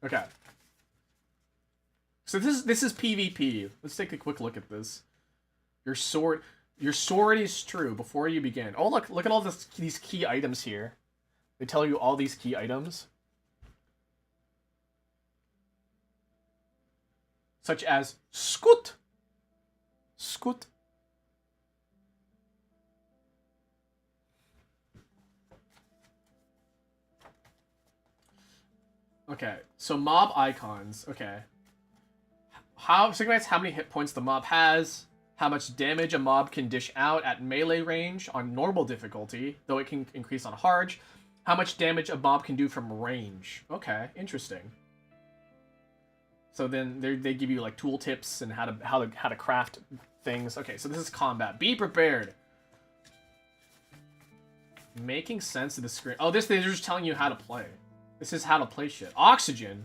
Okay. So this is PvP. Let's take a quick look at this. Your sword is true before you begin. Oh, look at all these key items here. They tell you all these key items. Such as scoot. Scoot. Okay, so mob icons. Okay. Signifies how many hit points the mob has, how much damage a mob can dish out at melee range on normal difficulty, though it can increase on hard, how much damage a mob can do from range. Okay, interesting. So then they give you like tool tips and how to craft things. Okay, so this is combat. Be prepared. Making sense of the screen. Oh, they're just telling you how to play. This is how to play shit. Oxygen.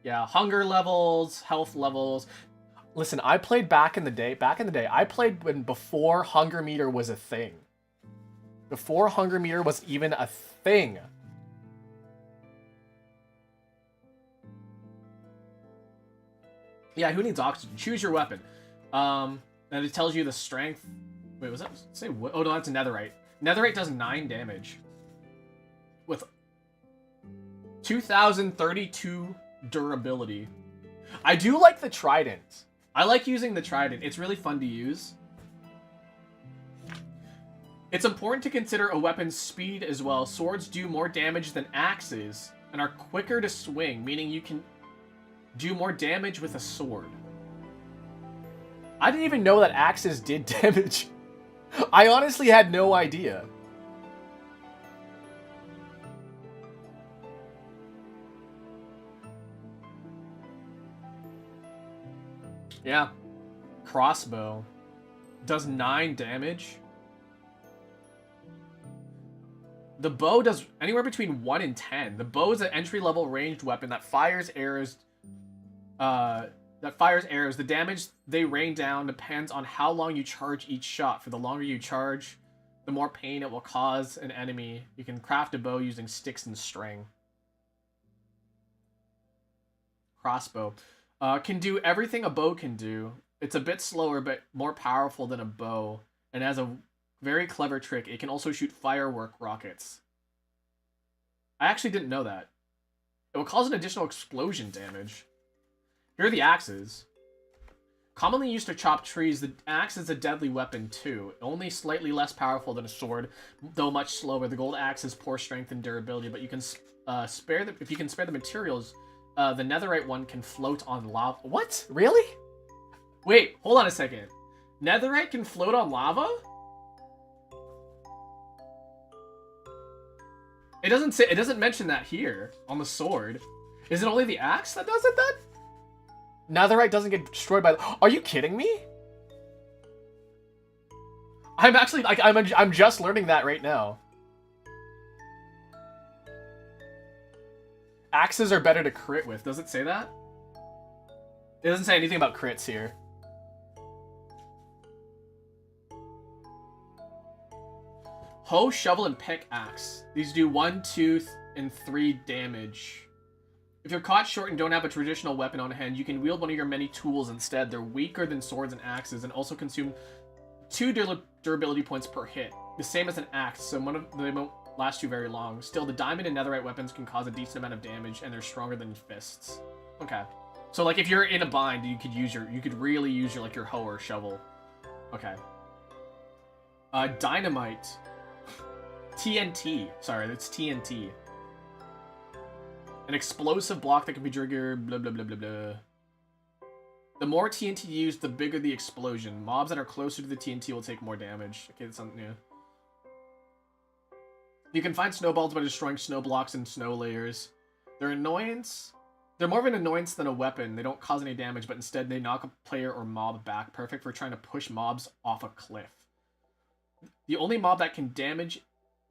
Yeah, hunger levels, health levels. Listen, I played back in the day. I played when before Hunger Meter was a thing. Before Hunger Meter was even a thing. Yeah, who needs oxygen? Choose your weapon. And it tells you the strength. Wait, was that say what? Oh no, that's a netherite. Netherite does 9 damage with 2032 durability. I do like the trident. I like using the trident. It's really fun to use. It's important to consider a weapon's speed as well. Swords do more damage than axes and are quicker to swing, meaning you can do more damage with a sword. I didn't even know that axes did damage. I honestly had no idea. Yeah. Crossbow. Does 9 damage. The bow does anywhere between 1 and 10. The bow is an entry-level ranged weapon that fires arrows. The damage they rain down depends on how long you charge each shot. For the longer you charge, the more pain it will cause an enemy. You can craft a bow using sticks and string. Crossbow. Can do everything a bow can do. It's a bit slower, but more powerful than a bow. And has a very clever trick. It can also shoot firework rockets. I actually didn't know that. It will cause an additional explosion damage. Here are the axes. Commonly used to chop trees, the axe is a deadly weapon too. Only slightly less powerful than a sword, though much slower. The gold axe has poor strength and durability, but you can if you can spare the materials, the netherite one can float on lava. What? Really? Wait, hold on a second. Netherite can float on lava? It doesn't mention that here on the sword. Is it only the axe that does it then? Netherite doesn't get destroyed by... Are you kidding me? I'm actually... like I'm just learning that right now. Axes are better to crit with. Does it say that? It doesn't say anything about crits here. Hoe, shovel, and pickaxe. These do 1, 2, and 3 damage. If you're caught short and don't have a traditional weapon on hand, you can wield one of your many tools instead. They're weaker than swords and axes and also consume 2 durability points per hit. The same as an axe, so they won't last you very long. Still, the diamond and netherite weapons can cause a decent amount of damage, and they're stronger than fists. Okay. So, like, if you're in a bind, you could really use your hoe or shovel. Okay. Dynamite. TNT. Sorry, that's TNT. An explosive block that can be triggered, blah, blah, blah, blah, blah. The more TNT used, the bigger the explosion. Mobs that are closer to the TNT will take more damage. Okay, that's something new. You can find snowballs by destroying snow blocks and snow layers. Their annoyance... They're more of an annoyance than a weapon. They don't cause any damage, but instead they knock a player or mob back. Perfect for trying to push mobs off a cliff. The only mob it can damage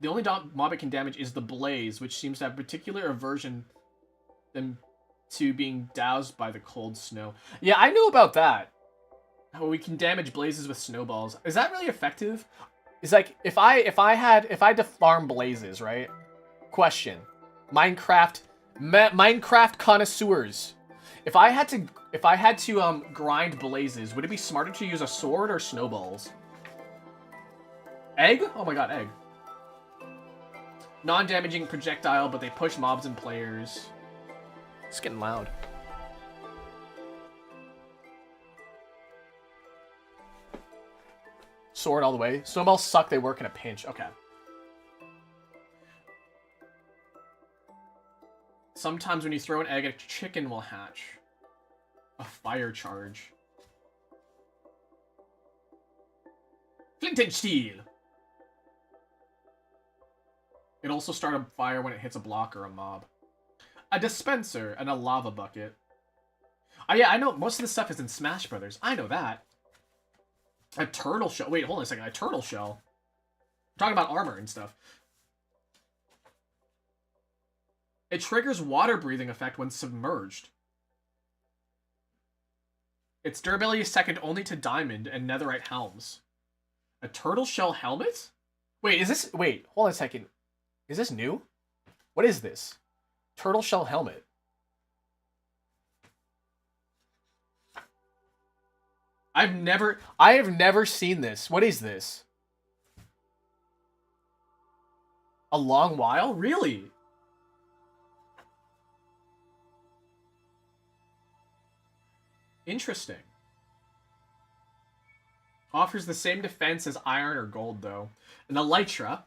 is the blaze, which seems to have particular aversion them to being doused by the cold snow. Yeah, I knew about that. How we can damage blazes with snowballs. Is that really effective? It's like if I had to farm blazes, right? Question. Minecraft connoisseurs. If I had to grind blazes, would it be smarter to use a sword or snowballs? Egg? Oh my god, egg. Non-damaging projectile, but they push mobs and players. It's getting loud. Sword all the way. Snowballs suck, they work in a pinch. Okay. Sometimes when you throw an egg, a chicken will hatch. A fire charge. Flint and steel. It also starts a fire when it hits a block or a mob. A dispenser and a lava bucket. Oh yeah, I know most of this stuff is in Smash Brothers. I know that. A turtle shell. Wait, hold on a second. A turtle shell. I'm talking about armor and stuff. It triggers water breathing effect when submerged. Its durability is second only to diamond and netherite helms. A turtle shell helmet? Wait, is this... Wait, hold on a second. Is this new? What is this? Turtle shell helmet. I have never seen this. What is this? A long while? Really? Interesting. Offers the same defense as iron or gold, though. An elytra.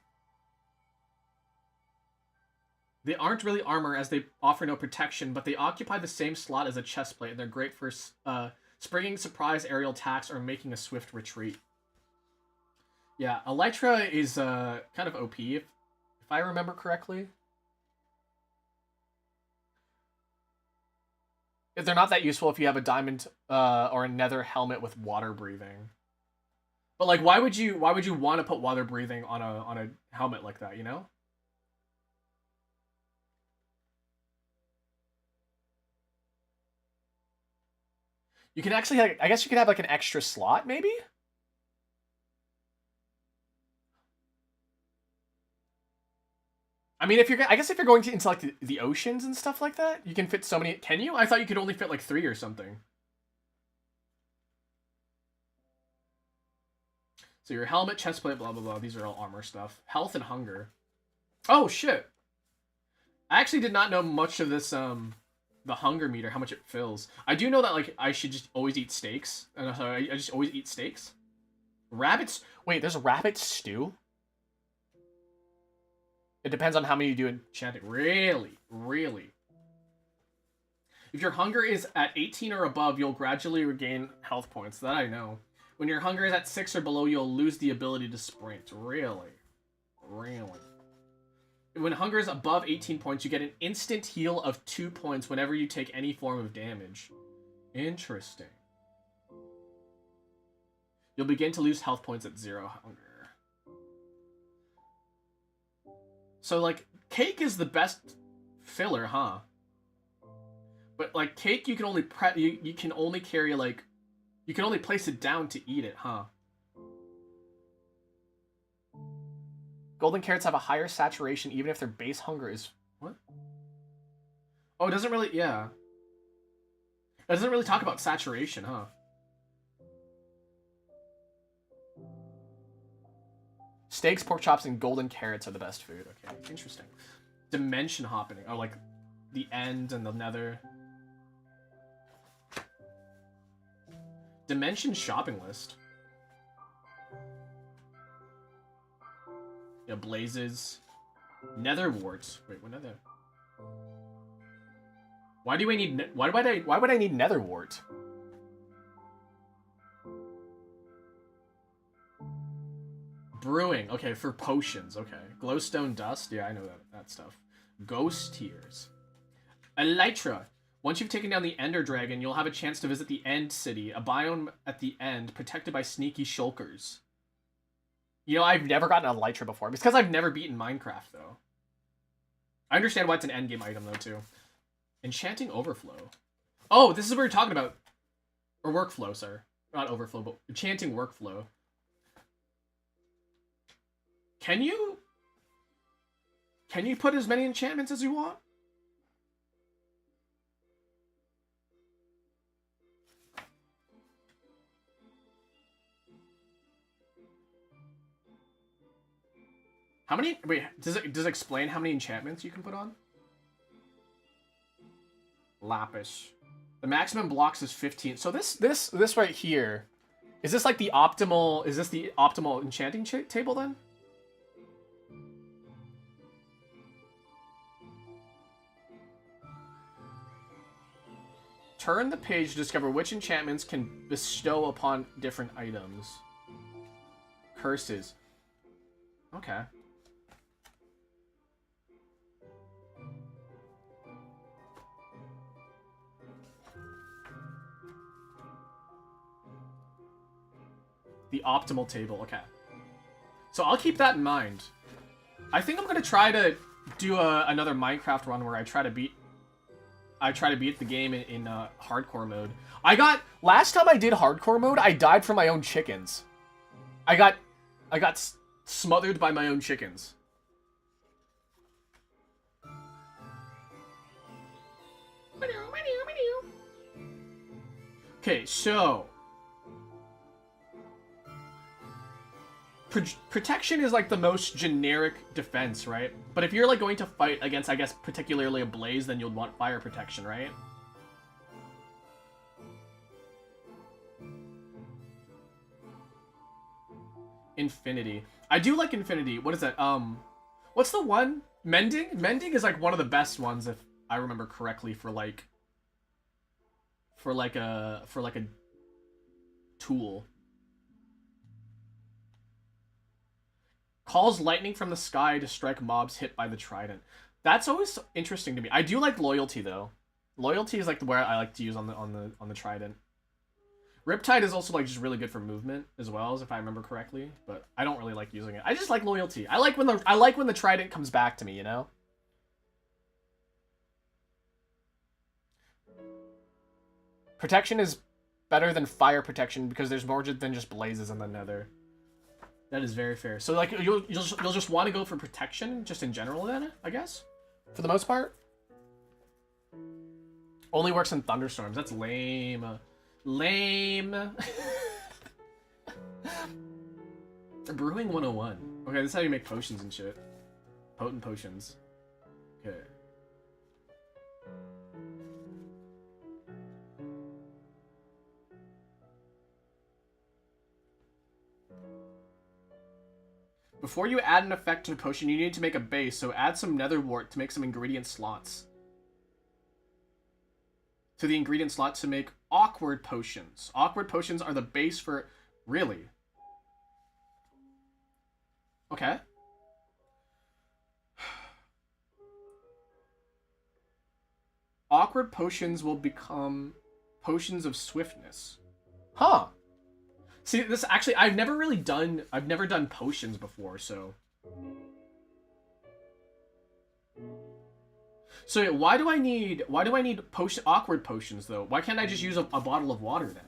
They aren't really armor as they offer no protection, but they occupy the same slot as a chestplate, and they're great for springing surprise aerial attacks or making a swift retreat. Yeah, elytra is kind of OP, if I remember correctly. They're not that useful if you have a diamond or a nether helmet with water breathing. But like, why would you want to put water breathing on a helmet like that? You know. You can actually, I guess you could have like an extra slot, maybe. I mean, I guess if you're going into like the oceans and stuff like that, you can fit so many. Can you? I thought you could only fit like 3 or something. So your helmet, chestplate, blah blah blah. These are all armor stuff. Health and hunger. Oh shit! I actually did not know much of this. The hunger meter, how much it fills. I do know that like I should just always eat steaks. And so I just always eat steaks. Rabbits. Wait, there's a rabbit stew. It depends on how many you do enchanting. Really? Really? If your hunger is at 18 or above, you'll gradually regain health points. That I know. When your hunger is at 6 or below, you'll lose the ability to sprint. Really? Really? When hunger is above 18 points, you get an instant heal of 2 points whenever you take any form of damage. Interesting. You'll begin to lose health points at 0 hunger. So, like, cake is the best filler, huh? But, like, cake, you can only you can only carry, like... You can only place it down to eat it, huh? Golden carrots have a higher saturation even if their base hunger is... What? Oh, it doesn't really... Yeah. It doesn't really talk about saturation, huh? Steaks, pork chops, and golden carrots are the best food. Okay, interesting. Dimension hopping. Oh, like the end and the nether. Dimension shopping list. Yeah, blazes. Nether warts. Wait, what nether? Why do we need? Why would I need nether wart? Brewing. Okay, for potions. Okay. Glowstone dust. Yeah, I know that stuff. Ghost tears. Elytra. Once you've taken down the Ender Dragon, you'll have a chance to visit the End City, a biome at the end protected by sneaky shulkers. You know, I've never gotten an Elytra before. It's because I've never beaten Minecraft, though. I understand why it's an endgame item, though, too. Enchanting Overflow. Oh, this is what you're talking about. Or Workflow, sorry. Not Overflow, but Enchanting Workflow. Can you put as many enchantments as you want? How many? Wait, does it explain how many enchantments you can put on? Lapis. The maximum blocks is 15. So this right here, is this like the optimal? Is this the optimal enchanting table then? Turn the page to discover which enchantments can bestow upon different items. Curses. Okay. The optimal table, okay. So I'll keep that in mind. I think I'm gonna try to do another Minecraft run where I try to beat I try to beat the game in hardcore mode. Last time I did hardcore mode, I died from my own chickens. I got smothered by my own chickens. Okay, so protection is like the most generic defense, right? But if you're like going to fight against, I guess, particularly a blaze, then you'll want fire protection, right? Infinity. I do like Infinity. What is that? What's the one? Mending? Mending is like one of the best ones, if I remember correctly, for a tool. Calls lightning from the sky to strike mobs hit by the trident. That's always interesting to me. I do like loyalty though. Loyalty is like the word I like to use on the trident. Riptide is also like just really good for movement as well, as if I remember correctly, but I don't really like using it. I just like loyalty. I like when the trident comes back to me, you know? Protection is better than fire protection because there's more than just blazes in the nether. That is very fair. So like you'll just want to go for protection just in general then, I guess? For the most part? Only works in thunderstorms. That's lame. Lame. Brewing 101. Okay, this is how you make potions and shit. Potent potions. Okay. Before you add an effect to the potion, you need to make a base, so add some nether wart to make some ingredient slots. To the ingredient slot to make awkward potions. Awkward potions are the base for... Really? Okay. Awkward potions will become potions of swiftness. Huh. See, this actually, I've never done potions before, so. So why do I need awkward potions though? Why can't I just use a bottle of water then?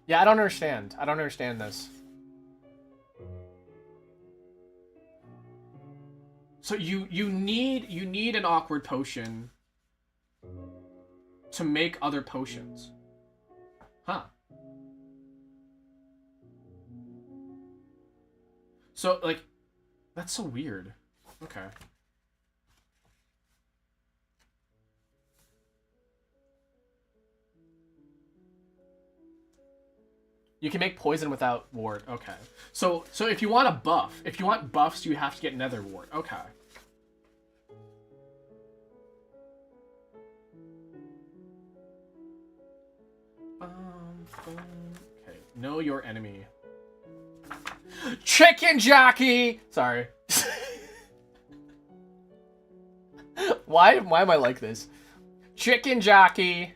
Yeah, I don't understand. I don't understand this. So you need an awkward potion to make other potions. Huh. So like that's so weird. Okay. You can make poison without ward. Okay. So if you want buffs, you have to get nether wart. Okay. Okay. Know your enemy. Chicken jockey! Sorry. Why am I like this? Chicken jockey.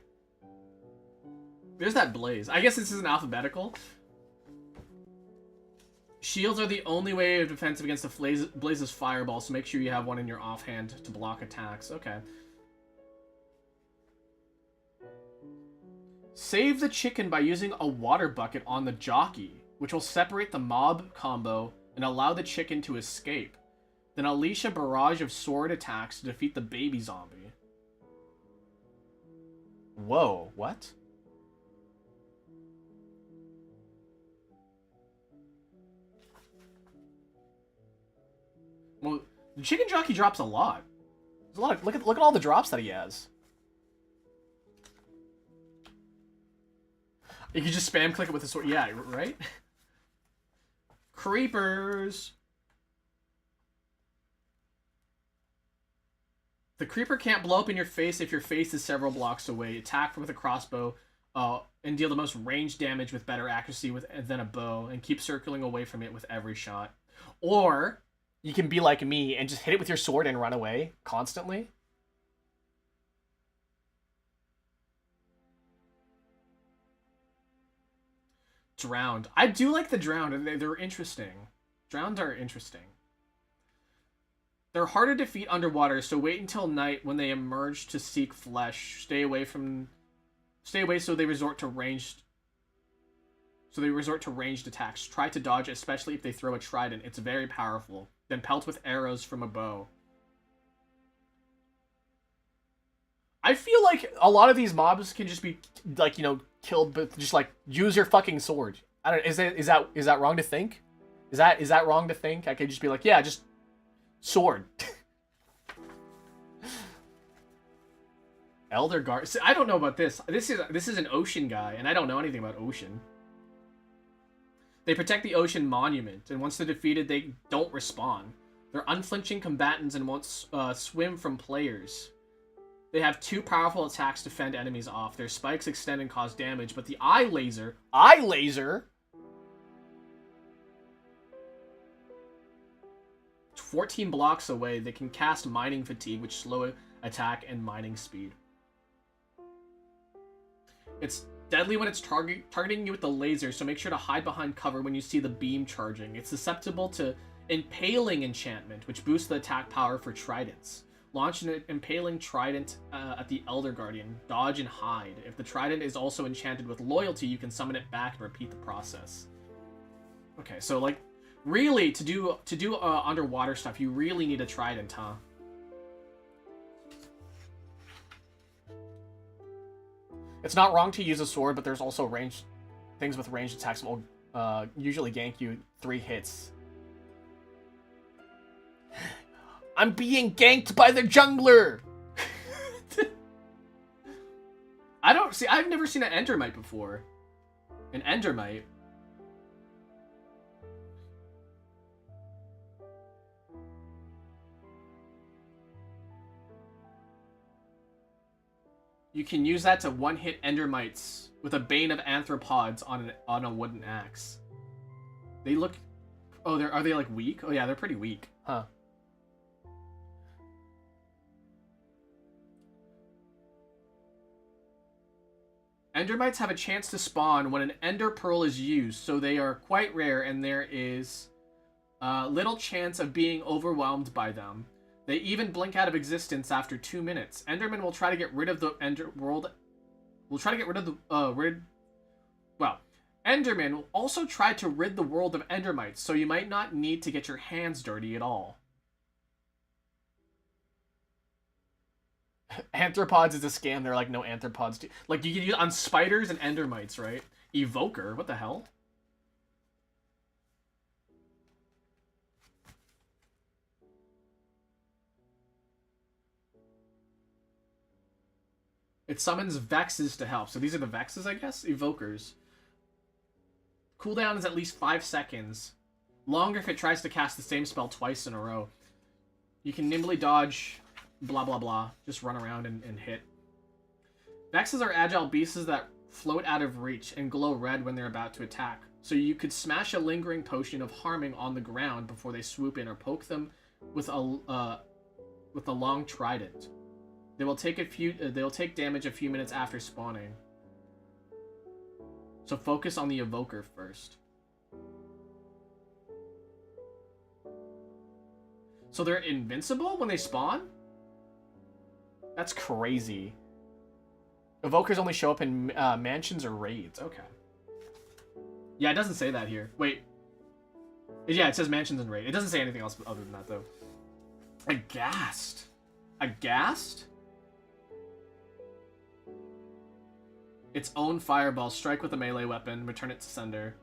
There's that blaze. I guess this isn't alphabetical. Shields are the only way of defensive against the blaze's fireball, so make sure you have one in your offhand to block attacks. Okay. Save the chicken by using a water bucket on the jockey, which will separate the mob combo and allow the chicken to escape. Then unleash a barrage of sword attacks to defeat the baby zombie. Whoa, what? Well, the chicken jockey drops a lot. There's a lot of, look at all the drops that he has. You can just spam click it with a sword. Yeah, right? Creepers. The creeper can't blow up in your face if your face is several blocks away. Attack with a crossbow and deal the most range damage with better accuracy than a bow, and keep circling away from it with every shot. Or you can be like me and just hit it with your sword and run away constantly. Drowned. I do like the drowned, and they're interesting. Drowned are interesting. They're harder to defeat underwater, so wait until night when they emerge to seek flesh. Stay away so they resort to ranged attacks. Try to dodge, especially if they throw a trident. It's very powerful. Then pelt with arrows from a bow. I feel like a lot of these mobs can just be like, you know, killed, but just like use your fucking sword. I don't. Is that wrong to think? Is that wrong to think? I could just be like, yeah, just sword. Elder Guard. See, I don't know about this. This is an ocean guy, and I don't know anything about ocean. They protect the ocean monument, and once they're defeated, they don't respawn. They're unflinching combatants and won't swim from players. They have 2 powerful attacks to fend enemies off. Their spikes extend and cause damage, but the eye laser... 14 blocks away, they can cast mining fatigue, which slow attack and mining speed. It's deadly when it's targeting you with the laser, so make sure to hide behind cover when you see the beam charging. It's susceptible to Impaling Enchantment, which boosts the attack power for tridents. Launch an Impaling Trident at the Elder Guardian. Dodge and hide. If the trident is also enchanted with Loyalty, you can summon it back and repeat the process. Okay, so like, really, to do underwater stuff, you really need a trident, huh? It's not wrong to use a sword, but there's also things with ranged attacks will usually gank you 3 hits. I'm being ganked by the jungler! I've never seen an Endermite before. An Endermite? You can use that to one-hit Endermites with a Bane of Anthropods on a wooden axe. They look... Oh, are they, like, weak? Oh, yeah, they're pretty weak. Huh. Endermites have a chance to spawn when an Ender Pearl is used, so they are quite rare, and there is little chance of being overwhelmed by them. They even blink out of existence after 2 minutes. Enderman will try to get rid of the Enderman will also try to rid the world of Endermites, so you might not need to get your hands dirty at all. Anthropods is a scam. They're like, no anthropods do. Like, you can use on spiders and Endermites, right? Evoker, what the hell? It summons Vexes to help. So these are the Vexes, I guess? Evokers. Cooldown is at least 5 seconds. Longer if it tries to cast the same spell twice in a row. You can nimbly dodge, blah blah blah. Just run around and hit. Vexes are agile beasts that float out of reach and glow red when they're about to attack. So you could smash a lingering potion of harming on the ground before they swoop in, or poke them with a long trident. They will take damage a few minutes after spawning. So focus on the evoker first. So they're invincible when they spawn? That's crazy. Evokers only show up in mansions or raids. Okay. Yeah, it doesn't say that here. Wait. Yeah, it says mansions and raid. It doesn't say anything else other than that, though. Aghast. Aghast? Its own fireball. Strike with a melee weapon. Return it to sender.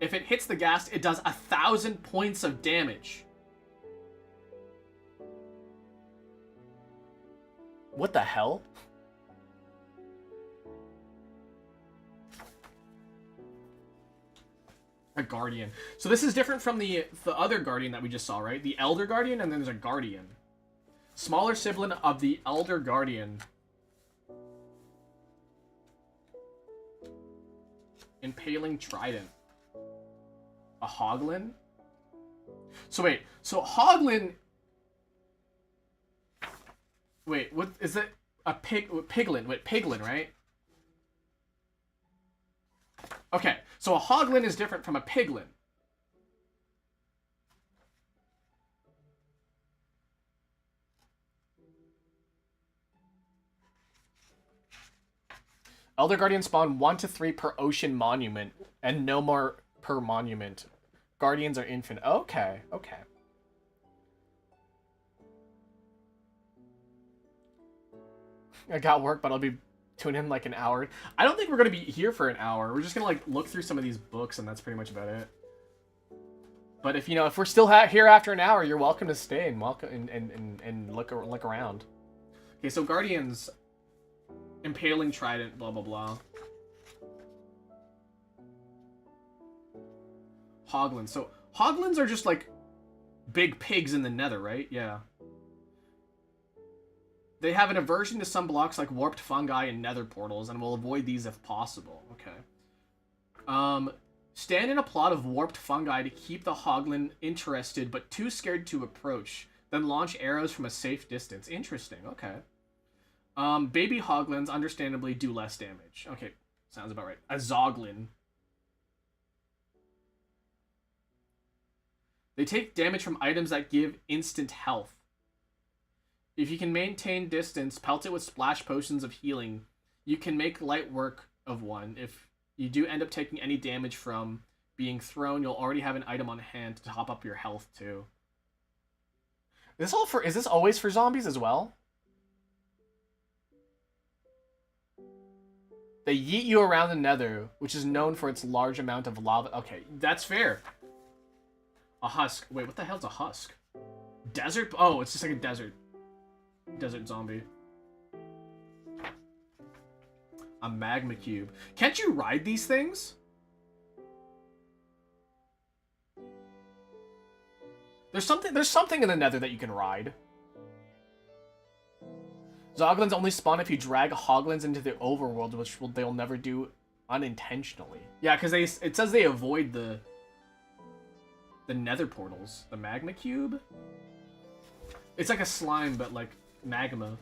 If it hits the ghast, it does 1,000 points of damage. What the hell? A guardian. So this is different from the other guardian that we just saw, right? The elder guardian, and then there's a guardian. Smaller sibling of the elder guardian. Impaling trident. A hoglin? So wait, so hoglin... Wait, what is it? A piglin. Wait, piglin, right? Okay, So a hoglin is different from a piglin. Elder Guardian spawn 1 to 3 per ocean monument, and no more per monument. Guardians are infinite. Okay, okay. I got work, but I'll be tuning in like an hour. I don't think we're gonna be here for an hour. We're just gonna like look through some of these books, and that's pretty much about it. But if if we're still here after an hour, you're welcome to stay and welcome and look around. Okay, so Guardians, impaling trident, blah blah blah. Hoglins. So hoglins are just like big pigs in the Nether, right? Yeah. They have an aversion to some blocks like warped fungi and nether portals, and will avoid these if possible. Okay. Stand in a plot of warped fungi to keep the hoglin interested but too scared to approach. Then launch arrows from a safe distance. Interesting. Okay. Baby hoglins, understandably, do less damage. Okay, sounds about right. A zoglin. They take damage from items that give instant health. If you can maintain distance, pelt it with splash potions of healing. You can make light work of one. If you do end up taking any damage from being thrown, you'll already have an item on hand to top up your health too. Is this always for zombies as well? They yeet you around the Nether, which is known for its large amount of lava. Okay, that's fair. A husk. Wait, what the hell's a husk? Desert? Oh, it's just like a desert zombie. A magma cube. Can't you ride these things? There's something in the Nether that you can ride. Zoglins only spawn if you drag hoglins into the overworld, which they'll never do unintentionally. Yeah, because it says they avoid the Nether portals. The magma cube? It's like a slime, but like magma.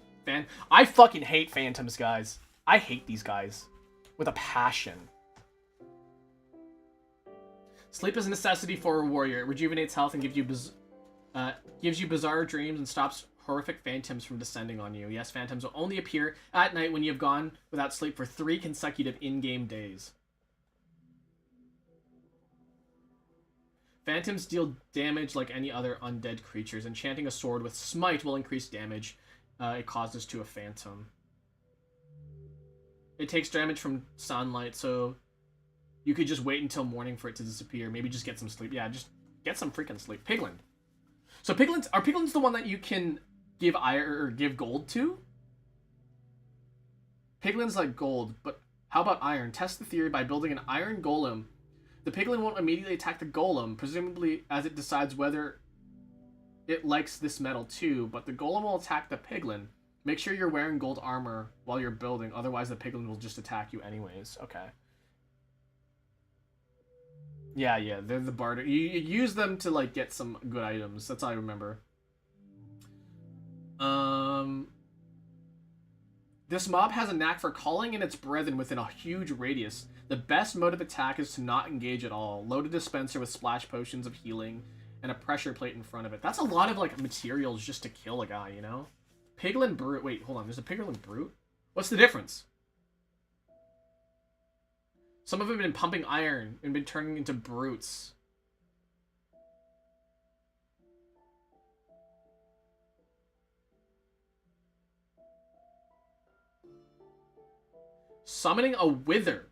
I fucking hate phantoms, guys. I hate these guys with a passion. Sleep is a necessity for a warrior. It rejuvenates health and gives you bizarre dreams and stops horrific phantoms from descending on you. Yes, phantoms will only appear at night when you have gone without sleep for 3 consecutive in-game days. Phantoms deal damage like any other undead creatures. Enchanting a sword with smite will increase damage it causes to a phantom. It takes damage from sunlight, so you could just wait until morning for it to disappear. Maybe just get some sleep. Yeah, just get some freaking sleep. Piglin. So are piglins the one that you can give iron or give gold to? Piglin's like gold, but how about iron? Test the theory by building an iron golem. The piglin won't immediately attack the golem, presumably as it decides whether it likes this metal too, but the golem will attack the piglin. Make sure you're wearing gold armor while you're building, otherwise the piglin will just attack you anyways. Okay. Yeah, they're the barter. You use them to like get some good items. That's all I remember. This mob has a knack for calling in its brethren within a huge radius. The best mode of attack is to not engage at all. Load a dispenser with splash potions of healing and a pressure plate in front of it. That's a lot of like materials just to kill a guy, you know? Piglin brute. Wait, hold on. There's a piglin brute? What's the difference? Some of them have been pumping iron and been turning into brutes. Summoning a wither.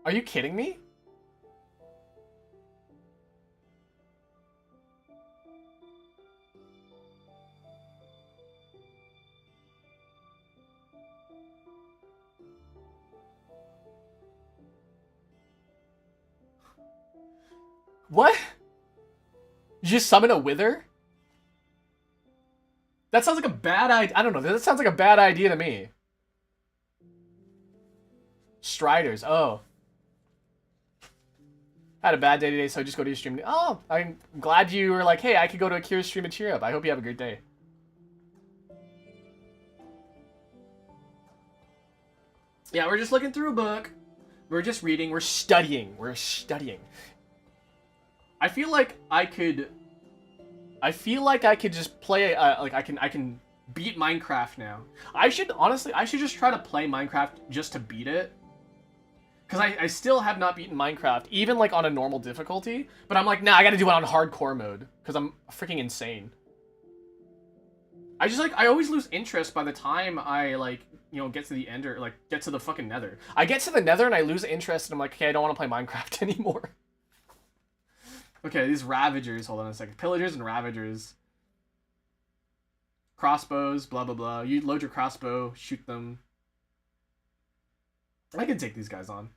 Are you kidding me? What? You just summon a wither? That sounds like a bad idea. I don't know. That sounds like a bad idea to me. Striders. Oh. I had a bad day today, so I just go to your stream. Oh, I'm glad you were like, hey, I could go to Akira's stream and cheer up. I hope you have a great day. Yeah, we're just looking through a book. We're just reading. We're studying. We're studying. I feel like I could just play. Like I can beat Minecraft now. I should just try to play Minecraft just to beat it. Because I still have not beaten Minecraft, even like on a normal difficulty. But I'm like, nah, I gotta do it on hardcore mode. Because I'm freaking insane. I always lose interest by the time I, like, you know, get to the end or, like, get to the fucking nether. I get to the nether and I lose interest and I'm like, okay, I don't want to play Minecraft anymore. Okay, these Ravagers, hold on a second. Pillagers and Ravagers. Crossbows, blah, blah, blah. You load your crossbow, shoot them. I can take these guys on.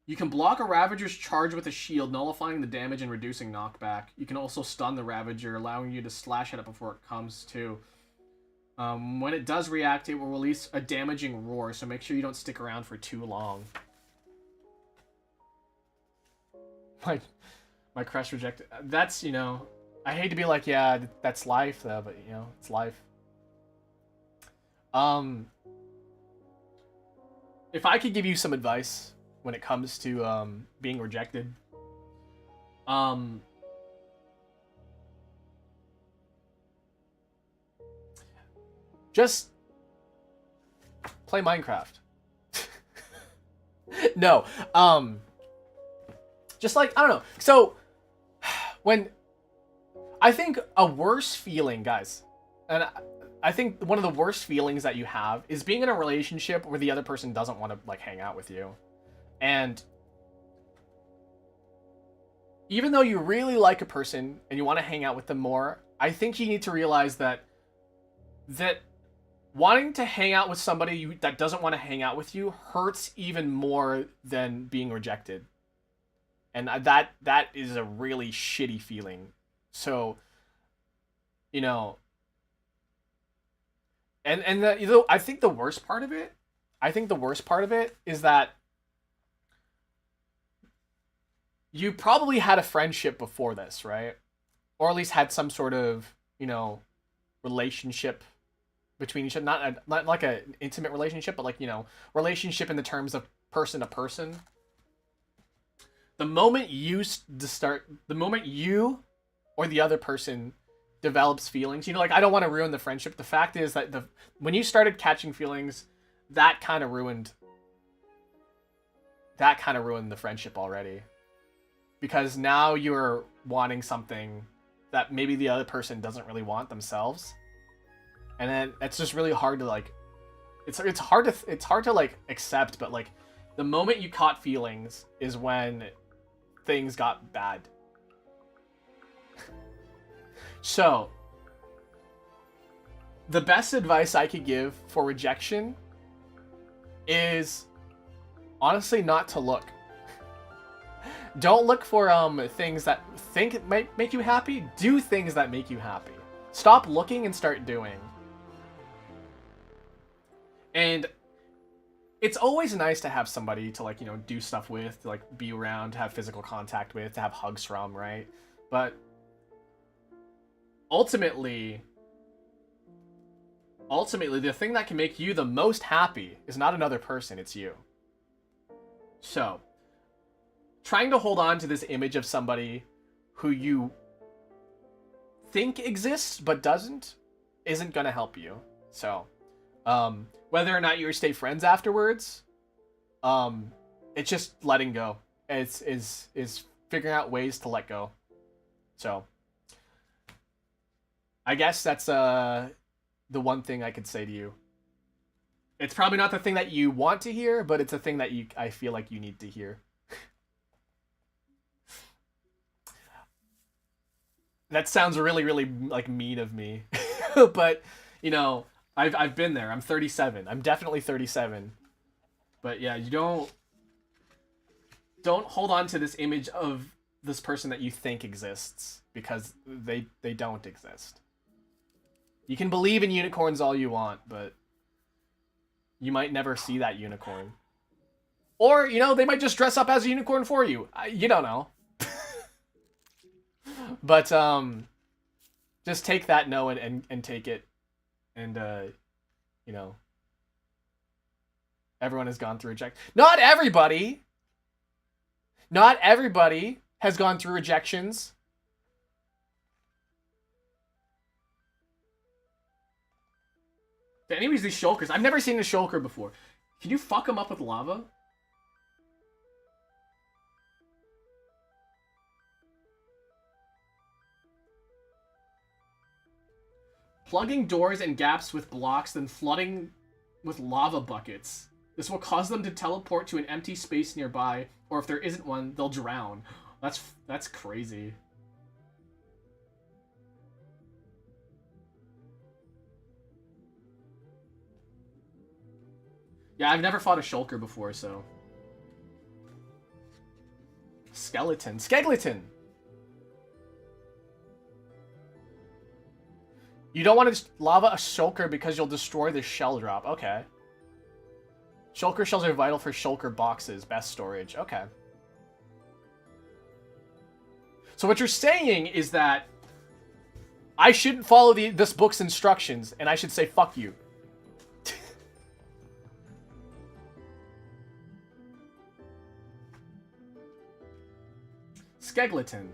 You can block a Ravager's charge with a shield, nullifying the damage and reducing knockback. You can also stun the Ravager, allowing you to slash at it before it comes to. When it does react, it will release a damaging roar, so make sure you don't stick around for too long. My crush rejected. That's, you know, I hate to be like, yeah, that's life, though, but, you know, it's life. If I could give you some advice when it comes to being rejected, just play Minecraft. No, just like, I don't know. So when I think a worse feeling, guys, and I think one of the worst feelings that you have is being in a relationship where the other person doesn't want to, like, hang out with you. And even though you really like a person and you want to hang out with them more, I think you need to realize that wanting to hang out with somebody that doesn't want to hang out with you hurts even more than being rejected. And that is a really shitty feeling. So, you know, and you know, I think the worst part of it is that you probably had a friendship before this, right? Or at least had some sort of, you know, relationship between each other. Not like an intimate relationship, but like, you know, relationship in the terms of person to person. The moment you or the other person develops feelings, you know, like, I don't want to ruin the friendship. The fact is that when you started catching feelings, that kind of ruined the friendship already. Because now you're wanting something that maybe the other person doesn't really want themselves. And then it's just really hard to, like, it's hard to like accept, but like the moment you caught feelings is when things got bad. So, the best advice I could give for rejection is honestly not to look. Don't look for things that might make you happy. Do things that make you happy. Stop looking and start doing. And it's always nice to have somebody to, like, you know, do stuff with, to, like, be around, to have physical contact with, to have hugs from, right? But ultimately, the thing that can make you the most happy is not another person, it's you. So, trying to hold on to this image of somebody who you think exists but doesn't isn't gonna help you. So, whether or not you stay friends afterwards, it's just letting go. Is figuring out ways to let go. So, I guess that's the one thing I could say to you. It's probably not the thing that you want to hear, but it's a thing that I feel like you need to hear. That sounds really, really, like, mean of me. But, you know, I've been there. I'm 37. I'm definitely 37. But yeah, you don't hold on to this image of this person that you think exists, because they don't exist. You can believe in unicorns all you want, but you might never see that unicorn. Or, you know, they might just dress up as a unicorn for you. You don't know. But just take that no and take it, and you know, Everyone has gone through rejection. Not everybody! Not everybody has gone through rejections. Anyways, these shulkers. I've never seen a shulker before. Can you fuck them up with lava? Plugging doors and gaps with blocks, then flooding with lava buckets. This will cause them to teleport to an empty space nearby, or if there isn't one, they'll drown. That's crazy. Yeah, I've never fought a shulker before, so... Skeleton. Skegleton! You don't want to lava a shulker because you'll destroy the shell drop. Okay. Shulker shells are vital for shulker boxes. Best storage. Okay. So what you're saying is that I shouldn't follow this book's instructions, and I should say, fuck you. Skegleton.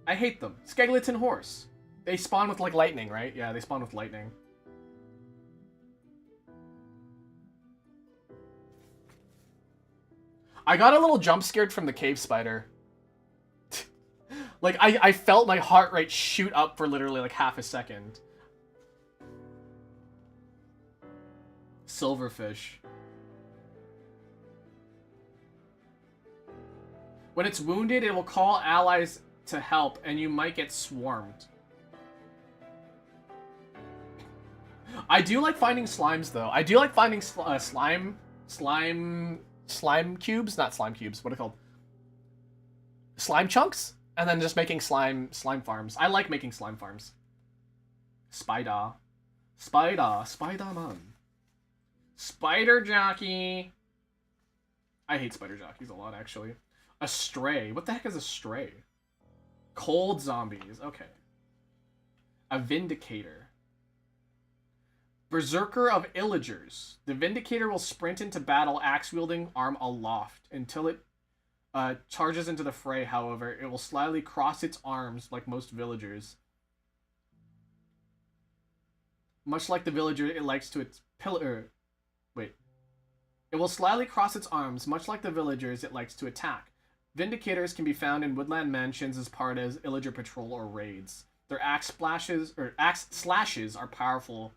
I hate them. Skegleton horse. They spawn with, like, lightning, right? Yeah, they spawn with lightning. I got a little jump scared from the cave spider. Like, I felt my heart rate shoot up for literally, like, half a second. Silverfish. When it's wounded, it will call allies to help, and you might get swarmed. I do like finding slimes, though. I do like finding slime cubes, not slime cubes. What are they called? Slime chunks, and then just making slime farms. I like making slime farms. Spider, Spider-Man, spider jockey. I hate spider jockeys a lot, actually. A stray. What the heck is a stray? Cold zombies. Okay. A vindicator. Berserker of Illagers. The Vindicator will sprint into battle, axe-wielding, arm aloft. Until it charges into the fray, however, it will slyly cross its arms like most villagers. Much like the villager, it likes to its pillar... Wait. It will slyly cross its arms, much like the villagers it likes to attack. Vindicators can be found in woodland mansions as part of Illager patrol or raids. Their axe slashes are powerful.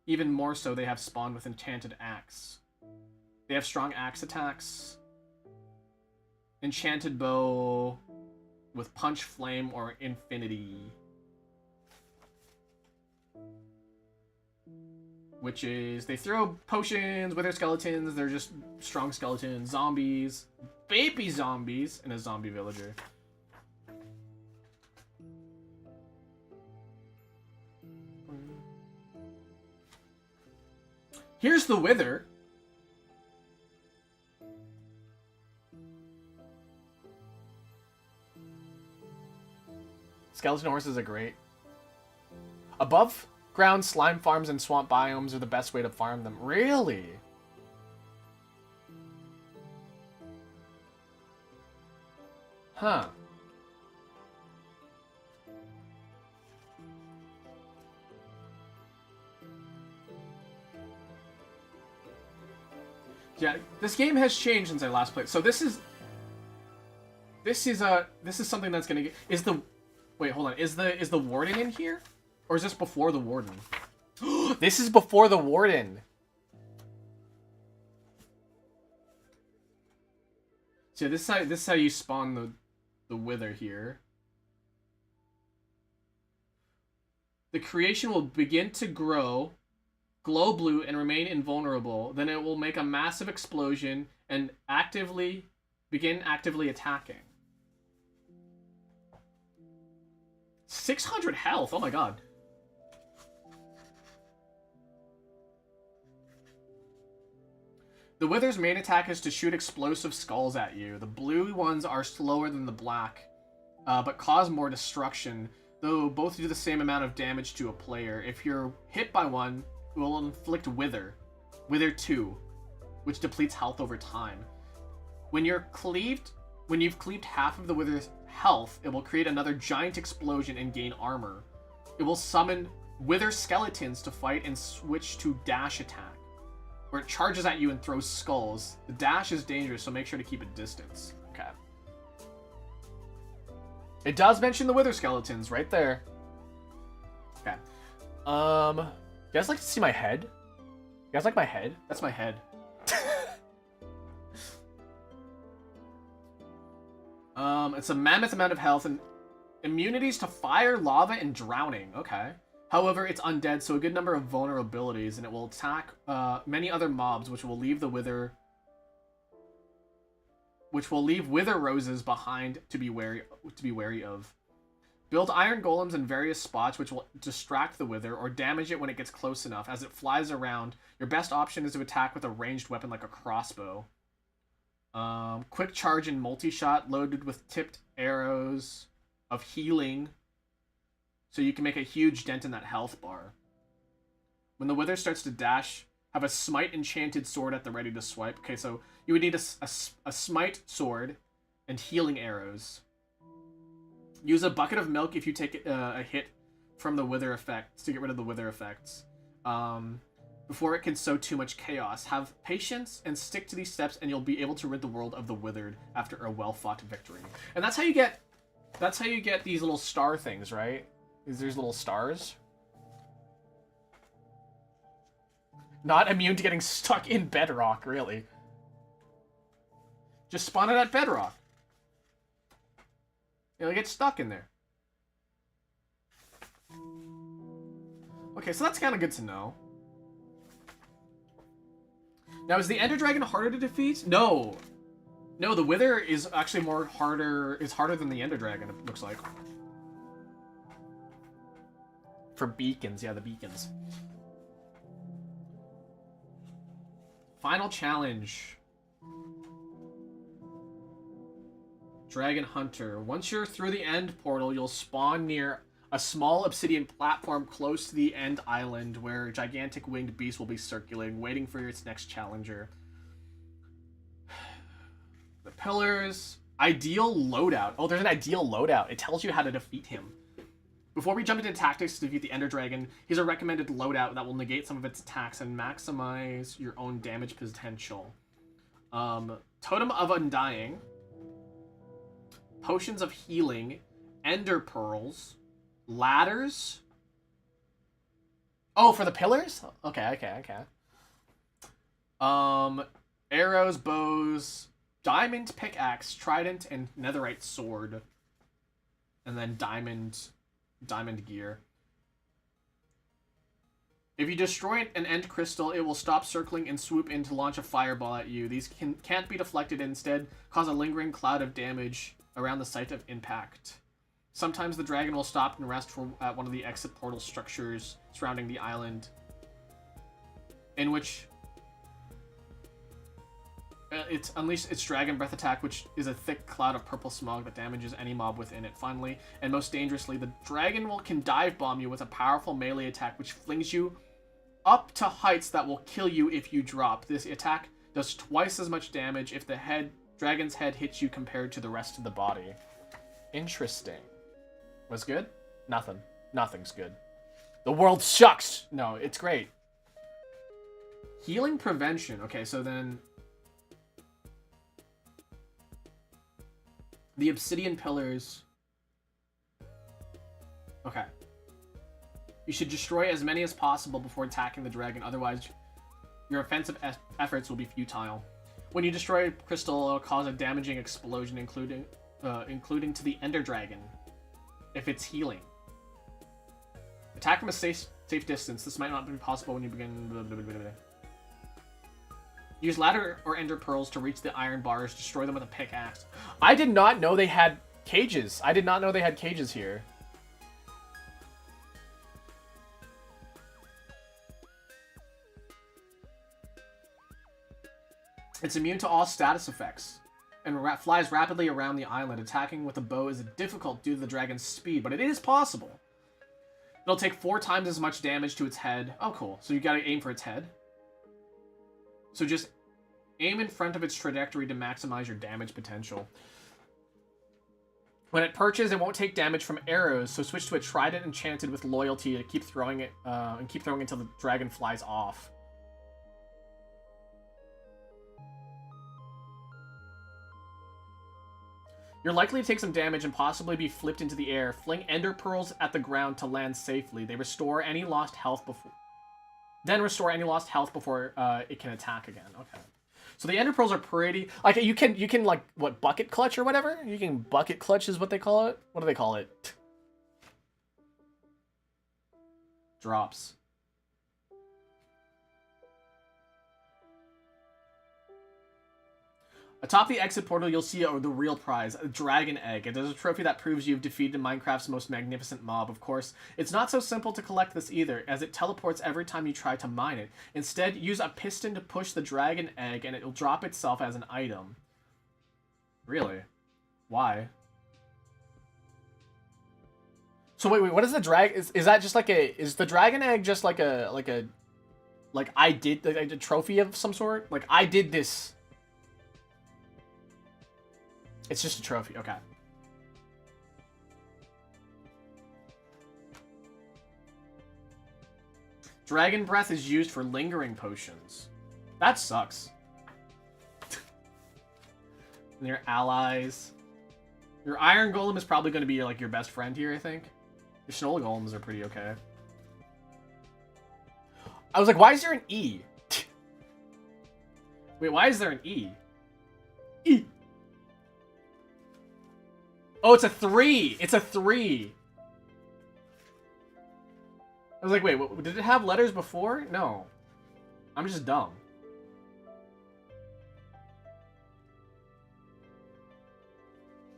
Even more so, they have spawned with enchanted axe. They have strong axe attacks. Enchanted bow with punch, flame, or infinity. Which is, they throw potions with their skeletons. They're just strong skeletons. Zombies. Baby zombies. And a zombie villager. Here's the Wither. Skeleton horses are great. Above ground slime farms and swamp biomes are the best way to farm them. Really? Huh. Yeah, this game has changed since I last played. So this is something that's gonna get. Wait, hold on. Is the warden in here, or is this before the warden? This is before the warden. So this is how you spawn the wither here. The creation will begin to grow, glow blue, and remain invulnerable. Then it will make a massive explosion and begin actively attacking. 600 health. Oh my god. The Wither's main attack is to shoot explosive skulls at you. The blue ones are slower than the black, but cause more destruction, though both do the same amount of damage to a player. If you're hit by one, it will inflict Wither. Wither 2. which depletes health over time. When you've cleaved half of the wither's health, it will create another giant explosion and gain armor. It will summon wither skeletons to fight and switch to dash attack, where it charges at you and throws skulls. The dash is dangerous, so make sure to keep a distance. Okay. It does mention the wither skeletons right there. Okay. You guys like to see my head? You guys like my head? That's my head. It's a mammoth amount of health and immunities to fire, lava, and drowning. Okay. However, it's undead, so a good number of vulnerabilities, and it will attack many other mobs, which will leave wither roses behind to be wary of. Build iron golems in various spots, which will distract the wither or damage it when it gets close enough. As it flies around, your best option is to attack with a ranged weapon like a crossbow. Quick charge and multi-shot loaded with tipped arrows of healing, so you can make a huge dent in that health bar. When the wither starts to dash, have a smite enchanted sword at the ready to swipe. Okay, so you would need a smite sword and healing arrows. Use a bucket of milk if you take a hit from the wither effects to get rid of the wither effects. Before it can sow too much chaos. Have patience and stick to these steps, and you'll be able to rid the world of the withered after a well-fought victory. And that's how you get these little star things, right? There's little stars. Not immune to getting stuck in bedrock, really. Just spawn it at bedrock. You'll get stuck in there. Okay, so that's kind of good to know. Now, is the Ender Dragon harder to defeat? No. No, the Wither is actually harder than the Ender Dragon, it looks like. For beacons, yeah, the beacons. Final challenge. Dragon Hunter. Once you're through the end portal, you'll spawn near a small obsidian platform close to the end island where a gigantic winged beast will be circulating, waiting for its next challenger. The pillars. Ideal loadout. Oh, there's an ideal loadout. It tells you how to defeat him. Before we jump into tactics to defeat the Ender Dragon, here's a recommended loadout that will negate some of its attacks and maximize your own damage potential. Totem of Undying. Potions of Healing. Ender Pearls. Ladders. Oh, for the pillars? Okay. Arrows, bows, diamond pickaxe, trident, and netherite sword. And then diamond gear. If you destroy an end crystal, it will stop circling and swoop in to launch a fireball at you. These can't be deflected, instead cause a lingering cloud of damage around the site of impact. Sometimes the dragon will stop and rest at one of the exit portal structures surrounding the island, in which it's unleashed its dragon breath attack, which is a thick cloud of purple smog that damages any mob within it. Finally, and most dangerously, the dragon can dive bomb you with a powerful melee attack, which flings you up to heights that will kill you if you drop. This attack does twice as much damage if the dragon's head hits you compared to the rest of the body. Interesting. What's good? Nothing. Nothing's good. The world sucks! No, it's great. Healing prevention. Okay, so then the obsidian pillars. Okay. You should destroy as many as possible before attacking the dragon, otherwise your offensive efforts will be futile. When you destroy a crystal, it'll cause a damaging explosion, including to the Ender Dragon, if it's healing. Attack from a safe distance. This might not be possible when you begin. Blah, blah, blah, blah, blah. Use ladder or ender pearls to reach the iron bars. Destroy them with a pickaxe. I did not know they had cages. I did not know they had cages here. It's immune to all status effects and flies rapidly around the island. Attacking with a bow is difficult due to the dragon's speed, but it is possible. It'll take 4 times as much damage to its head. Oh, cool. So you gotta aim for its head. So just Aim in front of its trajectory to maximize your damage potential. When it perches, it won't take damage from arrows, so switch to a trident enchanted with loyalty to keep throwing it, and keep throwing it until the dragon flies off. You're likely to take some damage and possibly be flipped into the air. Fling ender pearls at the ground to land safely. They restore any lost health before... Then restore any lost health before it can attack again. Okay. So the ender pearls are pretty... Like, you can like, what, bucket clutch or whatever? You can bucket clutch is what they call it? What do they call it? Drops. Atop the exit portal, you'll see the real prize, a dragon egg. It is a trophy that proves you've defeated Minecraft's most magnificent mob. Of course, it's not so simple to collect this either, as it teleports every time you try to mine it. Instead, use a piston to push the dragon egg, and it will drop itself as an item. Really? Why? So wait, what is the is that just like a... Is the dragon egg just like a... Like, I did a trophy of some sort? Like, I did this... It's just a trophy, okay. Dragon Breath is used for lingering potions. That sucks. And your allies. Your Iron Golem is probably going to be like your best friend here, I think. Your Snow Golems are pretty okay. I was like, why is there an E? Wait, why is there an E? E! Oh, it's a 3! It's a 3! I was like, wait, what, did it have letters before? No. I'm just dumb.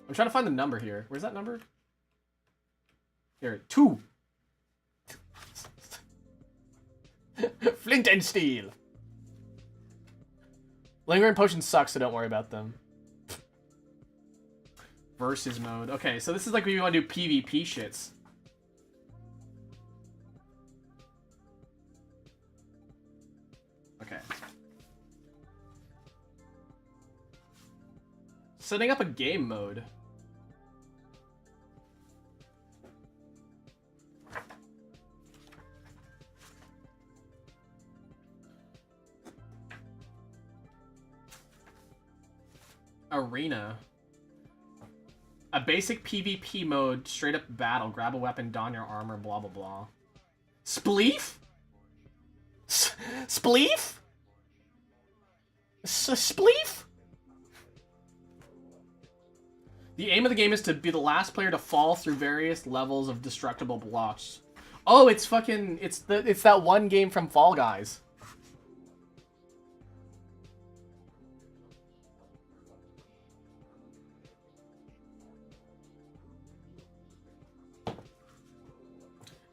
I'm trying to find the number here. Where's that number? Here, 2! Flint and steel! Lingering potions suck, so don't worry about them. Versus mode. Okay, so this is like when you want to do PvP shits. Okay. Setting up a game mode. Arena. A basic PvP mode, straight up battle. Grab a weapon, don your armor, blah blah blah. Spleef? Spleef? Spleef? The aim of the game is to be the last player to fall through various levels of destructible blocks. Oh, it's fucking... It's that one game from Fall Guys.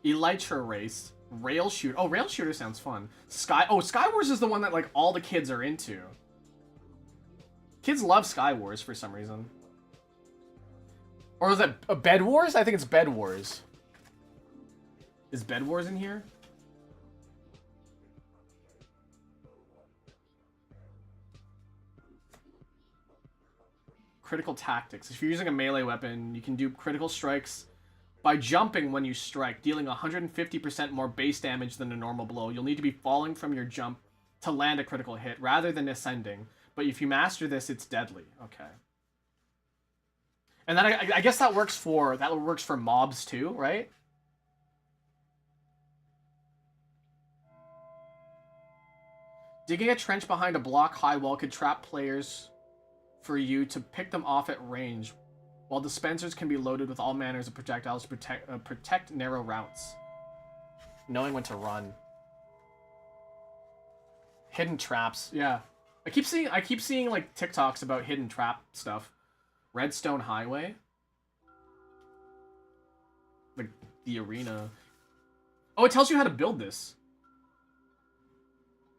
Elytra Race. Rail Shooter. Oh, Rail Shooter sounds fun. Skywars is the one that, like, all the kids are into. Kids love Skywars for some reason. Or is it Bed Wars? I think it's Bed Wars. Is Bed Wars in here? Critical Tactics. If you're using a melee weapon, you can do critical strikes by jumping when you strike, dealing 150% more base damage than a normal blow. You'll need to be falling from your jump to land a critical hit, rather than ascending. But if you master this, it's deadly. Okay. And then I guess that works for mobs too, right? Digging a trench behind a block high wall could trap players for you to pick them off at range, while dispensers can be loaded with all manners of projectiles to protect narrow routes. Knowing when to run. Hidden traps, yeah. I keep seeing like TikToks about hidden trap stuff. Redstone Highway. The arena. Oh, it tells you how to build this.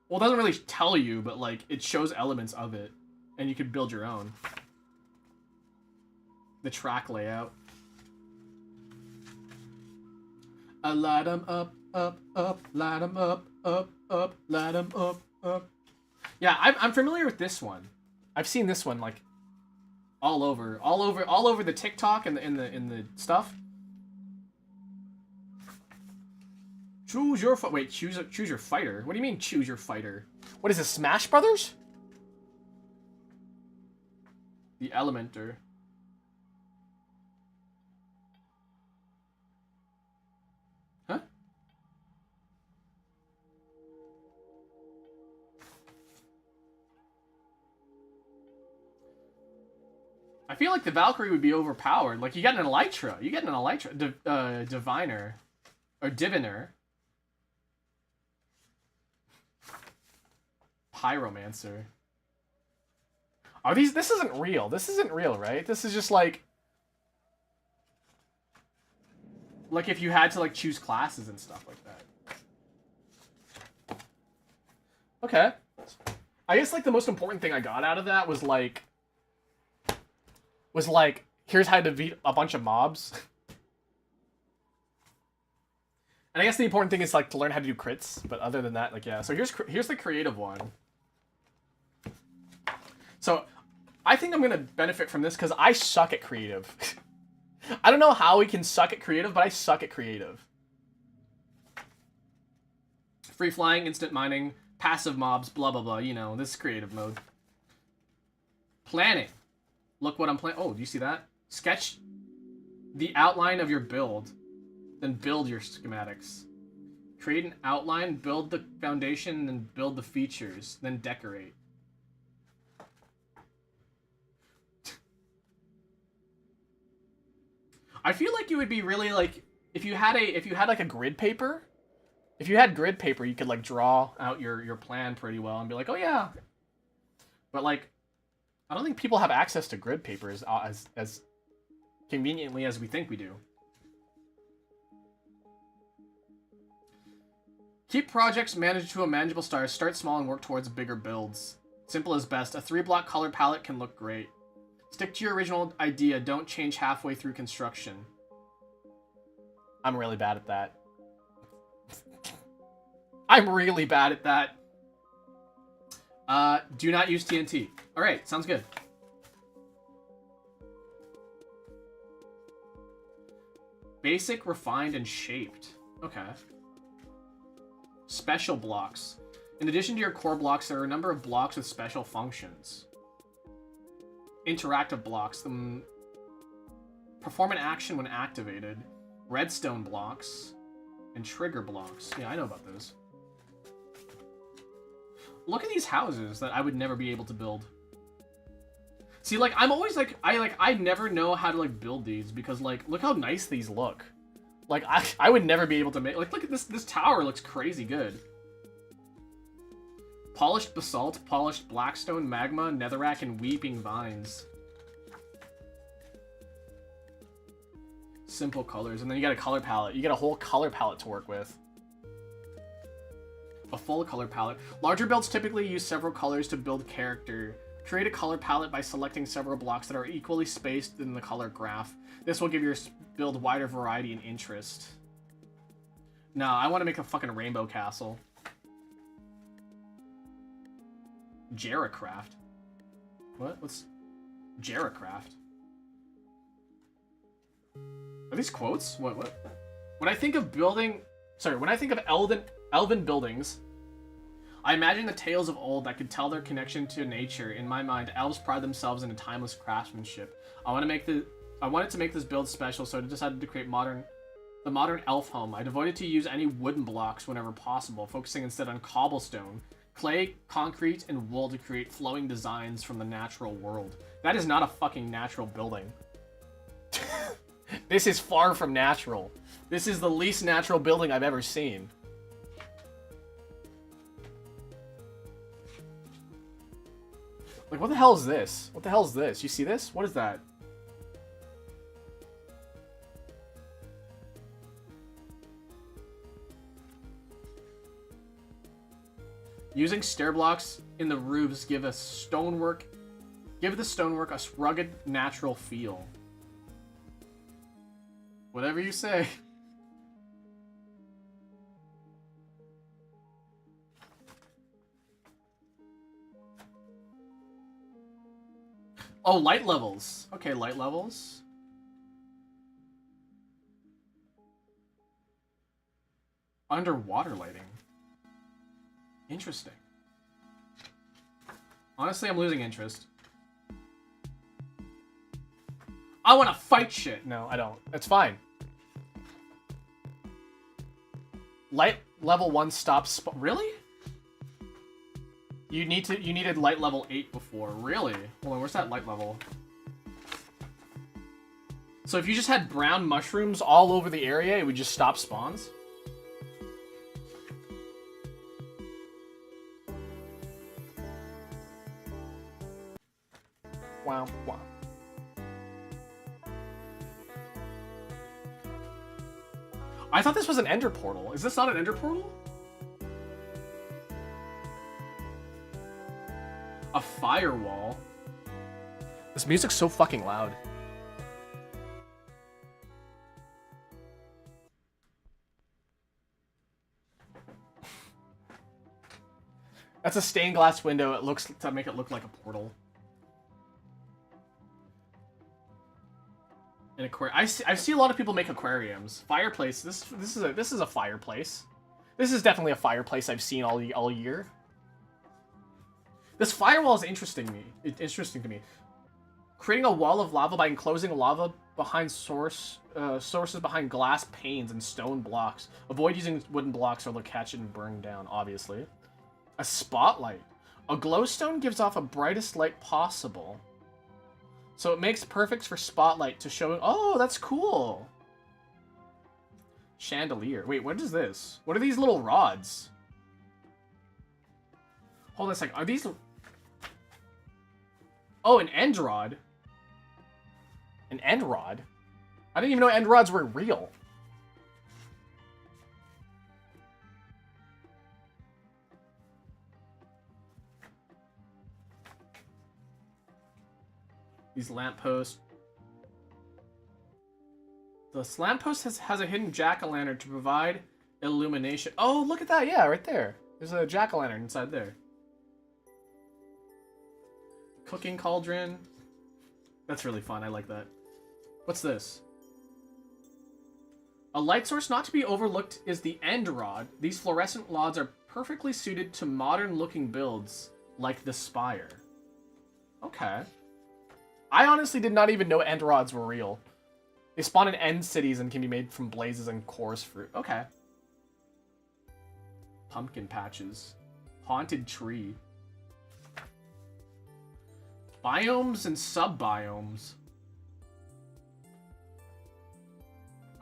Well, it doesn't really tell you, but like it shows elements of it, and you could build your own. The track layout. Light 'em up, up, up, light 'em up, up, up, light 'em up, up. Yeah, I'm familiar with this one. I've seen this one like all over the TikTok and in the stuff. Choose your wait, choose your fighter. What do you mean choose your fighter? What is this, Smash Brothers? The Elementer. Huh? I feel like the Valkyrie would be overpowered. Like, you get an Elytra. You get an Elytra. Diviner. Or Diviner. Pyromancer. Are these... This isn't real. This isn't real, right? This is just like... Like, if you had to, like, choose classes and stuff like that. Okay. I guess, like, the most important thing I got out of that was, like... here's how to defeat a bunch of mobs. And I guess the important thing is, like, to learn how to do crits. But other than that, like, yeah. So here's the creative one. So, I think I'm going to benefit from this because I suck at creative. I don't know how we can suck at creative, but I suck at creative. Free flying, instant mining, passive mobs, blah, blah, blah. You know, this is creative mode. Planning. Look what I'm planning. Oh, do you see that? Sketch the outline of your build. Then build your schematics. Create an outline, build the foundation, then build the features. Then decorate. I feel like you would be really like if you had like a grid paper. If you had grid paper, you could like draw out your plan pretty well and be like, "Oh yeah." But like I don't think people have access to grid papers as conveniently as we think we do. Keep projects managed to a manageable start. Start small and work towards bigger builds. Simple is best. A 3-block color palette can look great. Stick to your original idea. Don't change halfway through construction. I'm really bad at that. I'm really bad at that. Do not use TNT. Alright, sounds good. Basic, refined, and shaped. Okay. Special blocks. In addition to your core blocks, there are a number of blocks with special functions. Interactive blocks. Perform an action when activated. Redstone blocks. And trigger blocks. Yeah, I know about those. Look at these houses that I would never be able to build. See, like, I'm always like, I never know how to, like, build these because, like, look how nice these look. Like, I would never be able to make, like, look at this tower looks crazy good. Polished basalt, polished blackstone, magma, netherrack, and weeping vines. Simple colors, and then you got a color palette. You get a whole color palette to work with. A full color palette. Larger builds typically use several colors to build character. Create a color palette by selecting several blocks that are equally spaced in the color graph. This will give your build wider variety and interest. No, I want to make a fucking rainbow castle. Jaracraft. What? What's Jaracraft? Are these quotes? What? When I think of building... Sorry, when I think of elven buildings, I imagine the tales of old that could tell their connection to nature. In my mind, elves pride themselves in a timeless craftsmanship. I wanted to make this build special, so I decided to create the modern elf home. I devoted to use any wooden blocks whenever possible, focusing instead on cobblestone, clay, concrete, and wool to create flowing designs from the natural world. That is not a fucking natural building. This is far from natural. This is the least natural building I've ever seen. Like, what the hell is this? What the hell is this? You see this? What is that? Using stair blocks in the roofs give the stonework a rugged, natural feel. Whatever you say. Oh, light levels. Okay, light levels. Underwater lighting. Interesting. Honestly, I'm losing interest. I want to fight shit. No, I don't. It's fine. Light level 1 stops. Really? You needed light level 8 before. Really? Hold on, where's that light level? So if you just had brown mushrooms all over the area, it would just stop spawns? Wow, wow. I thought this was an ender portal. Is this not an ender portal? A firewall. This music's so fucking loud. That's a stained glass window. It looks to make it look like a portal. An aquarium. I see a lot of people make aquariums. Fireplace. This is a fireplace. This is definitely a fireplace I've seen all year. This firewall is interesting to me. Creating a wall of lava by enclosing lava behind sources behind glass panes and stone blocks. Avoid using wooden blocks or they'll catch it and burn down, obviously. A spotlight. A glowstone gives off the brightest light possible. So it makes perfect for spotlight to show... Oh, that's cool. Chandelier. Wait, what is this? What are these little rods? Hold on a second. Are these... Oh, an end rod. An end rod? I didn't even know end rods were real. These lampposts. The lamppost has a hidden jack-o'-lantern to provide illumination. Oh, look at that. Yeah, right there. There's a jack-o'-lantern inside there. Cooking cauldron. That's really fun. I like that. What's this? A light source not to be overlooked is the end rod. These fluorescent rods are perfectly suited to modern-looking builds like the spire. Okay. I honestly did not even know end rods were real. They spawn in end cities and can be made from blazes and coarse fruit. Okay. Pumpkin patches. Haunted tree. Biomes and sub-biomes.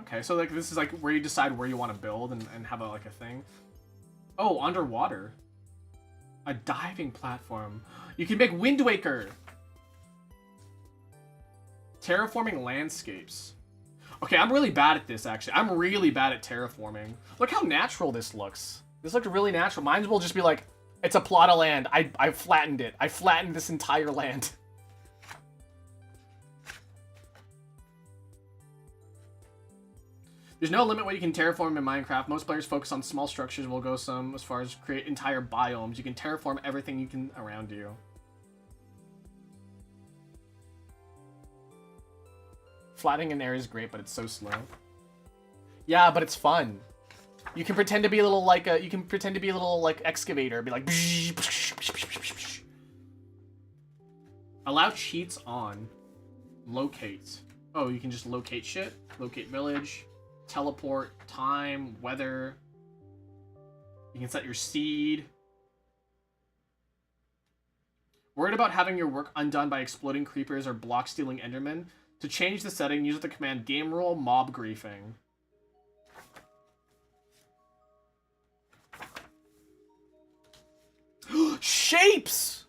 Okay, so like this is like where you decide where you want to build and have like a thing. Oh, underwater. A diving platform. You can make Wind Waker. Terraforming landscapes. Okay, I'm really bad at this, actually. I'm really bad at terraforming. Look how natural this looks. This looks really natural. Mine will just be like, it's a plot of land. I flattened it. I flattened this entire land. There's no limit what you can terraform in Minecraft. Most players focus on small structures. We'll go some as far as create entire biomes. You can terraform everything you can around you. Flattening an area is great, but it's so slow. Yeah, but it's fun. You can pretend to be a little like excavator, be like. Allow cheats on. Locate. Oh, you can just locate shit. Locate village. Teleport. Time. Weather. You can set your seed. Worried about having your work undone by exploding creepers or block stealing endermen? To change the setting, use the command game rule mob griefing. Shapes!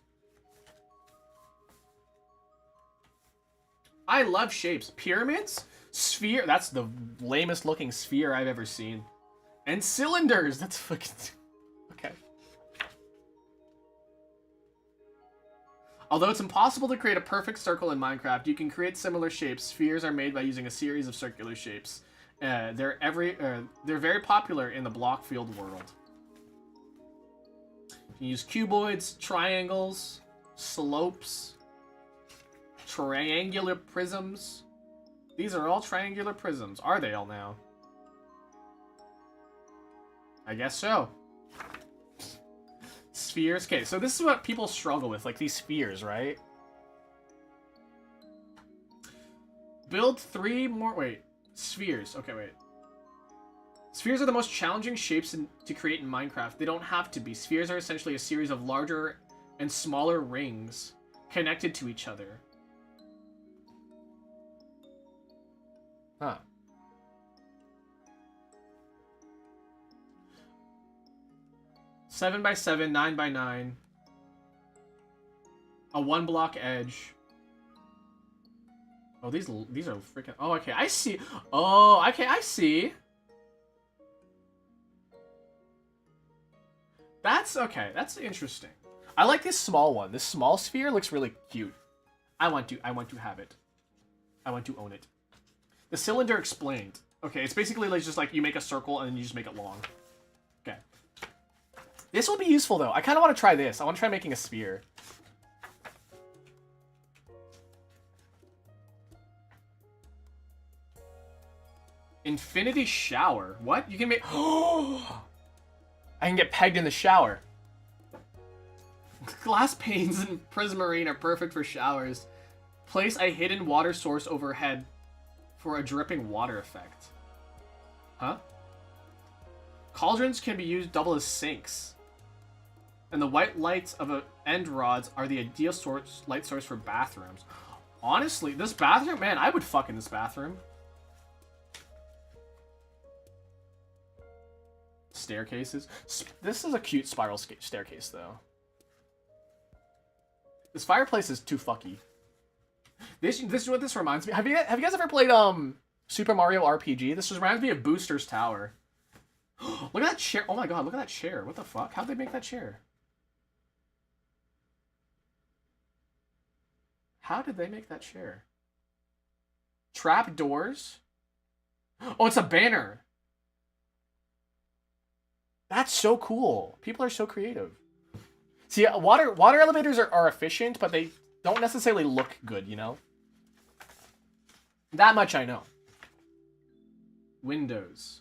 I love shapes. Pyramids? Sphere. That's the lamest looking sphere I've ever seen. And cylinders. That's fucking... Okay. Although it's impossible to create a perfect circle in Minecraft, you can create similar shapes. Spheres are made by using a series of circular shapes. They're very popular in the block field world. You can use cuboids, triangles, slopes, triangular prisms. These are all triangular prisms. Are they all now? I guess so. Spheres. Okay, so this is what people struggle with, like these spheres, right? Build 3 more... Wait. Spheres. Okay, wait. Spheres are the most challenging shapes to create in Minecraft. They don't have to be. Spheres are essentially a series of larger and smaller rings connected to each other. Huh. Seven by 7, 9 by 9. A 1-block edge. Oh, these are freaking... Oh, okay, I see. Oh, okay, I see. That's okay. That's interesting. I like this small one. This small sphere looks really cute. I want to have it. I want to own it. The cylinder explained. Okay, it's basically like just like you make a circle and then you just make it long. Okay. This will be useful though. I kind of want to try this. I want to try making a sphere. Infinity shower. What? You can make... Oh! I can get pegged in the shower. Glass panes in Prismarine are perfect for showers. Place a hidden water source overhead for a dripping water effect. Huh? Cauldrons can be used double as sinks. And the white lights of end rods are the ideal light source for bathrooms. Honestly, this bathroom... Man, I would fuck in this bathroom. Staircases. This is a cute spiral staircase, though. This fireplace is too fucky. This is what this reminds me. Have you guys ever played Super Mario RPG? This reminds me of Booster's Tower. Look at that chair. Oh my god, look at that chair. What the fuck? How'd they make that chair? How did they make that chair? Trap doors? Oh, it's a banner. That's so cool. People are so creative. See, water elevators are efficient, but they don't necessarily look good, you know? That much I know. Windows.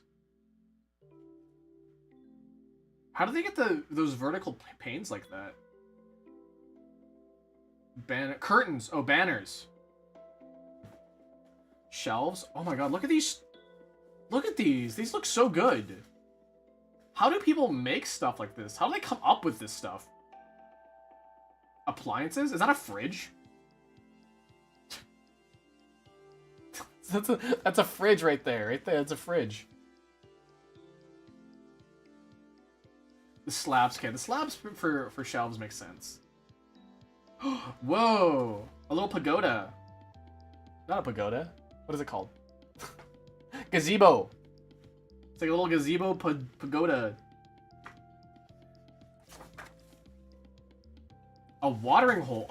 How do they get those vertical panes like that? Curtains. Oh, banners. Shelves. Oh my god, look at these. Look at these. These look so good. How do people make stuff like this? How do they come up with this stuff? Appliances? Is that a fridge? That's a fridge right there. Right there, it's a fridge. The slabs. Okay, the slabs for shelves make sense. Whoa! A little pagoda. Not a pagoda. What is it called? Gazebo. It's like a little gazebo pagoda. A watering hole.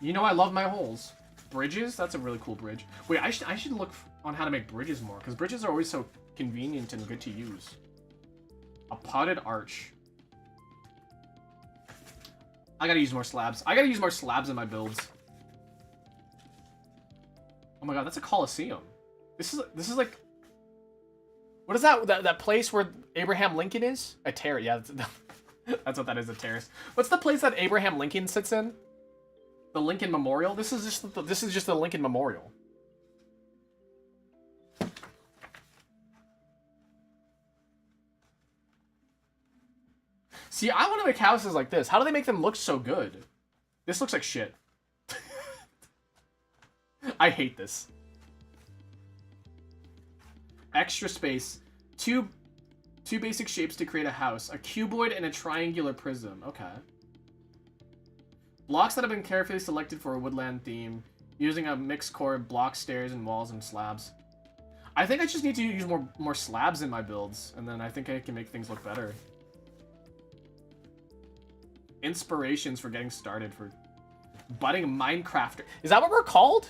You know I love my holes. Bridges? That's a really cool bridge. Wait, I should look on how to make bridges more, because bridges are always so convenient and good to use. A potted arch. I gotta use more slabs. I gotta use more slabs in my builds. Oh my god, that's a Coliseum. This is like... What is that place where Abraham Lincoln is? A terrace. Yeah, that's what that is, a terrace. What's the place that Abraham Lincoln sits in? The Lincoln Memorial? This is just the Lincoln Memorial. See, I want to make houses like this. How do they make them look so good? This looks like shit. I hate this. Extra space. Two basic shapes to create a house. A cuboid and a triangular prism. Okay. Blocks that have been carefully selected for a woodland theme. Using a mixed core of block, stairs, and walls and slabs. I think I just need to use more slabs in my builds. And then I think I can make things look better. Inspirations for getting started for budding Minecrafter. Is that what we're called?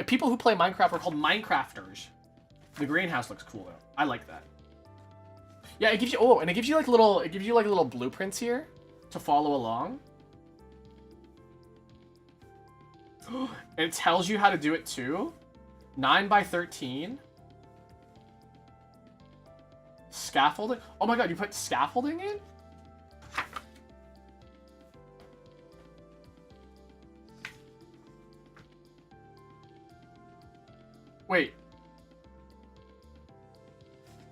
People who play Minecraft are called Minecrafters. The greenhouse looks cool though. I like that. Yeah, it gives you and it gives you like little blueprints here to follow along. It tells you how to do it too. 9 by 13. Scaffolding. Oh my god, you put scaffolding in? Wait.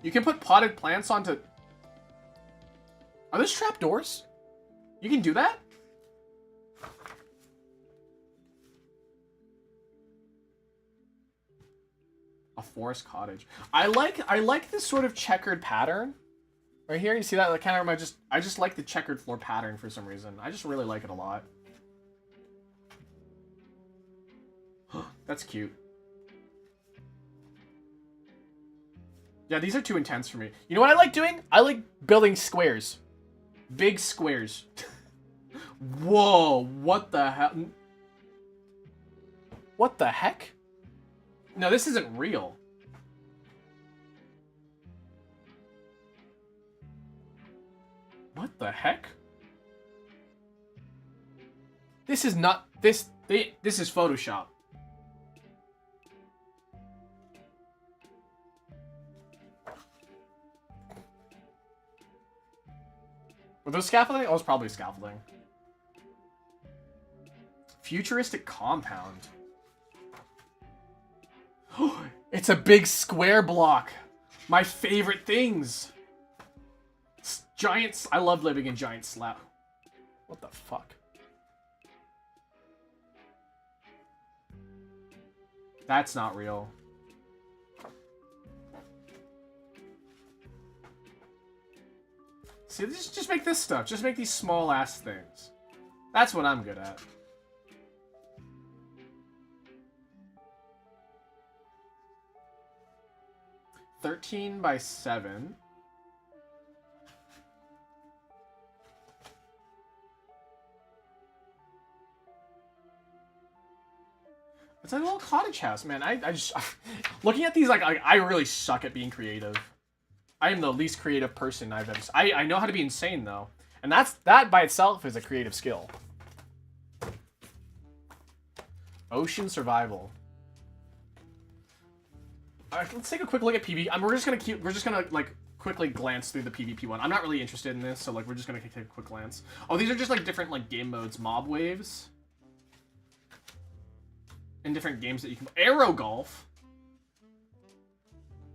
You can put potted plants onto... Are those trapdoors? You can do that? A forest cottage. I like this sort of checkered pattern. Right here, you see that? Like, kind of I just like the checkered floor pattern for some reason. I just really like it a lot. That's cute. Yeah, these are too intense for me. You know what I like doing? I like building squares. Big squares. Whoa, what the hell? What the heck? No, this isn't real. What the heck? This is not... This is Photoshop. Were those scaffolding? Oh, it was probably scaffolding. Futuristic compound. It's a big square block. My favorite things. Giants. I love living in giant slab. What the fuck? That's not real. See, just make this stuff. Just make these small ass things. That's what I'm good at. $13 by 7. It's like a little cottage house, man. I just looking at these like I really suck at being creative. I am the least creative person I've ever. I know how to be insane though, and that by itself is a creative skill. Ocean survival. All right, let's take a quick look at PvP. We're just gonna like quickly glance through the PvP one. I'm not really interested in this, so like we're just gonna take a quick glance. Oh, these are just like different like game modes, mob waves, and different games that you can. Aero golf.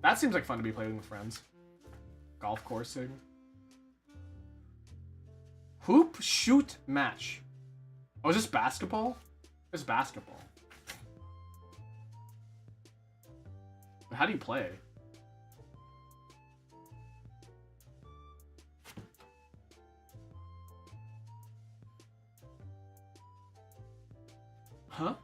That seems like fun to be playing with friends. Golf coursing. Hoop shoot match. Oh, is this basketball? It's basketball. But how do you play? Huh?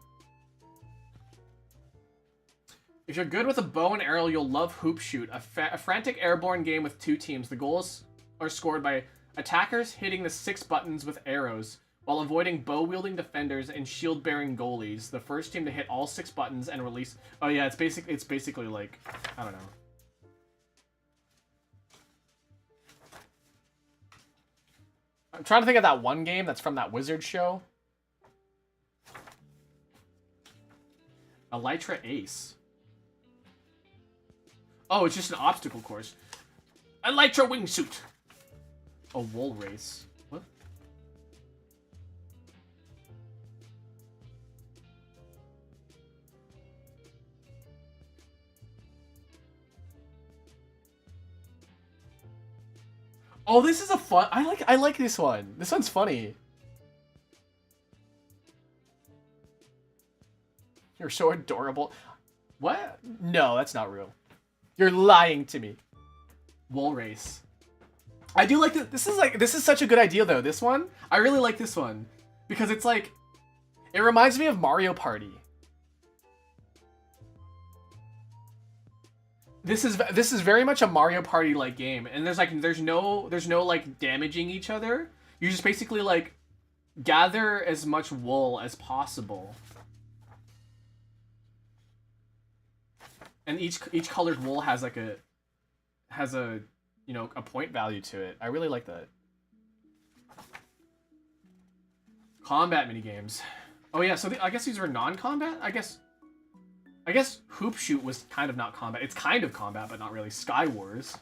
If you're good with a bow and arrow, you'll love Hoop Shoot, a frantic airborne game with two teams. The goals are scored by attackers hitting the 6 buttons with arrows, while avoiding bow-wielding defenders and shield-bearing goalies. The first team to hit all 6 buttons and release... Oh yeah, it's basically like... I don't know. I'm trying to think of that one game that's from that Wizard show. Elytra Ace. Oh, it's just an obstacle course. Elytra Wingsuit. A wool race. What? Oh, this is a fun... I like this one. This one's funny. You're so adorable. What? No, that's not real. You're lying to me. Wool race. I do like this. This is such a good idea though. This one, I really like this one because it's like, it reminds me of Mario Party. This is very much a Mario Party like game, and there's no like damaging each other. You just basically like gather as much wool as possible. And each colored wool has like a you know, a point value to it. I really like that. Combat minigames. Oh yeah, so I guess these were non-combat? I guess Hoop Shoot was kind of not combat. It's kind of combat, but not really. Sky Wars.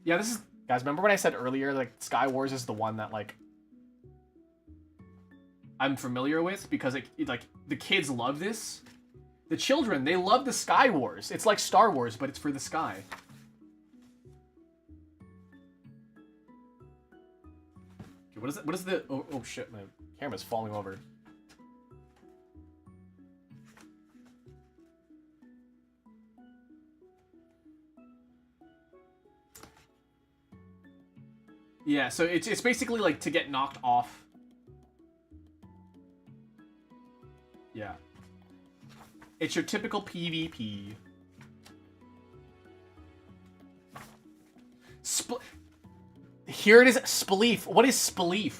Yeah, this is... Guys, remember when I said earlier, like, Sky Wars is the one that, like, I'm familiar with? Because, like, the kids love this. The children, they love the Sky Wars. It's like Star Wars, but it's for the sky. Okay, what is it? What is the... Oh, shit, my camera's falling over. Yeah, so it's basically like to get knocked off. Yeah. It's your typical PvP. Here it is, Spleef. What is Spleef?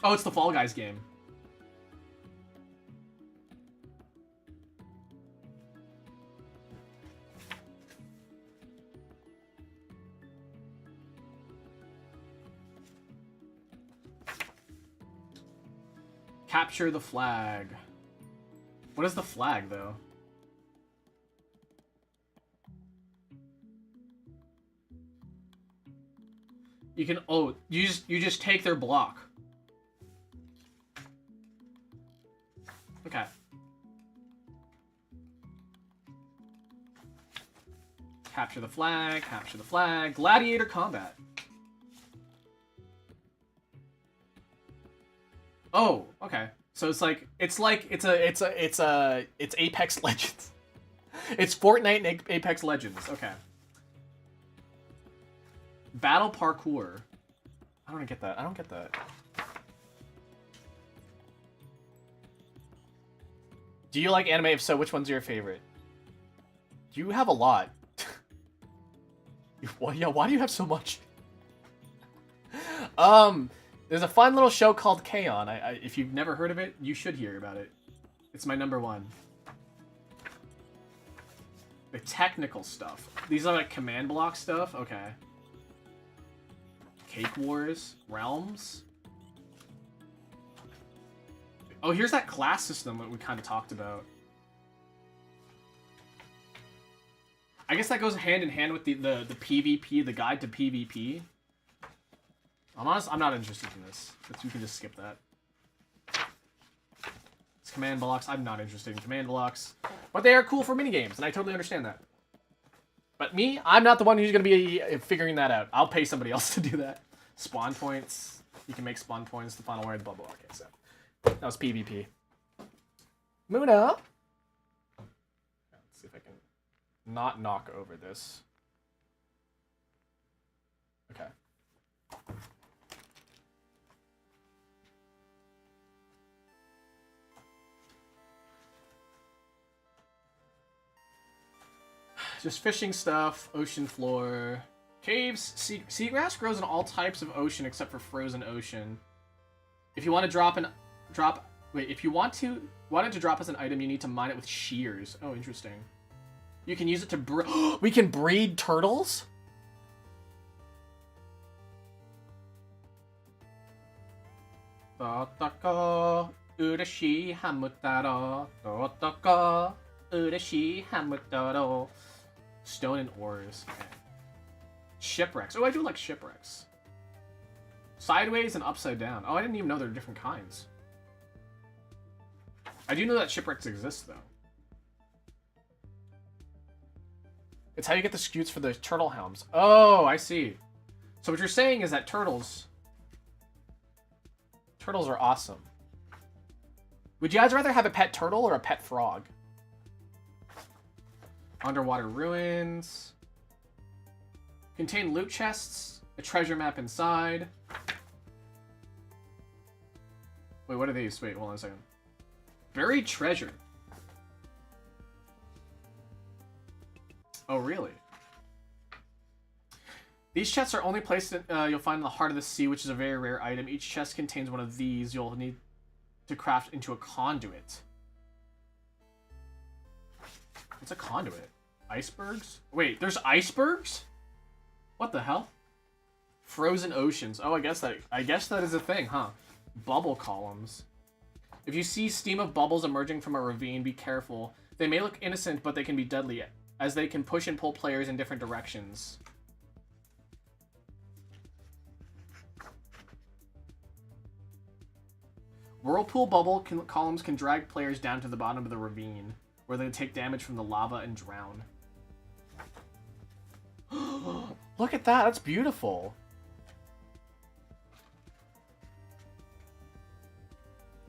Oh, it's the Fall Guys game. Capture the flag. What is the flag, though? You can... Oh, you just take their block. Okay. Capture the flag, capture the flag. Gladiator combat. Oh, okay. So it's Apex Legends. It's Fortnite and Apex Legends. Okay. Battle parkour. I don't get that. I don't get that. Do you like anime? If so, which one's your favorite? You have a lot. Why do you have so much? There's a fun little show called K-On! If you've never heard of it, you should hear about it. It's my #1. The technical stuff. These are like command block stuff? Okay. Cake Wars. Realms. Oh, here's that class system that we kind of talked about. I guess that goes hand in hand with the PvP, the guide to PvP. I'm honest, I'm not interested in this. You can just skip that. It's command blocks. I'm not interested in command blocks. But they are cool for minigames, and I totally understand that. But me, I'm not the one who's going to be figuring that out. I'll pay somebody else to do that. Spawn points. You can make spawn points, the final word, blah, blah, blah. Okay, so that was PvP. Muna! Let's see if I can not knock over this. Okay. Just fishing stuff, ocean floor, caves, seagrass grows in all types of ocean except for frozen ocean. If you want to if you wanted to drop as an item, you need to mine it with shears. Oh, interesting. You can use it to we can breed turtles? Urashi hamutaro. Urashi hamutaro. Stone and ores. Okay. Shipwrecks. Oh, I do like shipwrecks. Sideways and upside down. Oh, I didn't even know there were different kinds. I do know that shipwrecks exist, though. It's how you get the scutes for the turtle helms. Oh, I see. So what you're saying is that turtles are awesome. Would you guys rather have a pet turtle or a pet frog? Underwater ruins. Contain loot chests. A treasure map inside. Wait, what are these? Wait, hold on a second. Buried treasure. Oh, really? These chests are only placed you'll find in the heart of the sea, which is a very rare item. Each chest contains one of these. You'll need to craft into a conduit. What's a conduit? Icebergs? Wait, there's icebergs? What the hell? Frozen oceans. Oh, I guess that is a thing, huh? Bubble columns. If you see steam of bubbles emerging from a ravine, be careful. They may look innocent, but they can be deadly, as they can push and pull players in different directions. Whirlpool bubble columns can drag players down to the bottom of the ravine, where they take damage from the lava and drown. Look at that, that's beautiful.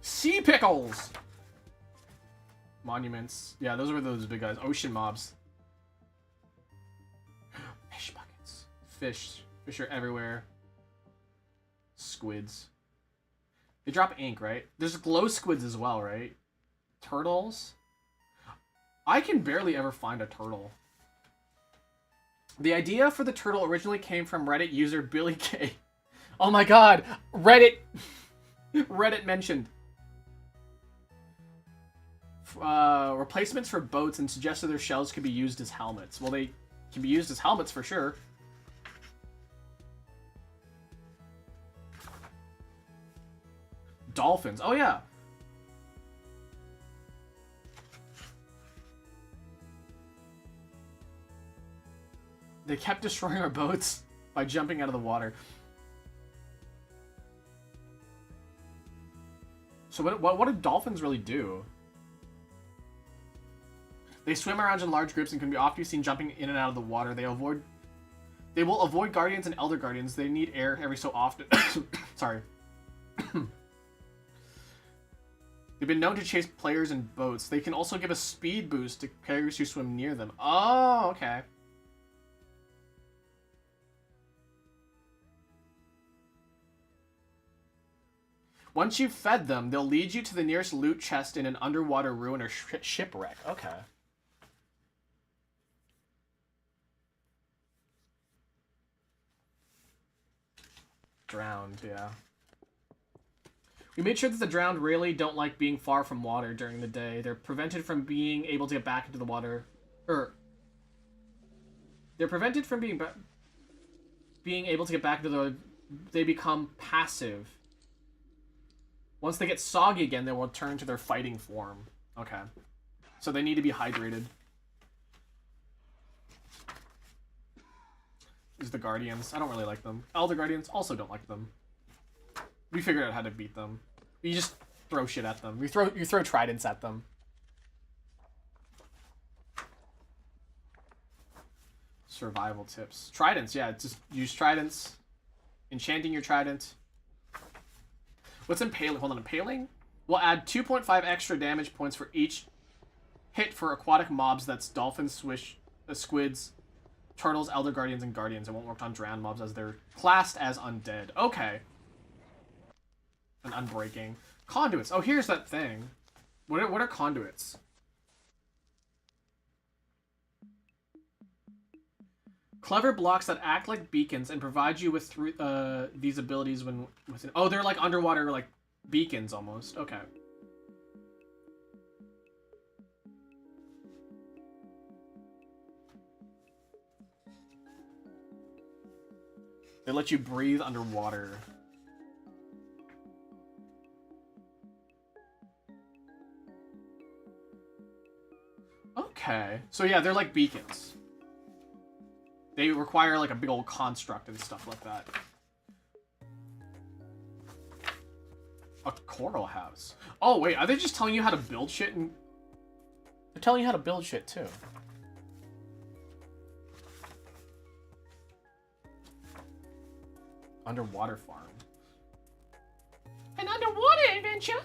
Sea pickles! Monuments. Yeah, those were those big guys. Ocean mobs. Fish buckets. Fish. Fish are everywhere. Squids. They drop ink, right? There's glow squids as well, right? Turtles. I can barely ever find a turtle. The idea for the turtle originally came from Reddit user Billy K. Oh my god! Reddit! Reddit mentioned. Replacements for boats and suggested their shells could be used as helmets. Well, they can be used as helmets for sure. Dolphins. Oh, yeah. They kept destroying our boats by jumping out of the water. So what do dolphins really do? They swim around in large groups and can be often seen jumping in and out of the water. They will avoid guardians and elder guardians. They need air every so often. Sorry. They've been known to chase players in boats. They can also give a speed boost to players who swim near them. Oh, okay. Once you've fed them, they'll lead you to the nearest loot chest in an underwater ruin or shipwreck. Okay. Drowned, yeah. We made sure that the drowned really don't like being far from water during the day. They're prevented from being able to get back into the water. They're prevented from being able to get back into the... They become passive. Once they get soggy again, they will return to their fighting form. Okay. So they need to be hydrated. These are the Guardians. I don't really like them. Elder Guardians also don't like them. We figured out how to beat them. You just throw shit at them. You throw tridents at them. Survival tips. Tridents, yeah. Just use tridents. Enchanting your trident. What's impaling? Hold on, impaling? We'll add 2.5 extra damage points for each hit for aquatic mobs. That's dolphins, squids, turtles, elder guardians, and guardians. It won't work on drowned mobs as they're classed as undead. Okay. And unbreaking. Conduits. Oh, here's that thing. What are conduits? Clever blocks that act like beacons and provide you with these abilities when within... Oh, they're like underwater, like, beacons almost. Okay. They let you breathe underwater. Okay. So yeah, they're like beacons. They require like a big old construct and stuff like that. A coral house. Oh wait, are they just telling you how to build shit? And they're telling you how to build shit too. Underwater farm. An underwater adventure.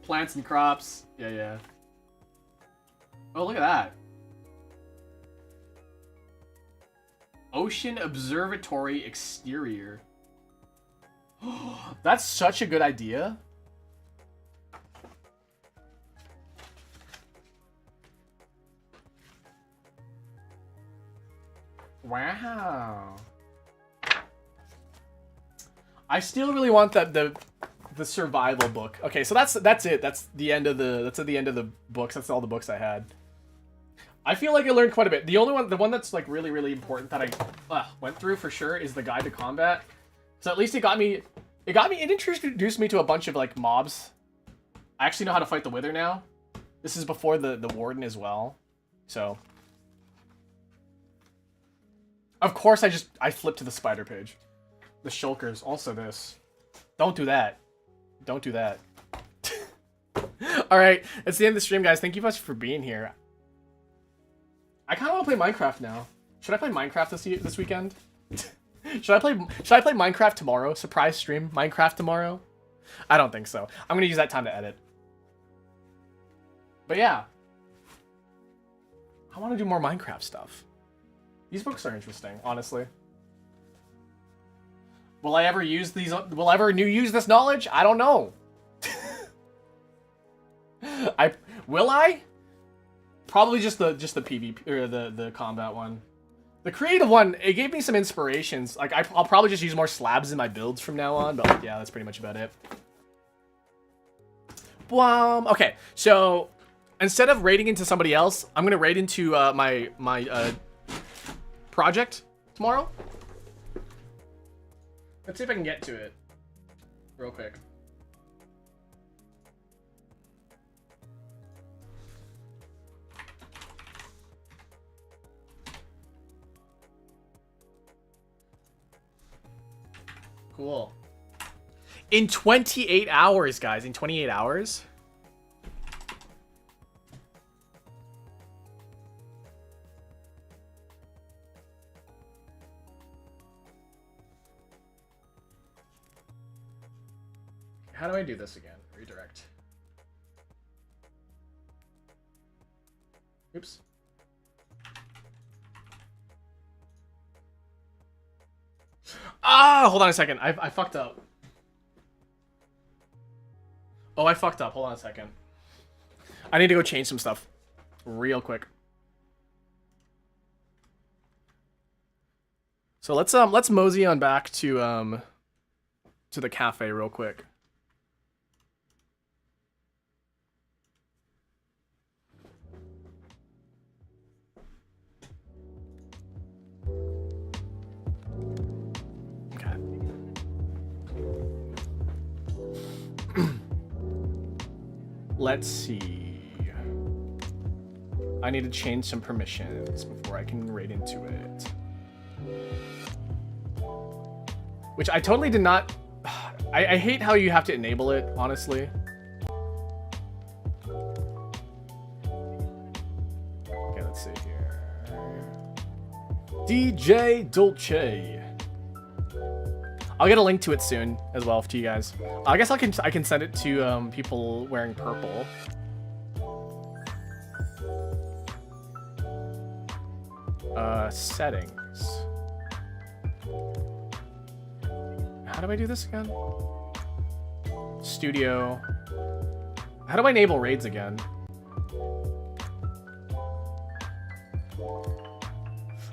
Plants and crops. Yeah, yeah. Oh, look at that. Ocean Observatory Exterior. That's such a good idea. Wow. I still really want that the survival book. Okay, so that's it. That's the end of the books. That's all the books I had. I feel like I learned quite a bit. The one that's like really important that I went through for sure is the Guide to Combat. So at least it introduced me to a bunch of like mobs. I actually know how to fight the Wither now. This is before the Warden as well. So of course I flipped to the spider page. The shulkers, also this. Don't do that. Don't do that. Alright, that's the end of the stream, guys. Thank you much for being here. I kinda wanna play Minecraft now. Should I play Minecraft this weekend? Should I play Minecraft tomorrow? Surprise stream Minecraft tomorrow? I don't think so. I'm gonna use that time to edit. But yeah. I want to do more Minecraft stuff. These books are interesting, honestly. Will I ever use these? Will I ever use this knowledge? I don't know. Will I? Probably just the PvP or the combat one. The creative one, it gave me some inspirations. Like I'll probably just use more slabs in my builds from now on, but like, yeah, that's pretty much about it. Okay, so instead of raiding into somebody else, I'm gonna raid into my project tomorrow. Let's see if I can get to it real quick. Cool. In 28 hours, guys. In 28 hours. How do I do this again? Redirect. Oops. Ah, hold on a second. I fucked up. Oh, I fucked up. Hold on a second. I need to go change some stuff real quick. So let's mosey on back to the cafe real quick. Let's see. I need to change some permissions before I can raid into it. Which I totally did not... I hate how you have to enable it, honestly. Okay, let's see here. DJ Dolce. I'll get a link to it soon as well to you guys. I guess I can send it to people wearing purple. Settings. How do I do this again? Studio. How do I enable raids again?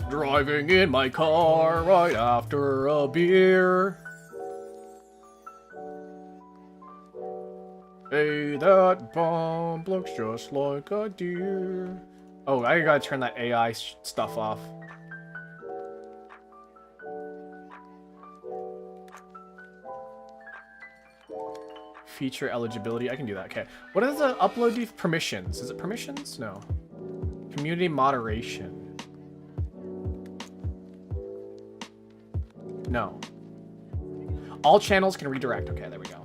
Driving in my car right after a beer. Hey, that bomb looks just like a deer. Oh, I gotta turn that AI stuff off. Feature eligibility. I can do that. Okay. What is the upload permissions? Is it permissions? No. Community moderation. No. All channels can redirect. Okay, there we go.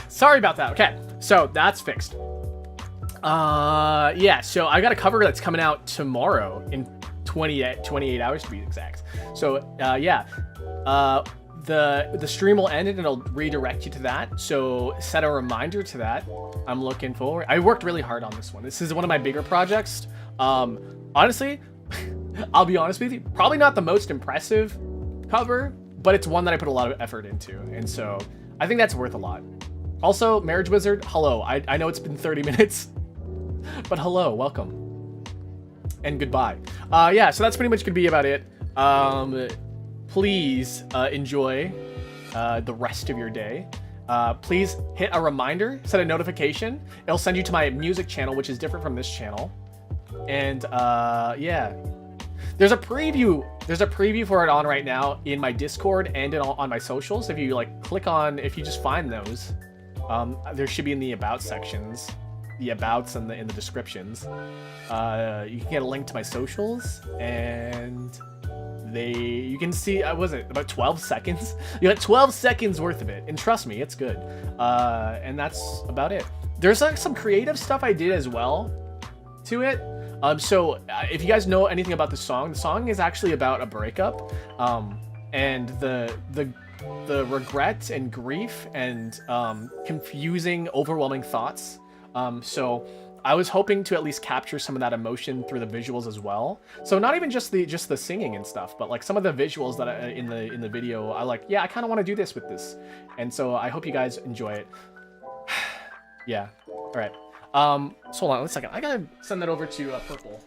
Sorry about that. Okay, so that's fixed. Yeah, so I got a cover that's coming out tomorrow in 28 hours to be exact. So, yeah, the stream will end and it'll redirect you to that. So set a reminder to that. I'm looking forward. I worked really hard on this one. This is one of my bigger projects. Honestly, I'll be honest with you, probably not the most impressive cover, but it's one that I put a lot of effort into, and so I think that's worth a lot. Also, Marriage Wizard, hello. I know it's been 30 minutes, but hello, welcome, and goodbye. Yeah, so that's pretty much gonna be about it. Please enjoy the rest of your day. Please hit a reminder, set a notification. It'll send you to my music channel, which is different from this channel. And yeah, there's a preview for it on right now in my Discord and on my socials. If you like click on, if you just find those, there should be in the about sections, the abouts and in the descriptions. You can get a link to my socials, and you can see, was it about 12 seconds? You got 12 seconds worth of it, and trust me, it's good. And that's about it. There's like some creative stuff I did as well to it. So if you guys know anything about the song is actually about a breakup, and the regret and grief and confusing, overwhelming thoughts. So I was hoping to at least capture some of that emotion through the visuals as well. So not even just the singing and stuff, but like some of the visuals that in the video, I like, yeah, I kind of want to do this with this, and so I hope you guys enjoy it. Yeah. All right. So hold on 1 second. I gotta send that over to Purple.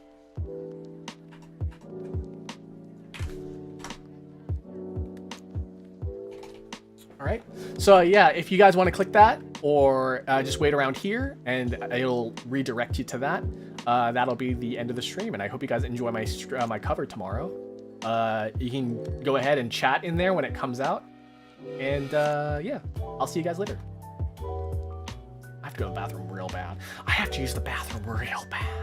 All right. So yeah, if you guys want to click that, or just wait around here, and it'll redirect you to that. That'll be the end of the stream, and I hope you guys enjoy my cover tomorrow. You can go ahead and chat in there when it comes out, and yeah, I'll see you guys later. I have to go to the bathroom real bad. I have to use the bathroom real bad.